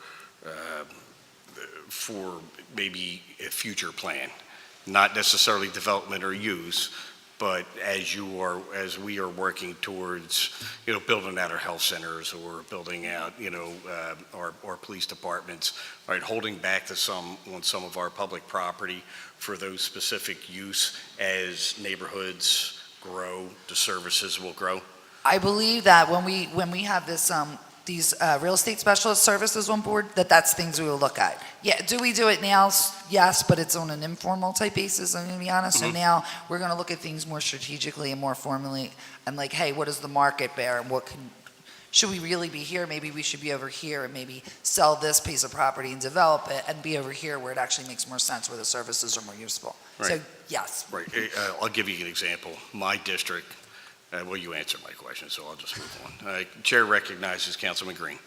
maybe a future plan? Not necessarily development or use, but as we are working towards, building out our health centers or building out, our police departments, right, holding back on some of our public property for those specific use as neighborhoods grow, the services will grow? I believe that when we have these real estate specialist services on board, that's things we will look at. Yeah, do we do it now? Yes, but it's on an informal type basis, I'm going to be honest. So now we're going to look at things more strategically and more formally, and like, hey, what does the market bear, and should we really be here? Maybe we should be over here, and maybe sell this piece of property and develop it, and be over here where it actually makes more sense, where the services are more useful. Right. So, yes. Right, I'll give you an example. My district, well, you answered my question, so I'll just move on. Chair recognizes Councilman Green.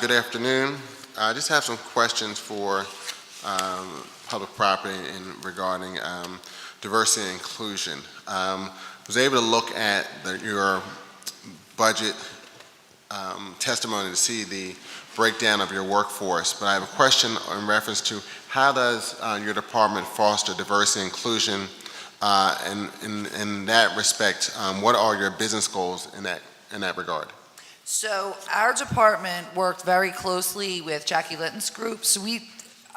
Good afternoon. I just have some questions for public property regarding diversity and inclusion. Was able to look at your budget testimony to see the breakdown of your workforce, but I have a question in reference to how does your department foster diversity and inclusion in that respect? What are your business goals in that regard? So our department worked very closely with Jackie Linton's group. So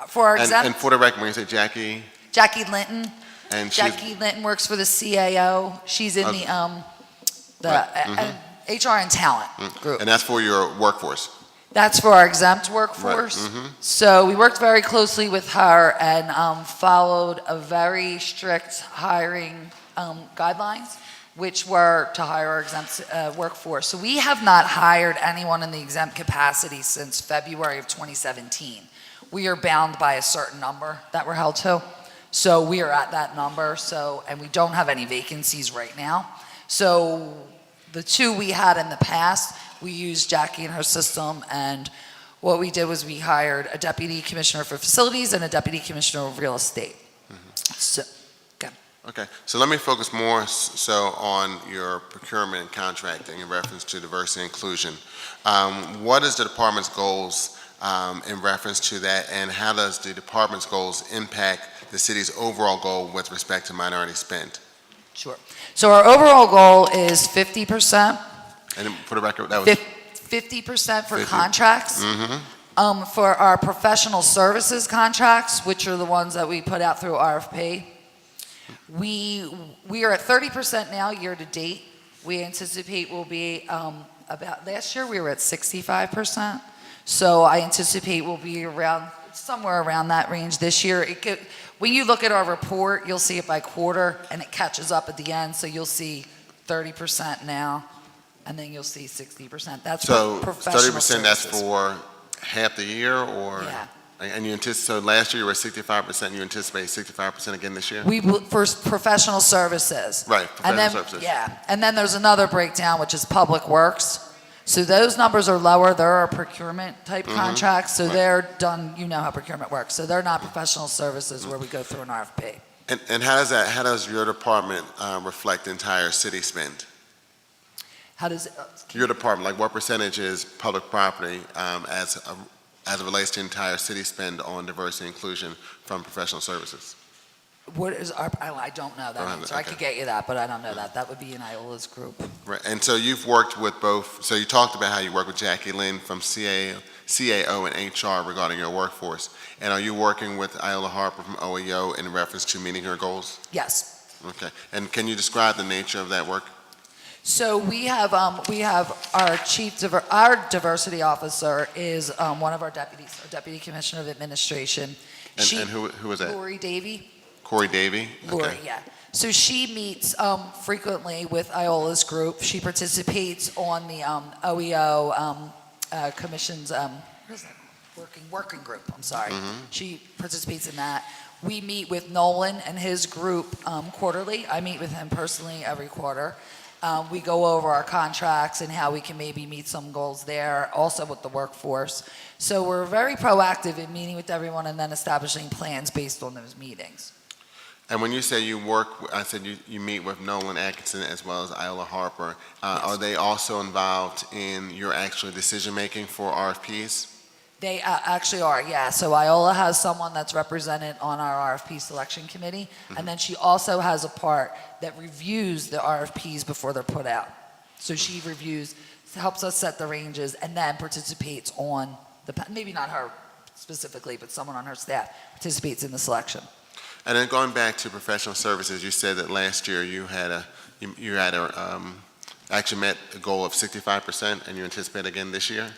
for our And for the record, when you say Jackie? Jackie Linton. And Jackie Linton works for the CAO. She's in the HR and talent group. And that's for your workforce? That's for our exempt workforce. Right. Mm-hmm. So we worked very closely with her and followed a very strict hiring guidelines, which were to hire our exempt workforce. So we have not hired anyone in the exempt capacity since February of 2017. We are bound by a certain number that we're held to. So we are at that number. And we don't have any vacancies right now. So the two we had in the past, we used Jackie and her system, and what we did was we hired a deputy commissioner for facilities and a deputy commissioner of real estate. So, Okay, so let me focus more so on your procurement and contracting in reference to diversity and inclusion. What is the department's goals in reference to that, and how does the department's goals impact the city's overall goal with respect to minority spend? Sure. So our overall goal is 50%. And for the record, that was 50% for 50. contracts. Mm-hmm. For our professional services contracts, which are the ones that we put out through RFP, we are at 30% now year to date. We anticipate we'll be about, last year we were at 65%. So I anticipate we'll be somewhere around that range this year. When you look at our report, you'll see it by quarter and it catches up at the end. So you'll see 30% now, and then you'll see 60%. That's so for professional 30%. That's services. for half the year, or Yeah. And you anticipate, so last year you were 65%. You anticipate 65% again this year? For professional services. Right, And then, professional services. yeah, and then there's another breakdown, which is public works. So those numbers are lower. They're our procurement type contracts. So they're done, you know how procurement works. So they're not professional services where we go through an RFP. And how does your department reflect the entire city spend? How does, Your department, like what percentage is public property as it relates to entire city spend on diversity and inclusion from professional services? what is our, I don't know that Don't have answer. that, I could okay. get you that, but I don't know that. That would be in Iola's group. Right, and so you've worked with both, so you talked about how you work with Jackie Lynn from CAO and HR regarding your workforce. And are you working with Iola Harper from OEO in reference to meeting her goals? Yes. Okay, and can you describe the nature of that work? So we have our our diversity officer is one of our deputies, our deputy commissioner of administration. And who is that? Lori Davey. Corey Davey? Lori, Okay. yeah. So she meets frequently with Iola's group. She participates on the OEO commission's what is that? Working group. I'm sorry. She participates in that. We meet with Nolan and his group quarterly. I meet with him personally every quarter. We go over our contracts and how we can maybe meet some goals there, also with the workforce. So we're very proactive in meeting with everyone and then establishing plans based on those meetings. And when you say you work, I said you meet with Nolan Atkinson as well as Iola Harper. Yes. Are they also involved in your actual decision-making for RFPs? They actually are, yeah. So Iola has someone that's represented on our RFP selection committee, and then she also has a part that reviews the RFPs before they're put out. So she reviews, helps us set the ranges, and then participates on maybe not her specifically, but someone on her staff participates in the selection. And then going back to professional services, you said that last year you actually met a goal of 65%, and you anticipate again this year?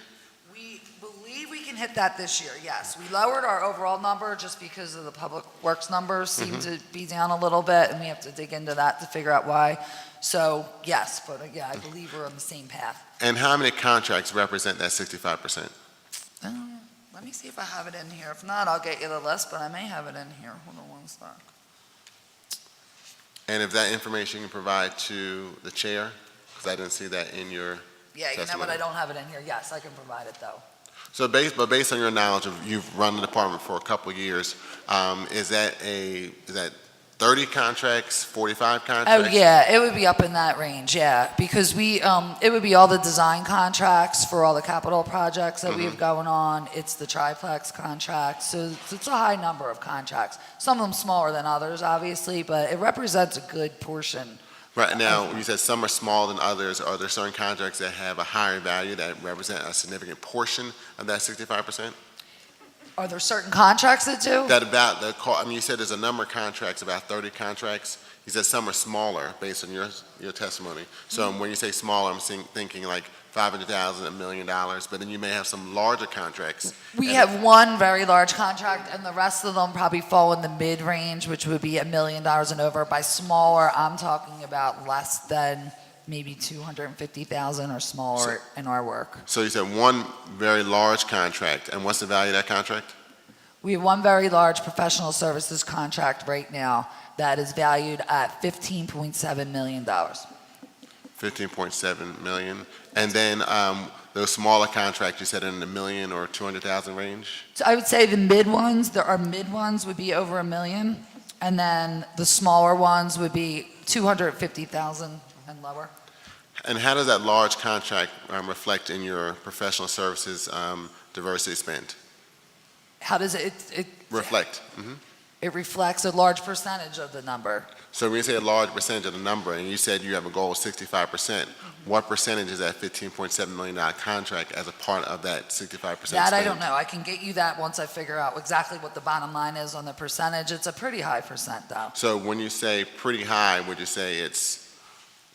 We believe we can hit that this year, yes. We lowered our overall number just because of the public works numbers seem to be down a little bit, and we have to dig into that to figure out why. So, yes, but yeah, I believe we're on the same path. And how many contracts represent that 65%? Let me see if I have it in here. If not, I'll get you the list, but I may have it in here. Hold on one sec. And if that information you can provide to the chair, because I didn't see that in your Yeah, you know what? testimony. I don't have it in here. Yes, I can provide it, though. So based on your knowledge of, you've run the department for a couple of years, is that 30 contracts, 45 Oh, contracts? yeah, it would be up in that range, yeah, because it would be all the design contracts for all the capital projects that we have going on. It's the triplex contracts, so it's a high number of contracts. Some of them smaller than others, obviously, but it represents a good portion. Right, now, you said some are smaller than others. Are there certain contracts that have a higher value that represent a significant portion of that 65%? Are there certain contracts that do? You said there's a number of contracts, about 30 contracts. You said some are smaller based on your testimony. So when you say smaller, I'm thinking like $500,000, $1 million, but then you may have some larger contracts. We have one very large contract, and the rest of them probably fall in the mid-range, which would be $1 million and over. By smaller, I'm talking about less than maybe $250,000 or smaller in our work. So you said one very large contract, and what's the value of that contract? We have one very large professional services contract right now that is valued at $15.7 million. 15.7 million. And then those smaller contracts, you said in the million or 200,000 range? So I would say the mid ones would be over $1 million, and then the smaller ones would be $250,000 and lower. And how does that large contract reflect in your professional services diversity spend? How does it Reflect. It reflects a large percentage of the number. So when you say a large percentage of the number, and you said you have a goal of 65%, what percentage is that $15.7 million contract as a part of that 65% spend? That I don't know. I can get you that once I figure out exactly what the bottom line is on the percentage. It's a pretty high percent, though. So when you say pretty high, would you say it's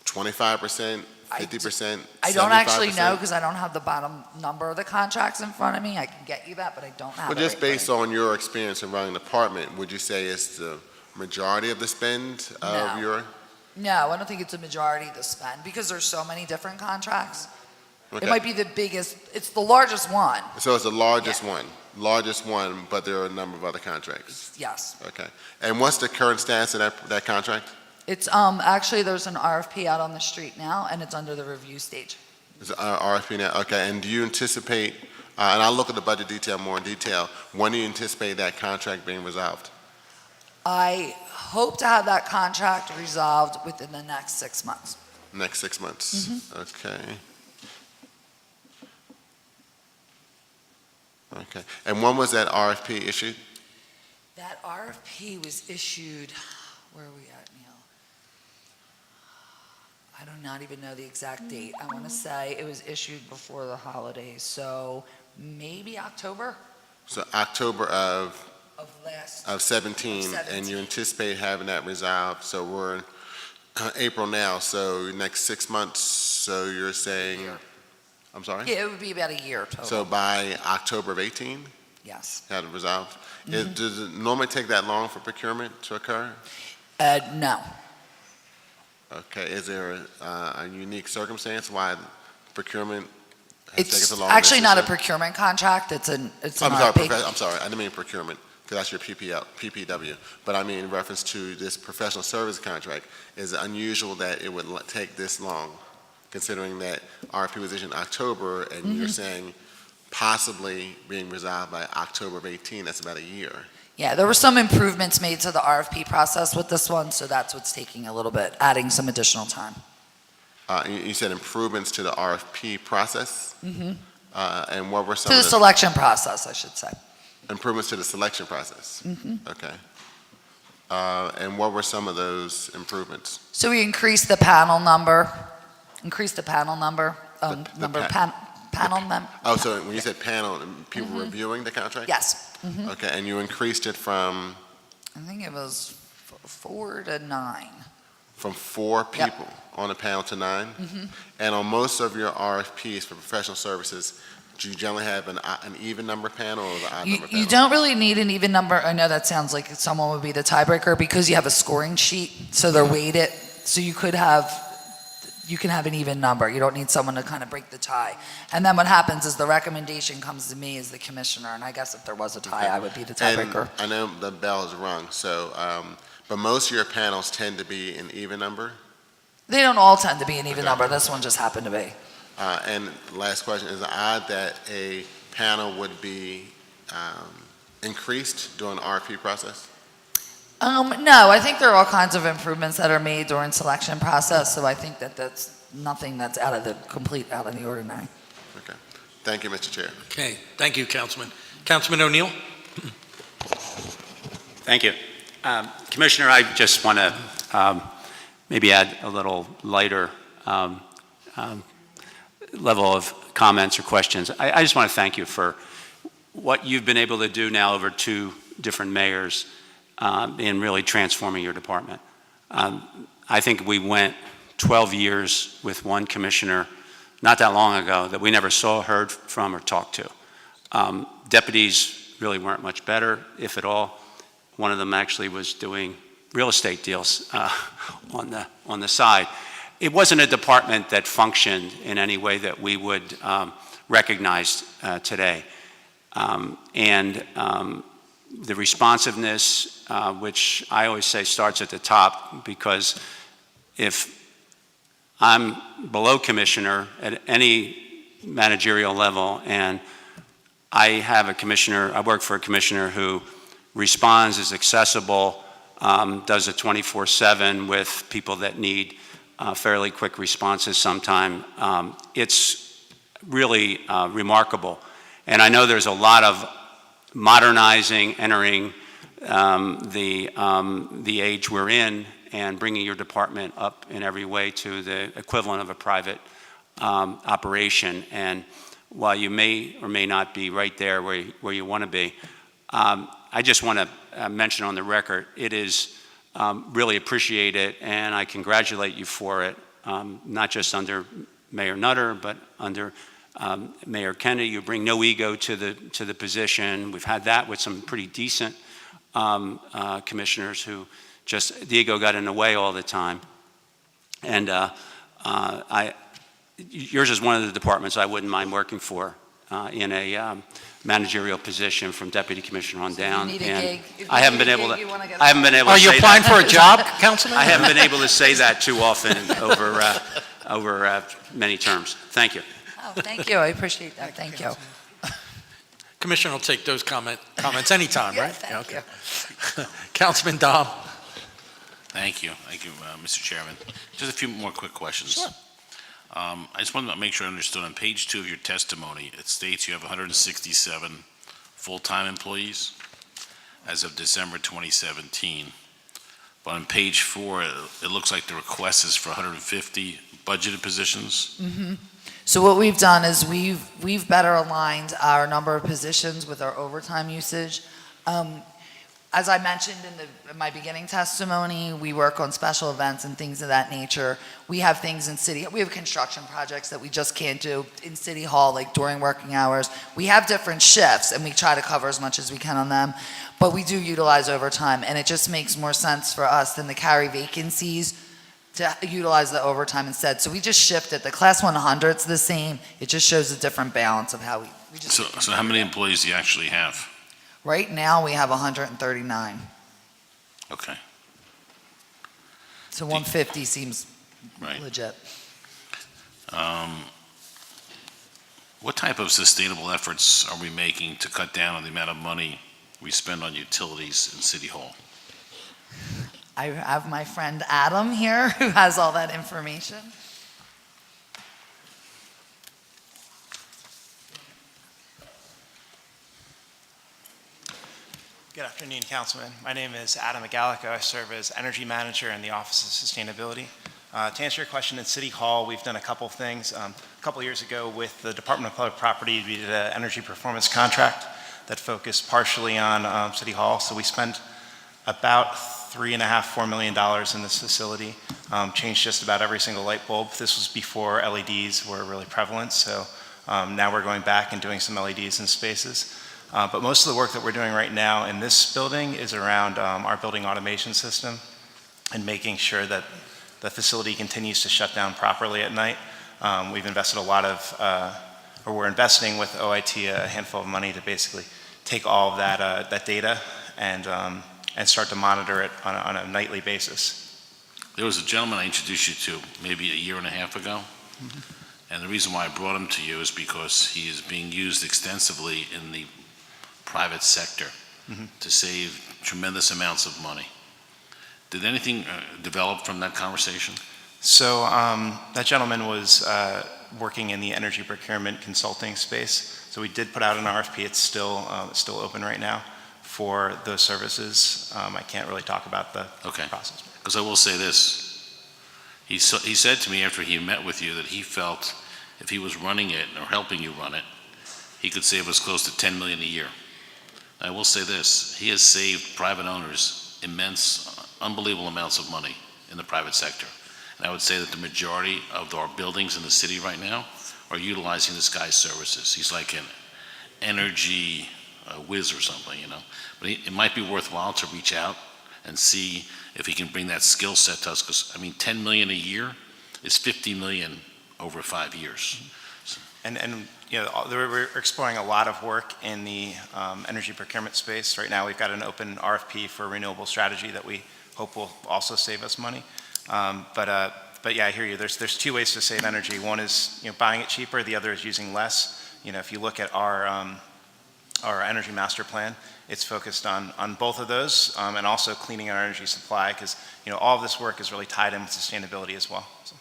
25%, 50%, I don't actually 75%? know because I don't have the bottom number of the contracts in front of me. I can get you that, but I don't have Well, it. just right based on your experience in running the department, would you say it's the majority of the spend of No. your? No, I don't think it's a majority to spend because there's so many different contracts. Okay. It might be the biggest, it's the largest one, So it's the largest one, but there are a number of other contracts. yes. Okay. And what's the current status of that contract? It's, actually, there's an RFP out on the street now, and it's under the review stage. Is it RFP now? Okay. And do you anticipate, and I'll look at the budget detail more in detail, when do you anticipate that contract being resolved? I hope to have that contract resolved within the next 6 months. Next 6 months? Okay. Okay. And when was that RFP issued? That RFP was issued, where are we at, Neil? I do not even know the exact date. I want to say it was issued before the holidays, so maybe October So October of of 17, and you anticipate having that resolved. So we're in April now, so next 6 months, so you're saying, I'm sorry? Yeah, it would be about a year total. So by October of 18, Yes. have it resolved? Does it normally take that long for procurement to occur? No. Okay, is there a unique circumstance why procurement has taken It's so long? actually not a necessary? procurement contract, it's an I'm sorry, RFP. I'm sorry, I didn't mean procurement, because that's your PPW. But I mean in reference to this professional service contract, is it unusual that it would take this long, considering that RFP was issued in October, and you're saying possibly being resolved by October of 18, that's about a year. Yeah, there were some improvements made to the RFP process with this one, so that's what's taking a little bit, adding some additional time. You said improvements to the RFP process? And what were some To the of the selection process, I should say. improvements to the selection process? Okay. And what were some of those improvements? So we increased the panel number, panel member. Oh, so when you said panel, people reviewing the contract? Yes. Okay, and you increased it from I think it was 4 to 9. 4 Yep. people on a panel to 9? And on most of your RFPs for professional services, do you generally have an even number panel or the odd number panel? You don't really need an even number. I know that sounds like someone would be the tiebreaker because you have a scoring sheet, so they're weighted. So you can have an even number. You don't need someone to kind of break the tie. And then what happens is the recommendation comes to me as the commissioner, and I guess if there was a tie, I would be the tiebreaker. And I know the bell is rung, so, but most of your panels tend to be an even number? They don't all tend to be an even number. This one just happened to be. And last question, is it odd that a panel would be increased during the RFP process? No, I think there are all kinds of improvements that are made during selection process, so I think that that's nothing that's out of the ordinary. Okay. Thank you, Mr. Chair. Okay, thank you, Councilman. Councilman O'Neill? Thank you. Commissioner, I just want to maybe add a little lighter level of comments or questions. I just want to thank you for what you've been able to do now over 2 different mayors in really transforming your department. I think we went 12 years with one commissioner not that long ago that we never saw, heard from, or talked to. Deputies really weren't much better, if at all. One of them actually was doing real estate deals on the side. It wasn't a department that functioned in any way that we would recognize today. The responsiveness, which I always say starts at the top, because if I'm below commissioner at any managerial level and I have a commissioner, I work for a commissioner who responds, is accessible, does it 24/7 with people that need fairly quick responses sometime. It's really remarkable. And I know there's a lot of modernizing, entering the age we're in, and bringing your department up in every way to the equivalent of a private operation. And while you may or may not be right there where you want to be, I just want to mention on the record, it is really appreciated, and I congratulate you for it, not just under Mayor Nutter, but under Mayor Kennedy. You bring no ego to the position. We've had that with some pretty decent commissioners who just, the ego got in the way all the time. And yours is one of the departments I wouldn't mind working for in a managerial position from deputy commissioner on down. You need a And gig. I haven't been able to. I haven't been able Are to you say applying that. for a job, Councilman? I haven't been able to say that too often over many terms. Thank you. Oh, thank you. I appreciate that. Thank you. Commissioner will take those comments anytime, right? Yeah, thank you. Councilman Dom. Thank you, Mr. Chairman. Just a few more quick questions. Sure. I just wanted to make sure I understood. On page 2 of your testimony, it states you have 167 full-time employees as of December 2017. But on page 4, it looks like the request is for 150 budgeted positions. Mm-hmm. So what we've done is we've better aligned our number of positions with our overtime usage. As I mentioned in my beginning testimony, we work on special events and things of that nature. We have things in we have construction projects that we just can't do in City Hall, like during working hours. We have different shifts, and we try to cover as much as we can on them, but we do utilize overtime, and it just makes more sense for us than to carry vacancies to utilize the overtime instead. So we just shifted. The Class 100's the same. It just shows a different balance of how we just... So how many employees do you actually have? Right now, we have 139. Okay. So 150 seems Right. legit. What type of sustainable efforts are we making to cut down on the amount of money we spend on utilities in City Hall? I have my friend Adam here who has all that information. Good afternoon, Councilman. My name is Adam Agalico. I serve as Energy Manager in the Office of Sustainability. To answer your question, in City Hall, we've done a couple of things. A couple of years ago with the Department of Public Property, we did an energy performance contract that focused partially on City Hall. So we spent about $3.5–4 million in this facility, changed just about every single light bulb. This was before LEDs were really prevalent, so now we're going back and doing some LEDs in spaces. But most of the work that we're doing right now in this building is around our building automation system and making sure that the facility continues to shut down properly at night. We've invested a lot of, or we're investing with OIT a handful of money to basically take all of that data and start to monitor it on a nightly basis. There was a gentleman I introduced you to maybe a year and a half ago. And the reason why I brought him to you is because he is being used extensively in the private sector to save tremendous amounts of money. Did anything develop from that conversation? So that gentleman was working in the energy procurement consulting space. So we did put out an RFP. It's still open right now for those services. I can't really talk about the process. Because I will say this. He said to me after he met with you that he felt if he was running it or helping you run it, he could save us close to $10 million a year. I will say this. He has saved private owners immense, unbelievable amounts of money in the private sector. And I would say that the majority of our buildings in the city right now are utilizing this guy's services. He's like an energy whiz or something, you know. But it might be worthwhile to reach out and see if he can bring that skill set to us. Because, I mean, $10 million a year is $50 million over 5 years. And you know, we're exploring a lot of work in the energy procurement space. Right now, we've got an open RFP for renewable strategy that we hope will also save us money. But yeah, I hear you. There's two ways to save energy. One is, you know, buying it cheaper. The other is using less. You know, if you look at our energy master plan, it's focused on both of those, and also cleaning our energy supply, because, you know, all of this work is really tied in with sustainability as well. So.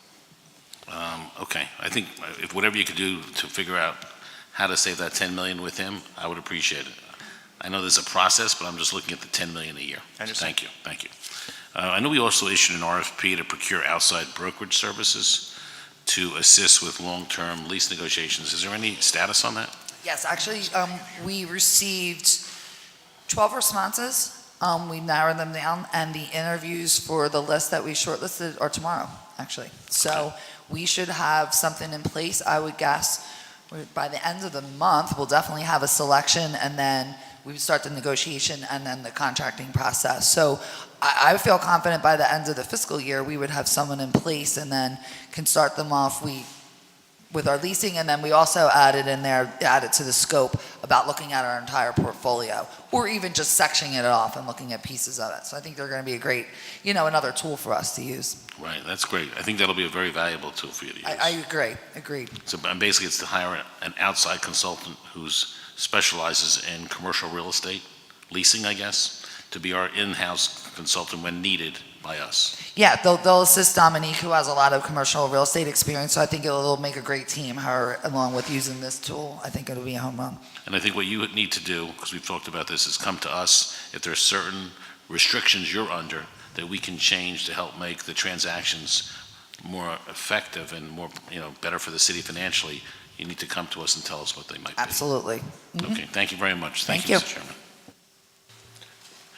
Okay, I think if whatever you could do to figure out how to save that $10 million with him, I would appreciate it. I know there's a process, but I'm just looking at the $10 million a year. Thank you, thank you. I know we also issued an RFP to procure outside brokerage services to assist with long-term lease negotiations. Is there any status on that? Yes, actually, we received 12 responses. We narrowed them down, and the interviews for the list that we shortlisted are tomorrow, actually. So we should have something in place. I would guess by the end of the month, we'll definitely have a selection, and then we would start the negotiation and then the contracting process. So I feel confident by the end of the fiscal year, we would have someone in place and then can start them off with our leasing. And then we also added to the scope about looking at our entire portfolio, or even just sectioning it off and looking at pieces of it. So I think they're going to be a great, you know, another tool for us to use. Right, that's great. I think that'll be a very valuable tool for you to use. I agree, agreed. So basically, it's to hire an outside consultant who specializes in commercial real estate, leasing, I guess, to be our in-house consultant when needed by us. Yeah, they'll assist Dominique, who has a lot of commercial real estate experience, so I think it'll make a great team, her, along with using this tool. I think it'll be a home run. And I think what you need to do, because we've talked about this, is come to us if there are certain restrictions you're under that we can change to help make the transactions more effective and more, you know, better for the city financially. You need to come to us and tell us what they might be. Absolutely. Okay, thank you very much. Thank you. Mr. Chairman.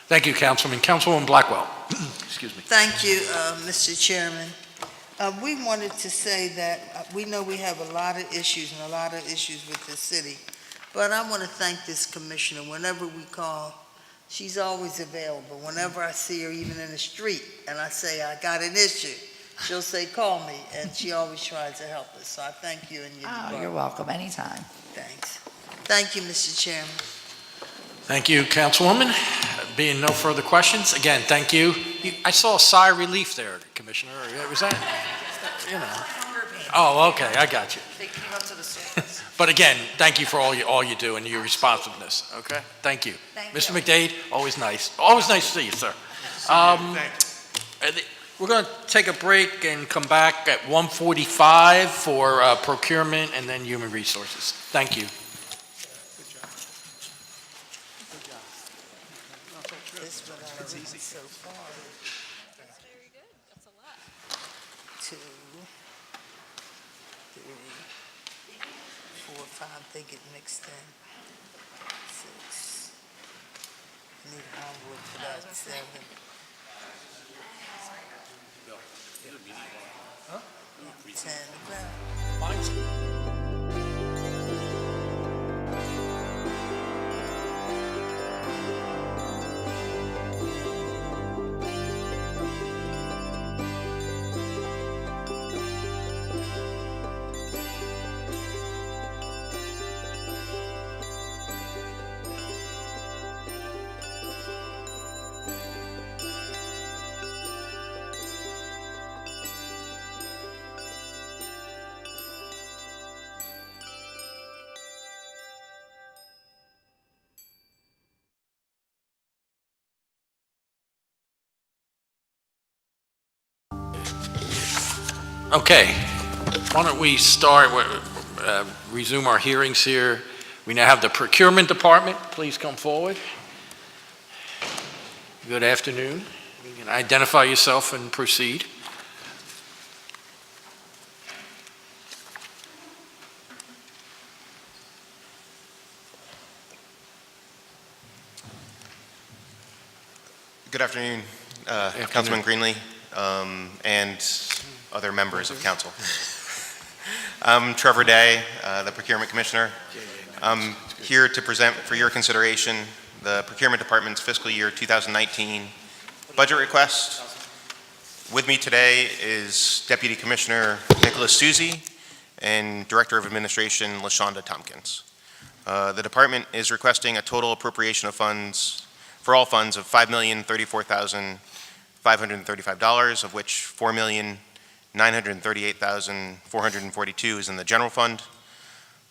Thank you, Councilman. Councilwoman Blackwell. Excuse me. Thank you, Mr. Chairman. We wanted to say that we know we have a lot of issues and a lot of issues with the city, but I want to thank this commissioner. Whenever we call, she's always available. Whenever I see her, even in the street, and I say, I got an issue, she'll say, call me, and she always tries to help us. So I thank you and your department. You're welcome, anytime. Thanks. Thank you, Mr. Chairman. Thank you, Councilwoman. Being no further questions, again, thank you. I saw a sigh of relief there, Commissioner. Was that, you know? Oh, okay, I got you. They came up to the surface. But again, thank you for all you do and your responsiveness, okay? Thank you. Mr. McDade, always nice. Always nice to see you, sir. We're going to take a break and come back at 1:45 for procurement and then human resources. Thank you. It's easy so far. That's very good. That's a lot. 2, 3, 4, 5. They get mixed in. 6. Need an envelope for that. 7. Huh? 10. Mine's Okay, why don't we start, resume our hearings here. We now have the Procurement Department. Please come forward. Good afternoon. You can identify yourself and proceed. Good afternoon, Councilman Greenlee, and other members of council. I'm Trevor Day, the Procurement Commissioner. I'm here to present for your consideration the Procurement Department's Fiscal Year 2019 budget request. With me today is Deputy Commissioner Nicholas Susie and Director of Administration LaShonda Tompkins. The department is requesting a total appropriation of funds for all funds of $5,034,535, of which $4,938,442 is in the general fund.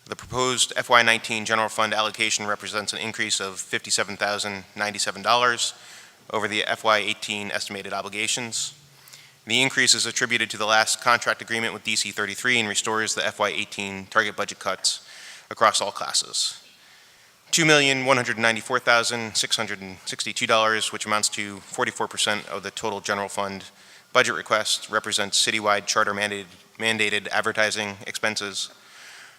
The proposed FY19 general fund allocation represents an increase of $57,097 over the FY18 estimated obligations. The increase is attributed to the last contract agreement with DC 33 and restores the FY18 target budget cuts across all classes. $2,194,662, which amounts to 44% of the total general fund budget request, represents citywide charter mandated advertising expenses.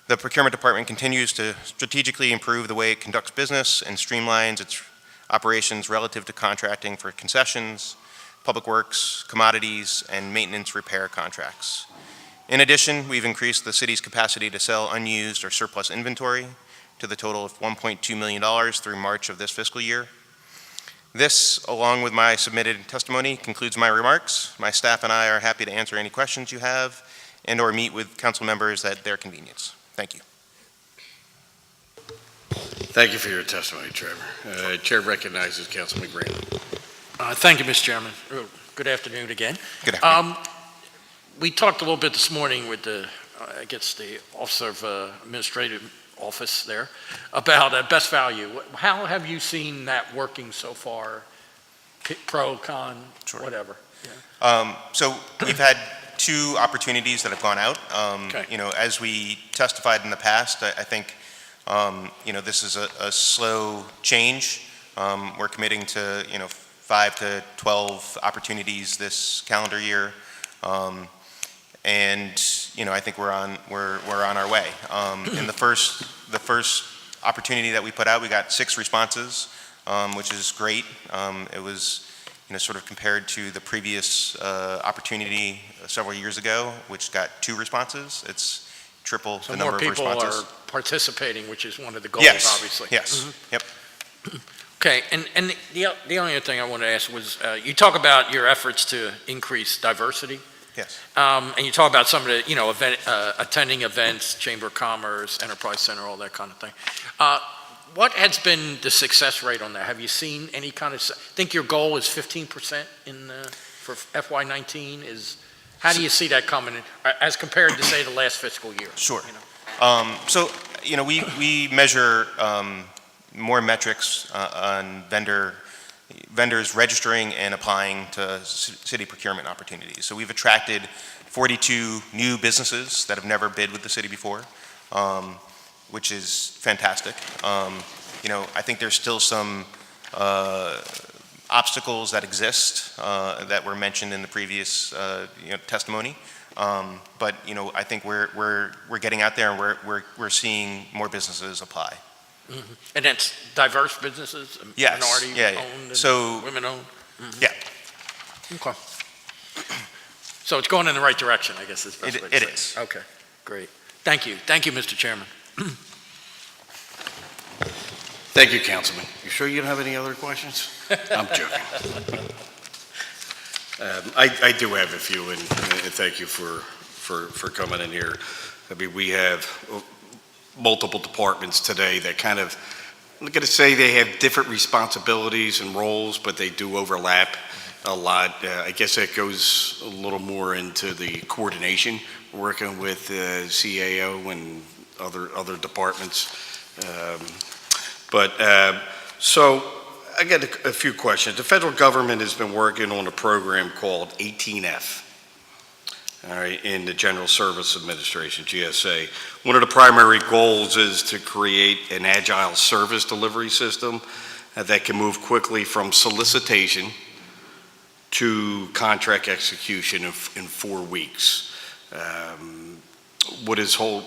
The Procurement Department continues to strategically improve the way it conducts business and streamlines its operations relative to contracting for concessions, public works, commodities, and maintenance repair contracts. In addition, we've increased the city's capacity to sell unused or surplus inventory to the total of $1.2 million through March of this fiscal year. This, along with my submitted testimony, concludes my remarks. My staff and I are happy to answer any questions you have and or meet with council members at their convenience. Thank you. Thank you for your testimony, Trevor. Chair recognizes Councilman Green. Thank you, Mr. Chairman. Good afternoon again. Good afternoon. We talked a little bit this morning with the, I guess, the Officer of Administrative Office there about best value. How have you seen that working so far? Pro, con, Sure. whatever. So we've had two opportunities that have gone out. Okay. You know, as we testified in the past, I think, you know, this is a slow change. We're committing to, 5 to 12 opportunities this calendar year. And, I think we're on our way. In the first opportunity that we put out, we got 6 responses, which is great. It was, sort of compared to the previous opportunity several years ago, which got 2 responses. It's triple the number of responses. More people are participating, which is one of the goals, Yes. obviously. Yes. Mhm. Yep. Okay, and the only other thing I wanted to ask was, you talk about your efforts to increase diversity. Yes. And you talk about some of the, attending events, Chamber of Commerce, Enterprise Center, all that kind of thing. What has been the success rate on that? Have you seen any kind of, I think your goal is 15% for FY19 is, how do you see that coming in, as compared to, say, the last fiscal year? Sure. So, we measure more metrics on vendors registering and applying to city procurement opportunities. So we've attracted 42 new businesses that have never bid with the city before, which is fantastic. I think there's still some obstacles that exist that were mentioned in the previous testimony. But I think we're getting out there and we're seeing more businesses apply. Mm-hmm. And that's diverse businesses, Yes. minority Yeah. owned, and So women owned. Mm-hmm. Yeah. Okay. So it's going in the right direction, I guess is the best way to It say is. Okay, great. Thank you, Mr. Chairman. Thank you, Councilman. You sure you don't have any other questions? I'm joking. I do have a few, and thank you for coming in here. I mean, we have multiple departments today that kind of, I'm going to say they have different responsibilities and roles, but they do overlap a lot. I guess that goes a little more into the coordination, working with CAO and other departments. So I got a few questions. The federal government has been working on a program called 18F. all right, in the General Service Administration, GSA. One of the primary goals is to create an agile service delivery system that can move quickly from solicitation to contract execution in 4 weeks. What is whole,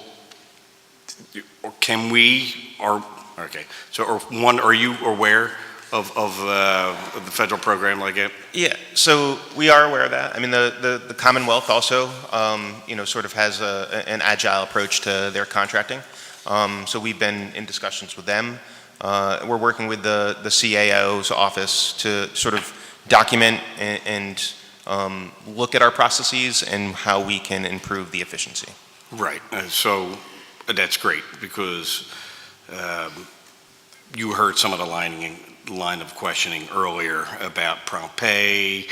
or can we, or, okay, so, or one, are you aware of the federal program like it? Yeah, so we are aware of that. I mean, the Commonwealth also, sort of has an agile approach to their contracting. So we've been in discussions with them. We're working with the CAO's office to sort of document and look at our processes and how we can improve the efficiency. Right, so that's great, because you heard some of the line of questioning earlier about prompt pay,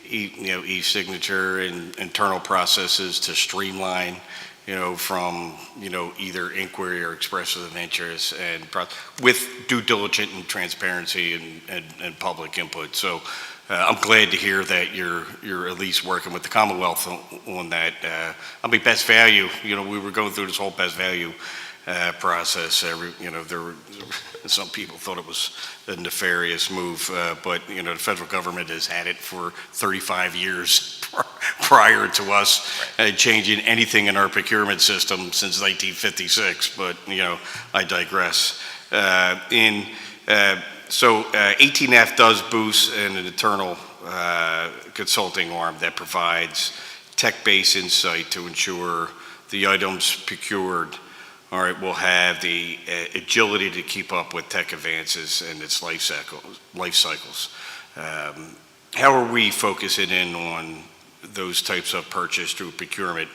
e-signature and internal processes to streamline, from, either inquiry or expression of interest and with due diligence and transparency and public input. So I'm glad to hear that you're at least working with the Commonwealth on that. Best value, we were going through this whole best value process. There were some people thought it was a nefarious move, but the federal government has had it for 35 years prior to us changing anything in our procurement system since 1956. But I digress. So 18F does boost an internal consulting arm that provides tech-based insight to ensure the items procured, all right, will have the agility to keep up with tech advances and its life cycles. How are we focusing in on those types of purchase through procurement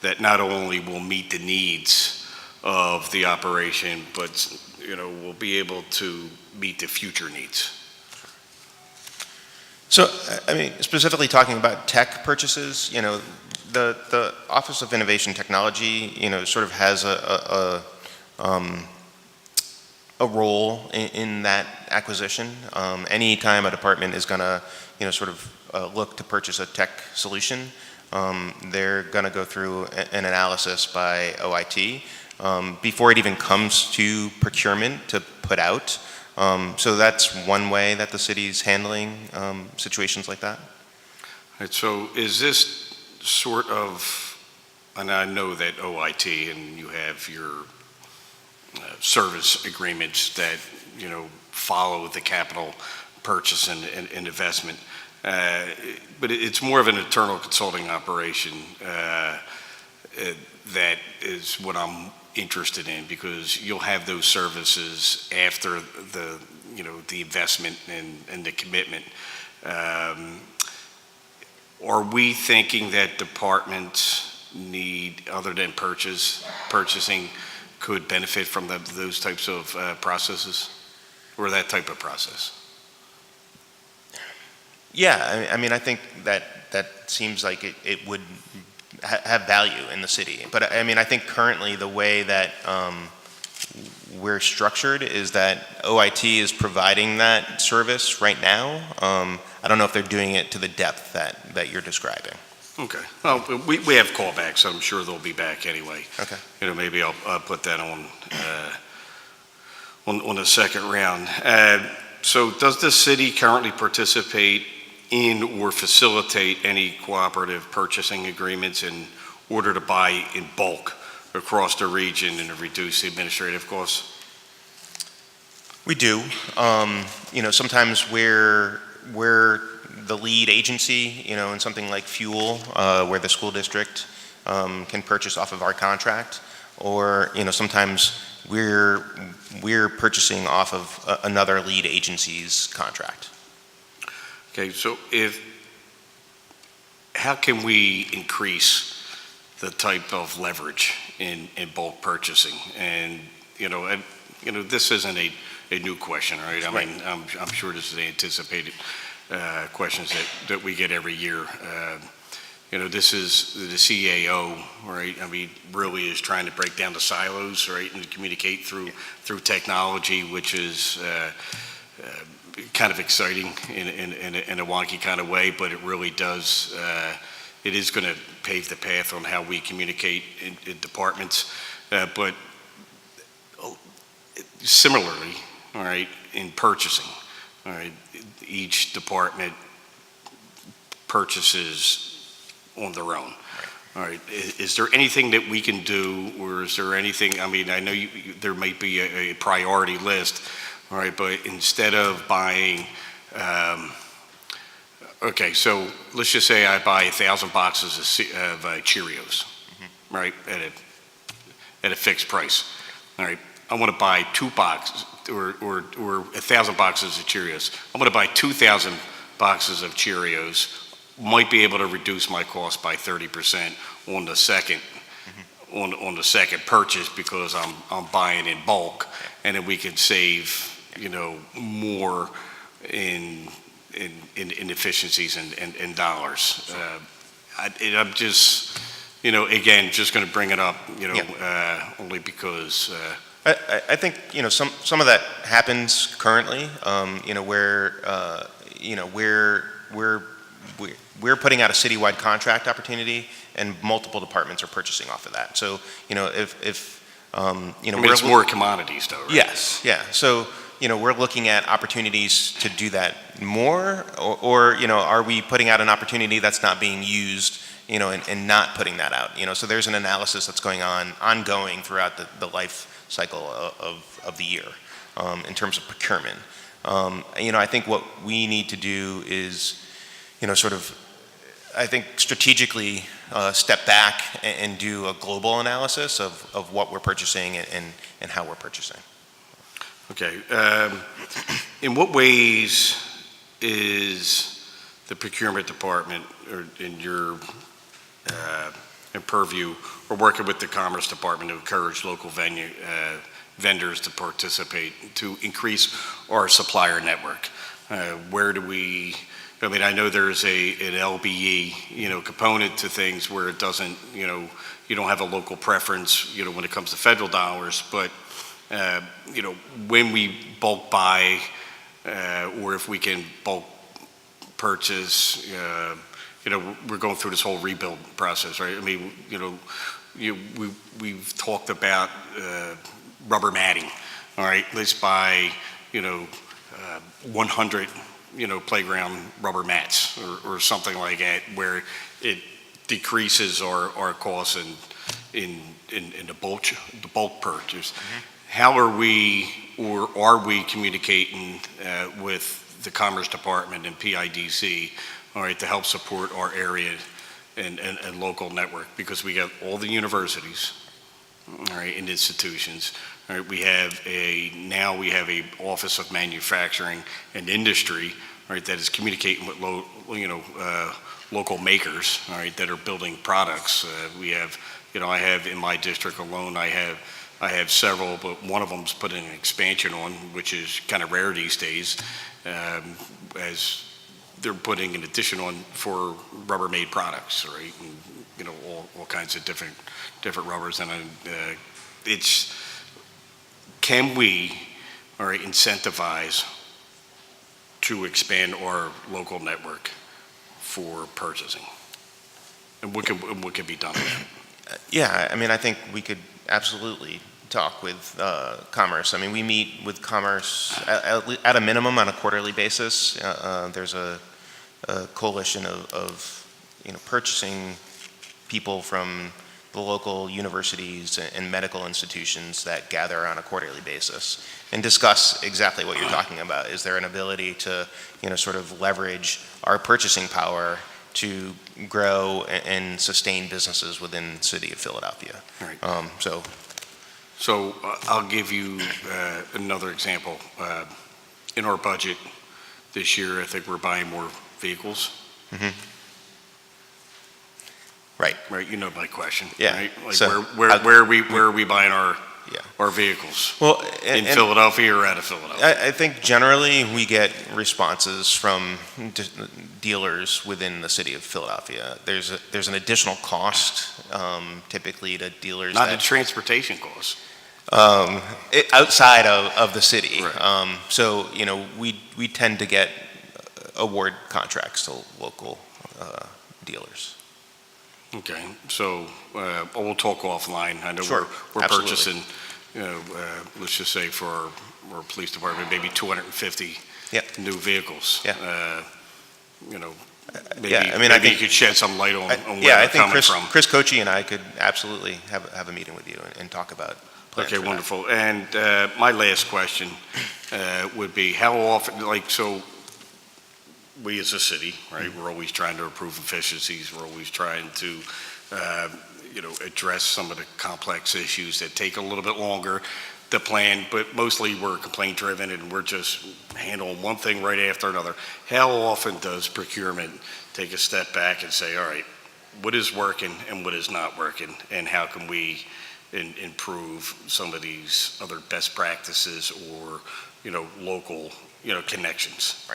that not only will meet the needs of the operation, but will be able to meet the future needs? So, I mean, specifically talking about tech purchases, the Office of Innovation Technology, sort of has a role in that acquisition. Anytime a department is going to, sort of look to purchase a tech solution, they're going to go through an analysis by OIT before it even comes to procurement to put out. So that's one way that the city's handling situations like that. Right, so is this sort of, and I know that OIT and you have your service agreements that, follow the capital purchase and investment, but it's more of an internal consulting operation that is what I'm interested in, because you'll have those services after the investment and the commitment. Are we thinking that departments need, other than purchasing, could benefit from those types of processes, or that type of process? Yeah, I mean, I think that seems like it would have value in the city. But I mean, I think currently the way that we're structured is that OIT is providing that service right now. I don't know if they're doing it to the depth that you're describing. Okay. Well, we have callbacks, so I'm sure they'll be back anyway. Okay. Maybe I'll put that on the second round. So does the city currently participate in or facilitate any cooperative purchasing agreements in order to buy in bulk across the region and to reduce the administrative costs? We do. Sometimes we're the lead agency, in something like fuel, where the school district can purchase off of our contract, or sometimes we're purchasing off of another lead agency's contract. Okay, so how can we increase the type of leverage in bulk purchasing? And this isn't a new question, right? I mean, I'm sure this is anticipated questions that we get every year. This is the CAO, right? I mean, really is trying to break down the silos, right, and communicate through technology, which is kind of exciting in a wonky kind of way, but it really does it is going to pave the path on how we communicate in departments, but similarly, all right, in purchasing, all right, each department purchases on their own. All right, is there anything that we can do, or is there anything, I mean, I know there might be a priority list, all right, but instead of buying, okay, so let's just say I buy 1,000 boxes of Cheerios, right, at a fixed price. All right, I want to buy 2 boxes, or 1,000 boxes of Cheerios. I'm going to buy 2,000 boxes of Cheerios, might be able to reduce my cost by 30% on the second, on the second purchase, because I'm buying in bulk, and then we can save, you know, more in efficiencies and dollars. I'm just, you know, again, just going to bring it up, you know, only because. I think, you know, some of that happens currently, you know, where, you know, we're putting out a citywide contract opportunity, and multiple departments are purchasing off of that. So, you know, if you know, I mean, it's more commodities though, right? Yes, yeah. So, you know, we're looking at opportunities to do that more, or, you know, are we putting out an opportunity that's not being used, you know, and not putting that out? You know, so there's an analysis that's going on, ongoing throughout the life cycle of the year, in terms of procurement. You know, I think what we need to do is, you know, sort of, I think strategically step back and do a global analysis of what we're purchasing and how we're purchasing. Okay. In what ways is the procurement department, or in your in purview, or working with the Commerce Department to encourage local vendors to participate, to increase our supplier network? Where do we, I mean, I know there's an LBE, you know, component to things where it doesn't, you know, you don't have a local preference, you know, when it comes to federal dollars, but, you know, when we bulk buy, or if we can bulk purchase, you know, we're going through this whole rebuild process, right? I mean, you know, we've talked about rubber matting, all right? Let's buy, you know, 100, you know, playground rubber mats, or something like that, where it decreases our costs in the bulk purchase. How are we, or are we communicating with the Commerce Department and PIDC, all right, to help support our area and local network? Because we have all the universities, all right, and institutions. All right, we have now we have a Office of Manufacturing and Industry, all right, that is communicating with local makers, all right, that are building products. We have, you know, I have in my district alone, I have several, but one of them's putting an expansion on, which is kind of rare these days, as they're putting an addition on for Rubbermaid products, right? And, you know, all kinds of different rubbers, and it's, can we, all right, incentivize to expand our local network for purchasing? And what can be done with that? Yeah, I mean, I think we could absolutely talk with Commerce. I mean, we meet with Commerce at a minimum on a quarterly basis. There's a coalition of you know, purchasing people from the local universities and medical institutions that gather on a quarterly basis and discuss exactly what you're talking about. Is there an ability to, you know, sort of leverage our purchasing power to grow and sustain businesses within the city of Philadelphia? Right. So I'll give you another example. In our budget this year, I think we're buying more vehicles. Right. Right. You know my question. Yeah. Right? Like, So where are we buying our vehicles? Well, in Philadelphia or out of Philadelphia? I think generally we get responses from dealers within the city of Philadelphia. There's an additional cost, typically, to dealers. Not a transportation cost. Outside of the city. Right. So, you know, we tend to get award contracts to local dealers. Okay, so we'll talk offline. I know Sure, we're absolutely. purchasing, let's just say for our police department, maybe 250 Yep. new vehicles. Yeah. Maybe, Yeah, I mean, I maybe you think- could shed some light on where Yeah, I they're think coming from. Chris Cochi and I could absolutely have a meeting with you and talk about plans Okay, for that. wonderful. And my last question would be, how often, so we as a city, right, we're always trying to improve efficiencies, we're always trying to, address some of the complex issues that take a little bit longer to plan, but mostly we're complaint-driven and we're just handling one thing right after another. How often does procurement take a step back and say, all right, what is working and what is not working, and how can we improve some of these other best practices or, local, connections?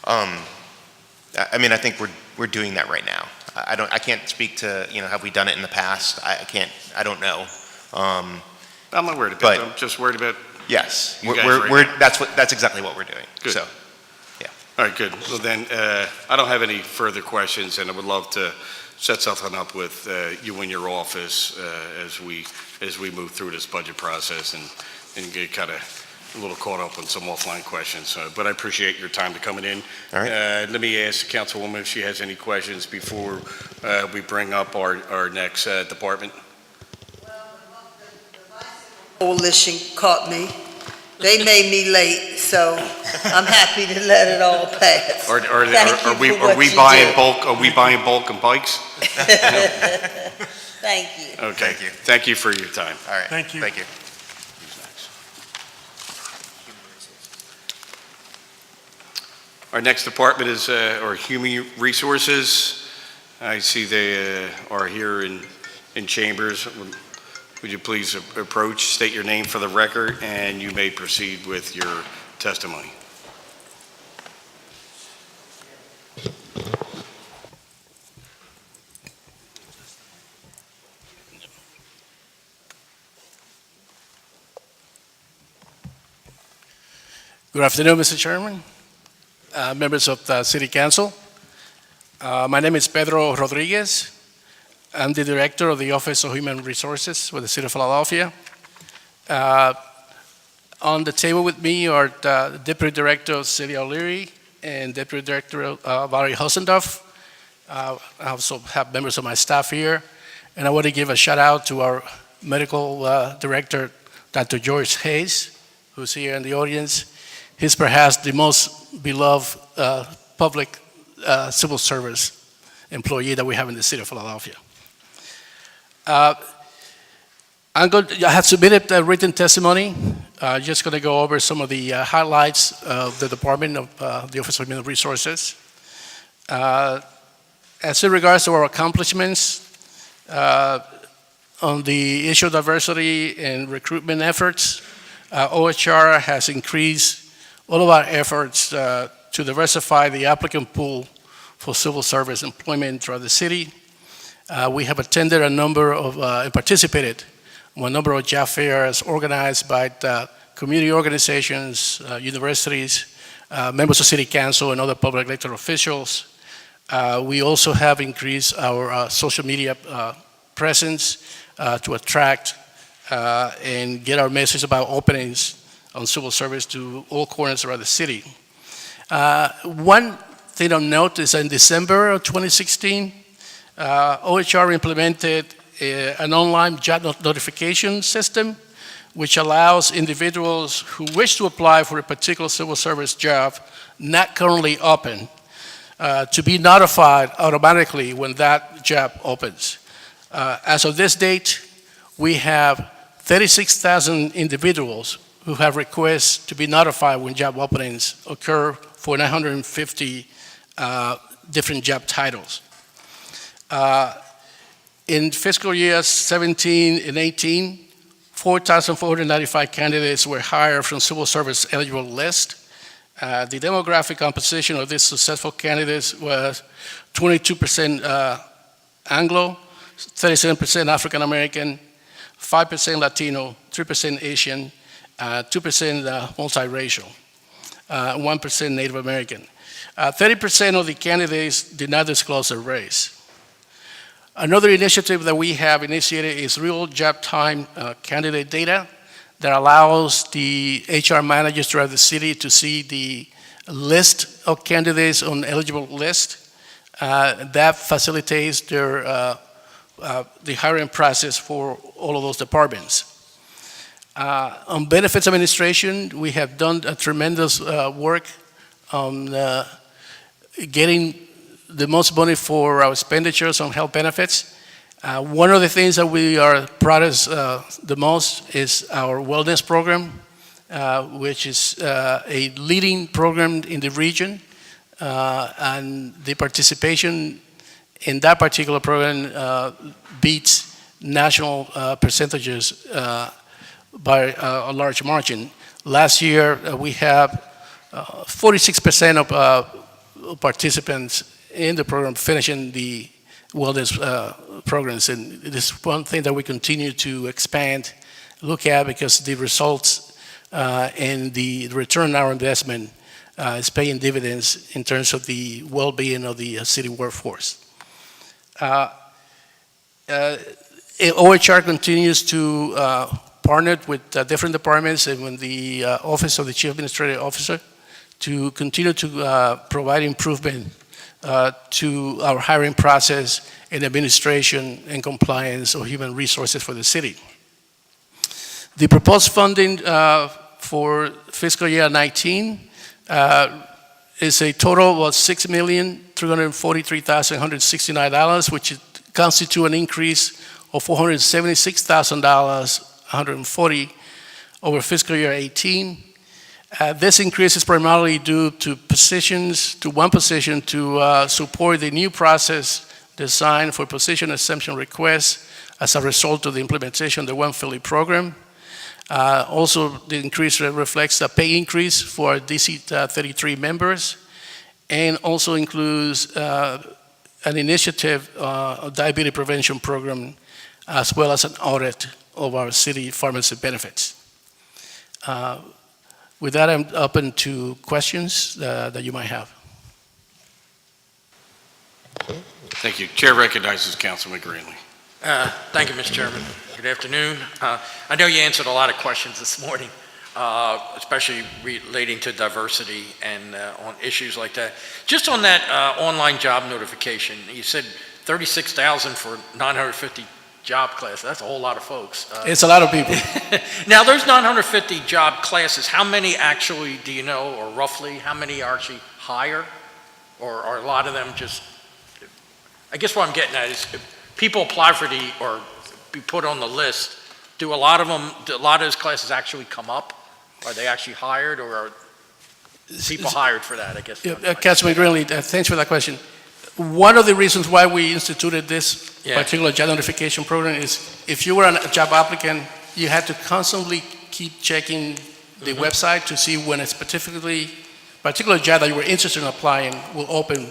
I mean, I think we're doing that right now. I can't speak to, have we done it in the past? I don't know. I'm not worried about But- it. I'm just worried about, Yes, You guys right that's exactly what we're doing. Good. So, all right, good. Well, then, I don't have any further questions, and I would love to set something up with you and your office as we move through this budget process and get kind of a little caught up on some offline questions. But I appreciate your time to coming in. All right. Let me ask the Councilwoman if she has any questions before we bring up our next department. Coalition caught me. They made me late, so I'm happy to let it all pass. Are Thank you we for what are we you buying do. bulk? Are we buying bulk and bikes? Thank you. Okay. Thank you. Thank you for your time. all right. Thank you. Thank you. Our next department is our Human Resources. I see they are here in chambers. Would you please approach, state your name for the record, and you may proceed with your testimony. Good afternoon, Mr. Chairman, members of the City Council. My name is Pedro Rodriguez. I'm the Director of the Office of Human Resources with the City of Philadelphia. On the table with me are the Deputy Director of City O'Leary and Deputy Director Valerie Hosendorf. I also have members of my staff here, and I want to give a shout out to our Medical Director, Dr. George Hayes, who's here in the audience. He's perhaps the most beloved public civil service employee that we have in the City of Philadelphia. I have submitted a written testimony. Just going to go over some of the highlights of the Department of the Office of Human Resources. As in regards to our accomplishments on the issue of diversity and recruitment efforts, OHR has increased all of our efforts to diversify the applicant pool for civil service employment throughout the city. We have attended a number of and participated in a number of job fairs organized by the community organizations, universities, members of City Council, and other public elected officials. We also have increased our social media presence to attract and get our message about openings on civil service to all corners around the city. One thing of note is in December of 2016, OHR implemented an online job notification system which allows individuals who wish to apply for a particular civil service job not currently open to be notified automatically when that job opens. As of this date, we have 36,000 individuals who have requests to be notified when job openings occur for 950 different job titles. In fiscal years 17 and 18, 4,495 candidates were hired from civil service eligible list. The demographic composition of these successful candidates was 22% Anglo, 37% African American, 5% Latino, 3% Asian, 2% multiracial, 1% Native American. 30% of the candidates did not disclose their race. Another initiative that we have initiated is real job time candidate data that allows the HR managers throughout the city to see the list of candidates on eligible list. That facilitates the hiring process for all of those departments. On benefits administration, we have done a tremendous work on getting the most money for our expenditures on health benefits. One of the things that we are proudest the most is our wellness program, which is a leading program in the region. And the participation in that particular program beats national percentages by a large margin. Last year, we have 46% of participants in the program finishing the wellness programs, and it is one thing that we continue to expand, look at, because the results and the return on our investment is paying dividends in terms of the well-being of the city workforce. OHR continues to partner with different departments and with the Office of the Chief Administrative Officer to continue to provide improvement to our hiring process and administration and compliance of human resources for the city. The proposed funding for fiscal year 19 is a total of $6,343,169, which constitutes an increase of $476,140 over fiscal year 18. This increase is primarily due to one position to support the new process designed for position exemption requests as a result of the implementation of the One Philly program. Also, the increase reflects a pay increase for DC 33 members, and also includes an initiative, a diabetes prevention program, as well as an audit of our city pharmacy benefits. With that, I'm open to questions that you might have. Thank you. Chair recognizes Councilman Greenlee. Thank you, Mr. Chairman. Good afternoon. I know you answered a lot of questions this morning, especially relating to diversity and on issues like that. Just on that online job notification, you said 36,000 for 950 job classes. That's a whole lot of folks. It's a lot of people. Now, those 950 job classes, how many actually, do you know, or roughly, how many are actually higher? Or are a lot of them just, I guess what I'm getting at is, if people apply for or be put on the list, do a lot of those classes actually come up? Are they actually hired, or are people hired for that, I guess? Councilman Greenlee, thanks for that question. One of the reasons why we instituted this particular job notification program is if you were a job applicant, you had to constantly keep checking the website to see when a particular job that you were interested in applying will open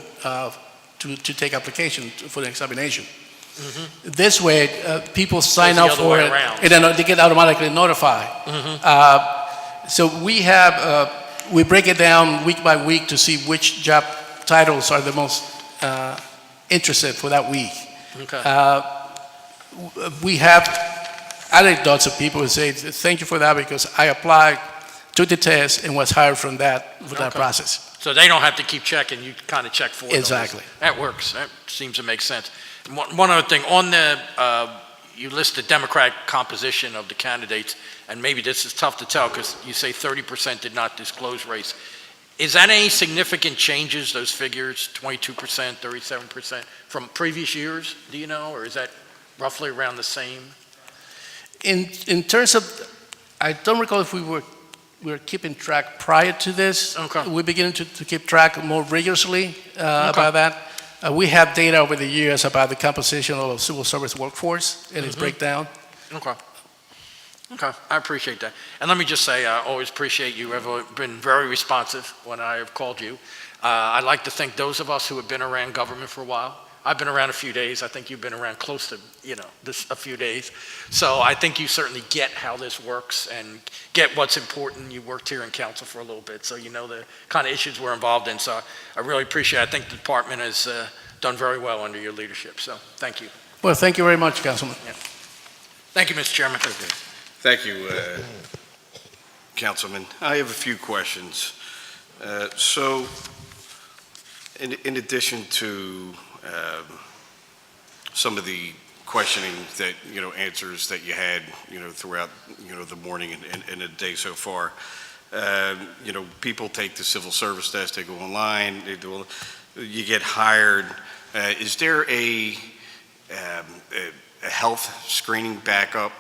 to take application for the examination. This way, people sign up for it, and then they get automatically notified. So we break it down week by week to see which job titles are the most interested for that week. Okay. We have anecdotes of people who say, thank you for that because I applied, took the test, and was hired from that process. So they don't have to keep checking, you kind of check for them. Exactly. That works. That seems to make sense. And one other thing, on the, you list the Democratic composition of the candidates, and maybe this is tough to tell because you say 30% did not disclose race. Is that any significant changes, those figures, 22%, 37%, from previous years, do you know, or is that roughly around the same? In terms of, I don't recall if we were keeping track prior to this. Okay. We're beginning to keep track more rigorously about that. We have data over the years about the composition of civil service workforce and its breakdown. Okay. Okay, I appreciate that. And let me just say, I always appreciate you have been very responsive when I have called you. I like to think those of us who have been around government for a while, I've been around a few days, I think you've been around close to, a few days. So I think you certainly get how this works and get what's important. You worked here in council for a little bit, so you know the kind of issues we're involved in. So I really appreciate it. I think the department has done very well under your leadership, so thank you. Well, thank you very much, Councilman. Thank you, Mr. Chairman. Okay. Thank you, Councilman. I have a few questions. So, in addition to some of the questioning that, answers that you had, throughout, the morning and the day so far, people take the civil service test, they go online, you get hired. Is there a health screening backup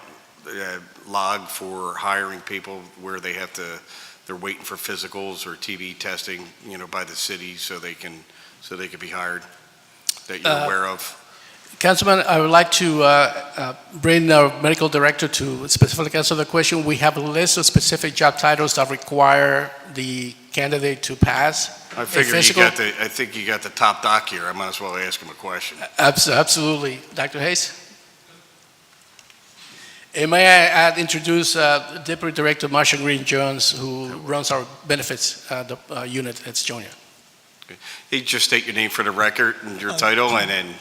log for hiring people where they're waiting for physicals or TB testing, by the city so they can be hired, that you're aware of? Councilman, I would like to bring our medical director to specifically answer the question. We have a list of specific job titles that require the candidate to pass. I figure I think you got the top doc here. I might as well ask him a question. Absolutely. Dr. Hayes? And may I introduce Deputy Director Marsha Green Jones, who runs our benefits unit at Jonia. Okay. Hey, just state your name for the record and your title, and then.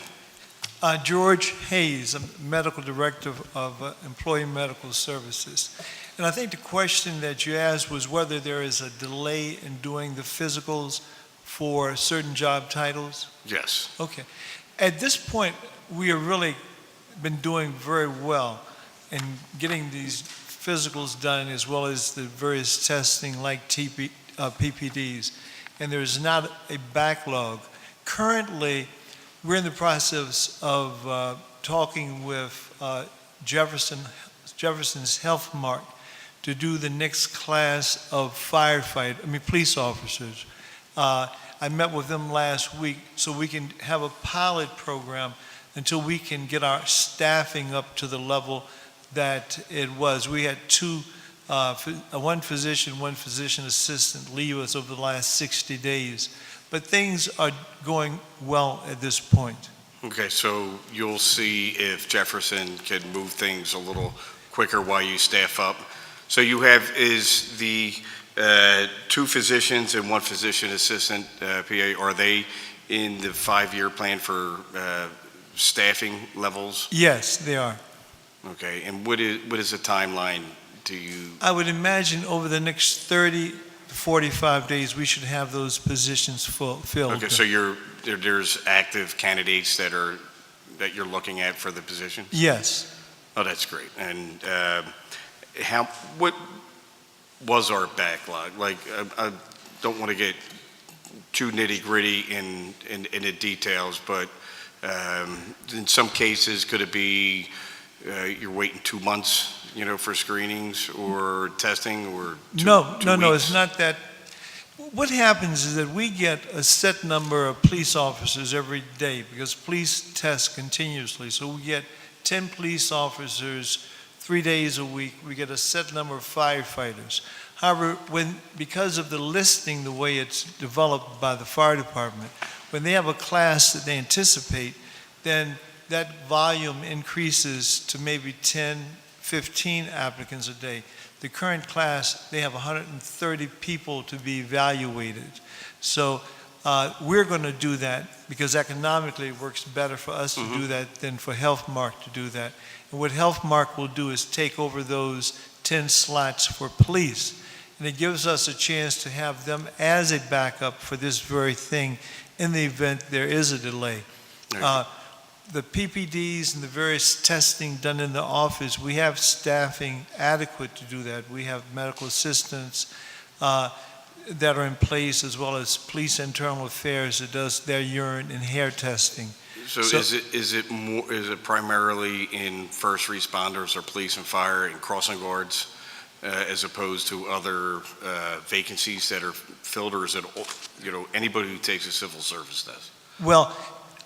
George Hayes, I'm Medical Director of Employee Medical Services. And I think the question that you asked was whether there is a delay in doing the physicals for certain job titles? Yes. Okay. At this point, we have really been doing very well in getting these physicals done, as well as the various testing like PPDs. And there's not a backlog. Currently, we're in the process of talking with Jefferson's Health Mark to do the next class of police officers. I met with them last week so we can have a pilot program until we can get our staffing up to the level that it was. We had one physician assistant leave us over the last 60 days. But things are going well at this point. Okay, so you'll see if Jefferson can move things a little quicker while you staff up. So you have, is the 2 physicians and 1 physician assistant, PA, are they in the 5-year plan for staffing levels? Yes, they are. Okay, and what is the timeline do you? I would imagine over the next 30 to 45 days, we should have those positions filled. Okay, so there's active candidates that you're looking at for the position? Yes. Oh, that's great. And what was our backlog? Like, I don't want to get too nitty-gritty in the details, but in some cases, could it be you're waiting 2 months, for screenings or testing, or two No, weeks? it's not that. What happens is that we get a set number of police officers every day because police test continuously. So we get 10 police officers 3 days a week. We get a set number of firefighters. However, because of the listing, the way it's developed by the fire department, when they have a class that they anticipate, then that volume increases to maybe 10, 15 applicants a day. The current class, they have 130 people to be evaluated. So we're going to do that because economically it works better for us to do that than for HealthMark to do that. And what HealthMark will do is take over those 10 slots for police. And it gives us a chance to have them as a backup for this very thing in the event there is a delay. The PPDs and the various testing done in the office, we have staffing adequate to do that. We have medical assistants that are in place, as well as police internal affairs that does their urine and hair testing. So is it primarily in first responders or police and fire and crossing guards, as opposed to other vacancies that are filled, or is it anybody who takes a civil service test? Well,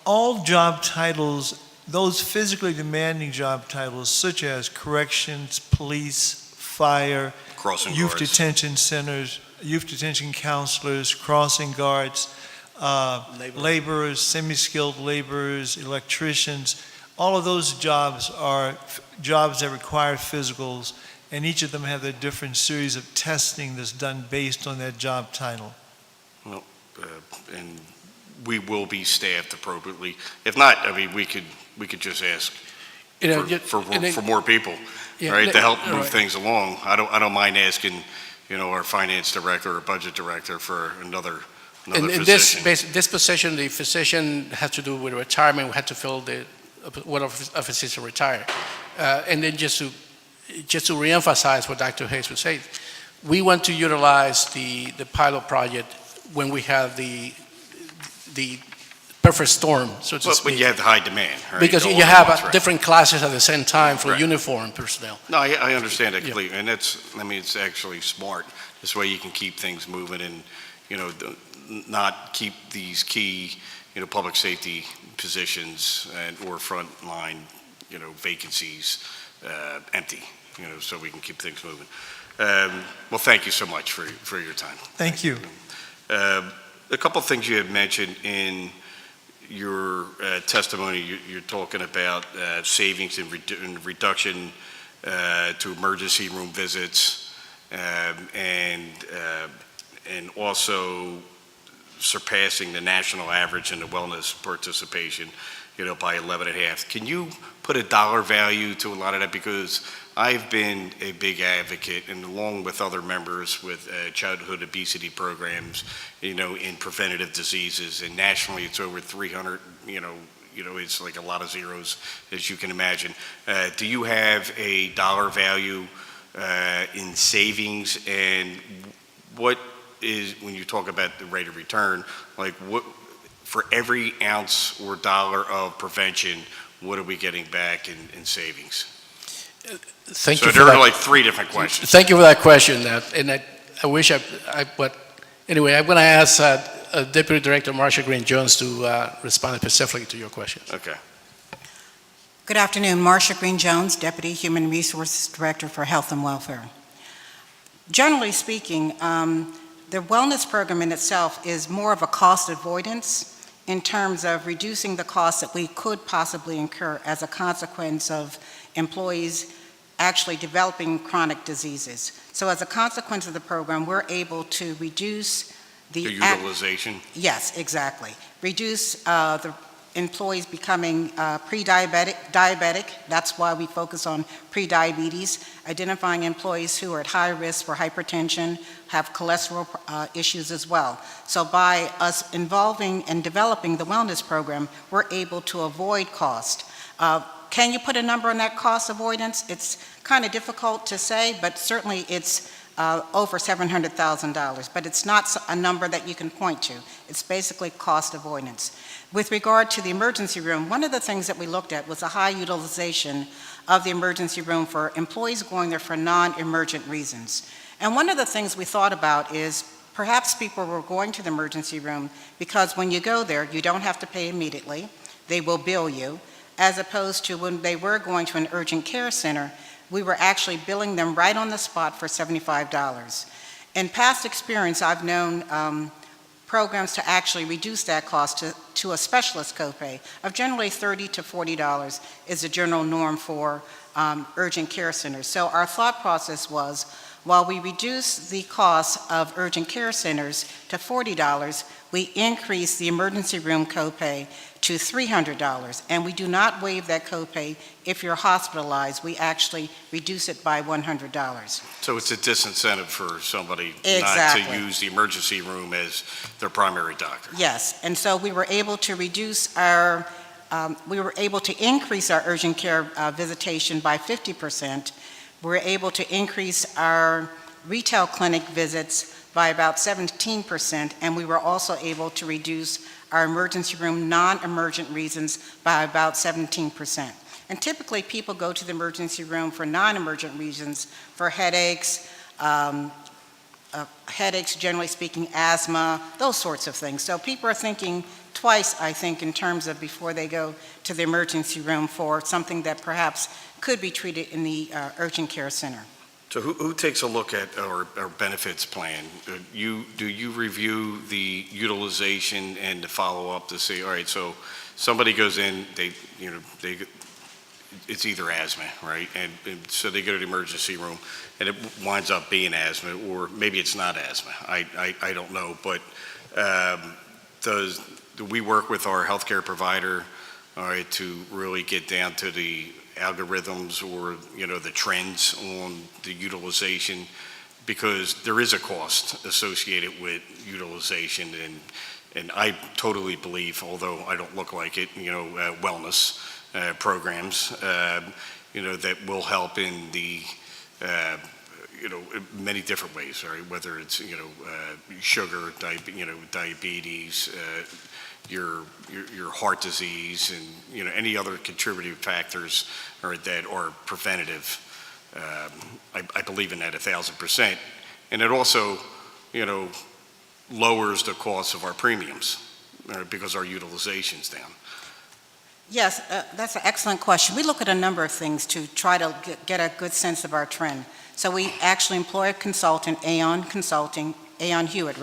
all job titles, those physically demanding job titles, such as corrections, police, fire, youth detention centers, youth detention counselors, crossing guards, laborers, semi-skilled laborers, electricians, all of those jobs are jobs that require physicals, and each of them have a different series of testing that's done based on that job title. Well, and we will be staffed appropriately. If not, we could we could just ask You know, for more people, yeah, right, to help move right. things along. I don't mind asking, our finance director or budget director for another In physician. this position, the physician has to do with retirement. We had to fill one of a physician retired. And then just to reemphasize what Dr. Hayes was saying, we want to utilize the pilot project when we have the perfect storm, so to But speak. when you have the high demand, right? Because All you at have once, right. different classes at the same time for Right. uniform personnel. No, I understand that Yeah. completely, and it's actually smart. This way you can keep things moving and, not keep these key, public safety positions or frontline, vacancies empty, so we can keep things moving. Well, thank you so much for your time. Thank you. A couple of things you had mentioned in your testimony, you're talking about savings and reduction to emergency room visits, and also surpassing the national average in the wellness participation, by 11.5. Can you put a dollar value to a lot of that? Because I've been a big advocate, and along with other members with childhood obesity programs, in preventative diseases, and nationally it's over 300, it's like a lot of zeros, as you can imagine. Do you have a dollar value in savings, and what is, when you talk about the rate of return, like what, for every ounce or dollar of prevention, what are we getting back in savings? Thank So you for there that. are like three different questions. Thank you for that question. And I wish but anyway, I'm going to ask Deputy Director Marsha Green Jones to respond specifically to your question. Okay. Good afternoon, Marsha Green Jones, Deputy Human Resources Director for Health and Welfare. Generally speaking, the wellness program in itself is more of a cost avoidance in terms of reducing the costs that we could possibly incur as a consequence of employees actually developing chronic diseases. So as a consequence of the program, we're able to reduce the utilization? Yes, exactly. Reduce the employees becoming diabetic. That's why we focus on pre-diabetes, identifying employees who are at high risk for hypertension, have cholesterol issues as well. So by us involving and developing the wellness program, we're able to avoid cost. Can you put a number on that cost avoidance? It's kind of difficult to say, but certainly it's over $700,000, but it's not a number that you can point to. It's basically cost avoidance. With regard to the emergency room, one of the things that we looked at was a high utilization of the emergency room for employees going there for non-emergent reasons. And one of the things we thought about is perhaps people were going to the emergency room because when you go there, you don't have to pay immediately. They will bill you, as opposed to when they were going to an urgent care center, we were actually billing them right on the spot for $75. In past experience, I've known programs to actually reduce that cost to a specialist copay of generally $30 to $40 is the general norm for urgent care centers. So our thought process was, while we reduce the cost of urgent care centers to $40, we increase the emergency room copay to $300, and we do not waive that copay if you're hospitalized. We actually reduce it by $100. So it's a disincentive for somebody Exactly. not to use the emergency room as their primary doctor. Yes, and so we were able to reduce our, we were able to increase our urgent care visitation by 50%. We were able to increase our retail clinic visits by about 17%, and we were also able to reduce our emergency room non-emergent reasons by about 17%. And typically, people go to the emergency room for non-emergent reasons, for headaches, generally speaking, asthma, those sorts of things. So people are thinking twice, I think, in terms of before they go to the emergency room for something that perhaps could be treated in the urgent care center. So who takes a look at our benefits plan? Do you review the utilization and the follow-up to say, all right, so somebody goes in, it's either asthma, right? And so they go to the emergency room and it winds up being asthma, or maybe it's not asthma. I don't know, but do we work with our healthcare provider all right, to really get down to the algorithms or, the trends on the utilization, because there is a cost associated with utilization, and I totally believe, although I don't look like it, wellness programs, that will help in the, many different ways, right? Whether it's, sugar, diabetes, your heart disease, and, any other contributing factors that are preventative. I believe in that 1,000%. And it also, lowers the cost of our premiums because our utilization's down. Yes, that's an excellent question. We look at a number of things to try to get a good sense of our trend. So we actually employ a consultant, Aon Hewitt,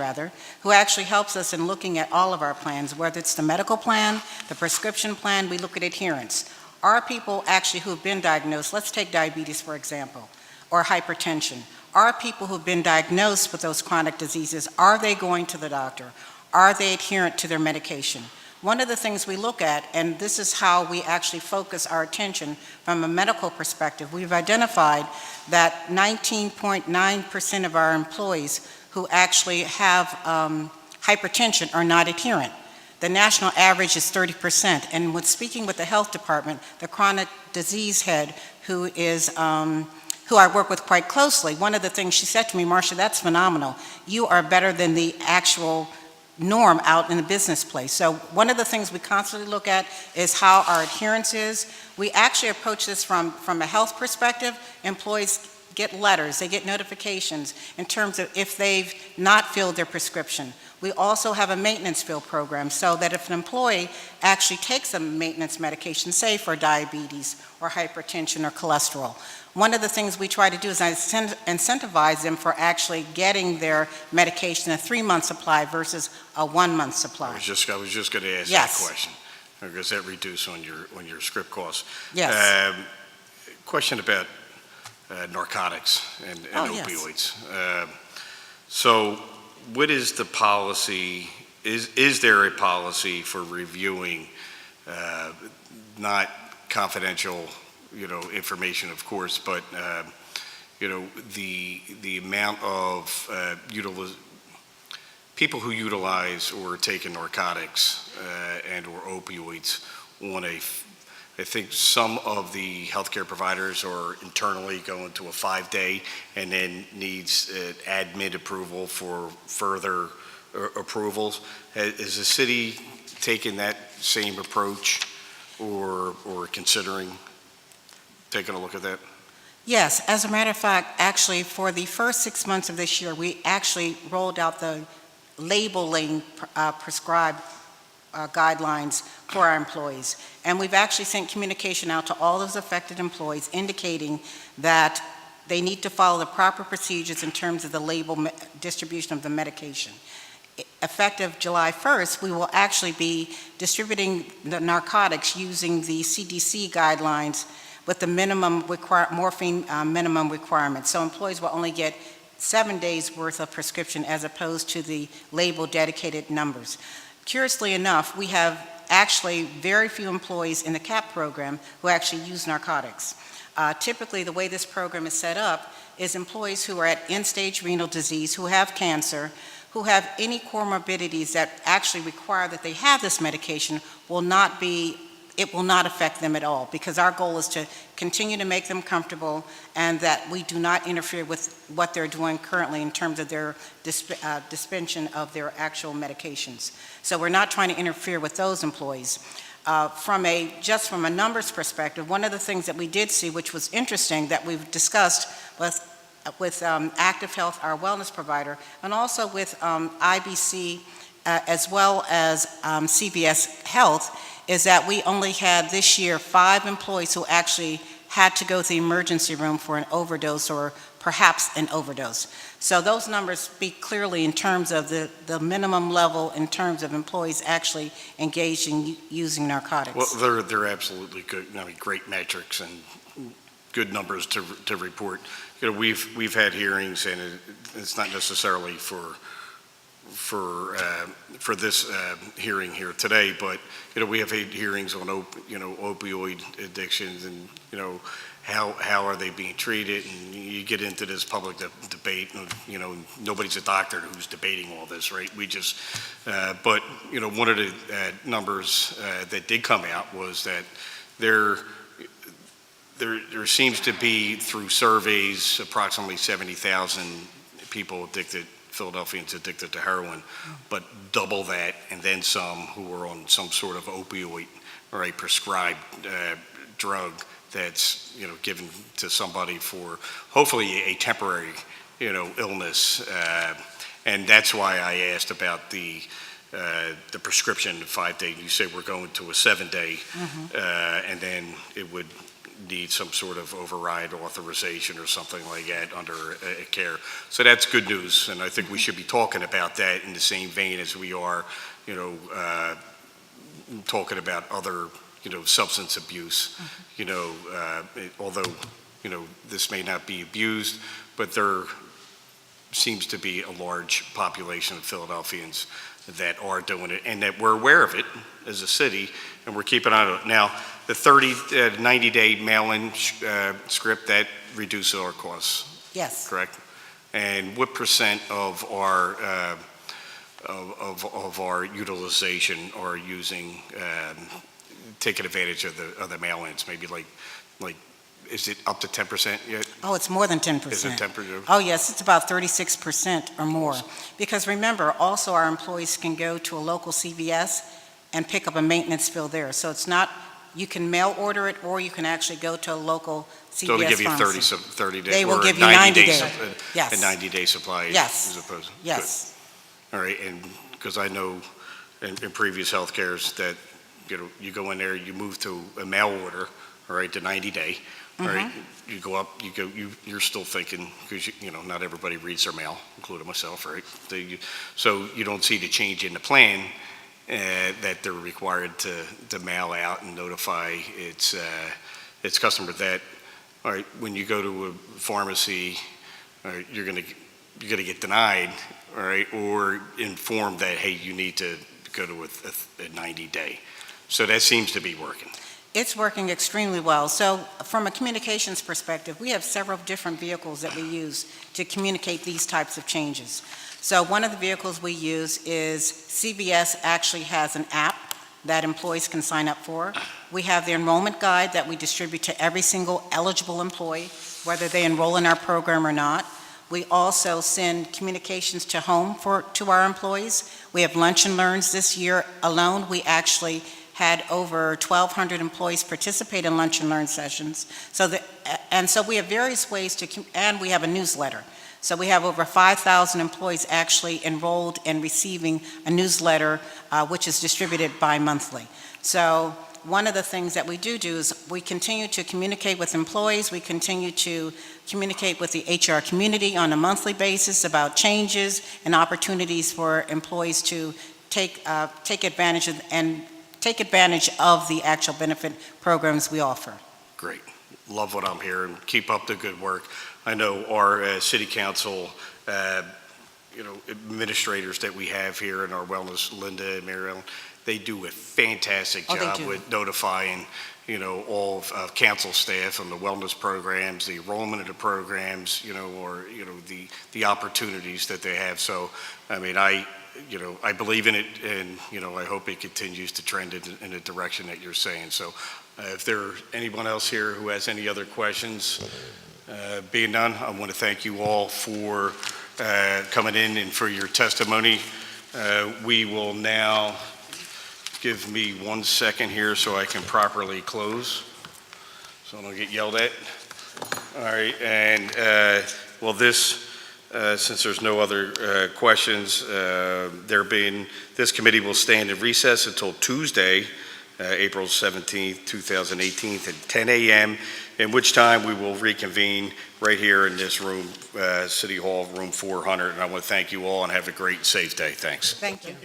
who actually helps us in looking at all of our plans, whether it's the medical plan, the prescription plan. We look at adherence. Are people actually who have been diagnosed, let's take diabetes for example, or hypertension. Are people who have been diagnosed with those chronic diseases, are they going to the doctor? Are they adherent to their medication? One of the things we look at, and this is how we actually focus our attention from a medical perspective, we've identified that 19.9% of our employees who actually have hypertension are not adherent. The national average is 30%. And with speaking with the health department, the chronic disease head who I work with quite closely, one of the things she said to me, Marcia, that's phenomenal. You are better than the actual norm out in the business place. So one of the things we constantly look at is how our adherence is. We actually approach this from a health perspective. Employees get letters, they get notifications in terms of if they've not filled their prescription. We also have a maintenance fill program so that if an employee actually takes a maintenance medication, say for diabetes or hypertension or cholesterol, one of the things we try to do is incentivize them for actually getting their medication a 3-month supply versus a 1-month supply. I was just going to ask Yes. that question. Does that reduce on your script costs? Yes. Question about narcotics and yes. opioids. So what is the policy, is there a policy for reviewing not confidential information, of course, but the amount of people who utilize or take in narcotics and or opioids on I think some of the healthcare providers are internally going to a 5-day and then needs admin approval for further approvals. Is the city taking that same approach or considering taking a look at that? Yes, as a matter of fact, actually for the first 6 months of this year, we actually rolled out the labeling prescribed guidelines for our employees. And we've actually sent communication out to all those affected employees indicating that they need to follow the proper procedures in terms of the label distribution of the medication. Effective July 1st, we will actually be distributing the narcotics using the CDC guidelines with the minimum morphine minimum requirements. So employees will only get 7 days worth of prescription as opposed to the label dedicated numbers. Curiously enough, we have actually very few employees in the CAP program who actually use narcotics. Typically, the way this program is set up is employees who are at end-stage renal disease, who have cancer, who have any comorbidities that actually require that they have this medication it will not affect them at all, because our goal is to continue to make them comfortable and that we do not interfere with what they're doing currently in terms of their dispensation of their actual medications. So we're not trying to interfere with those employees. Just from a numbers perspective, one of the things that we did see, which was interesting, that we've discussed with Active Health, our wellness provider, and also with IBC as well as CVS Health, is that we only had this year 5 employees who actually had to go to the emergency room for an overdose or perhaps an overdose. So those numbers speak clearly in terms of the minimum level in terms of employees actually engaged in using narcotics. Well, they're absolutely good, great metrics and good numbers to report. We've had hearings, and it's not necessarily for for this hearing here today, but, we have 8 hearings on, opioid addictions and, how are they being treated? And you get into this public debate, and, nobody's a doctor who's debating all this, right? We just, but, one of the numbers that did come out was that there seems to be, through surveys, approximately 70,000 people addicted, Philadelphians addicted to heroin, but double that and then some who are on some sort of opioid or a prescribed drug that's, given to somebody for hopefully a temporary, illness. And that's why I asked about the prescription 5-day. You say we're going to a 7-day, and then it would need some sort of override authorization or something like that under a care. So that's good news, and I think we should be talking about that in the same vein as we are, talking about other, substance abuse. Although, this may not be abused, but there seems to be a large population of Philadelphians that are doing it, and that we're aware of it as a city, and we're keeping an eye on it. Now, the 90-day mail-in script, that reduces our costs, Yes. correct? And what percent of our of our utilization are using, taking advantage of the mail-ins? Maybe like, is it up to 10% yet? Oh, it's more than 10%. Is it 10%? Oh, yes, it's about 36% or more. Because remember, also our employees can go to a local CVS and pick up a maintenance bill there. So it's not, you can mail order it, or you can actually go to a local CVS So they give you pharmacy. 30 days? They will or give you 90 days. days. Yes. A 90-day supply? Yes. As opposed? Yes. Good. All right, and because I know in previous healthcares that, you go in there, you move to a mail order, all right, to 90-day, all right, you go up, you're still thinking, because, not everybody reads their mail, including myself, right? So you don't see the change in the plan that they're required to mail out and notify its customer that, all right, when you go to a pharmacy, all right, you're gonna get denied, all right, or informed that, hey, you need to go to a 90-day. So that seems to be working. It's working extremely well. So from a communications perspective, we have several different vehicles that we use to communicate these types of changes. So one of the vehicles we use is CVS actually has an app that employees can sign up for. We have the enrollment guide that we distribute to every single eligible employee, whether they enroll in our program or not. We also send communications to home to our employees. We have lunch and learns. This year alone, we actually had over 1,200 employees participate in lunch and learn sessions. So we have various ways and we have a newsletter. So we have over 5,000 employees actually enrolled in receiving a newsletter, which is distributed bi-monthly. So one of the things that we do is we continue to communicate with employees. We continue to communicate with the HR community on a monthly basis about changes and opportunities for employees to take advantage of the actual benefit programs we offer. Great. Love what I'm hearing. Keep up the good work. I know our city council, administrators that we have here in our wellness, Linda and Mary Ellen, they do a fantastic job with notifying, all of council staff on the wellness programs, the enrollment of the programs, the opportunities that they have. So, I mean, I believe in it, and, I hope it continues to trend in the direction that you're saying. So if there's anyone else here who has any other questions, being none, I want to thank you all for coming in and for your testimony. We will now, give me 1 second here so I can properly close, so I don't get yelled at. All right, and since there's no other questions, this committee will stand in recess until Tuesday, April 17th, 2018 at 10 a.m., in which time we will reconvene right here in this room, City Hall, room 400. And I want to thank you all and have a great, safe day. Thanks. Thank you.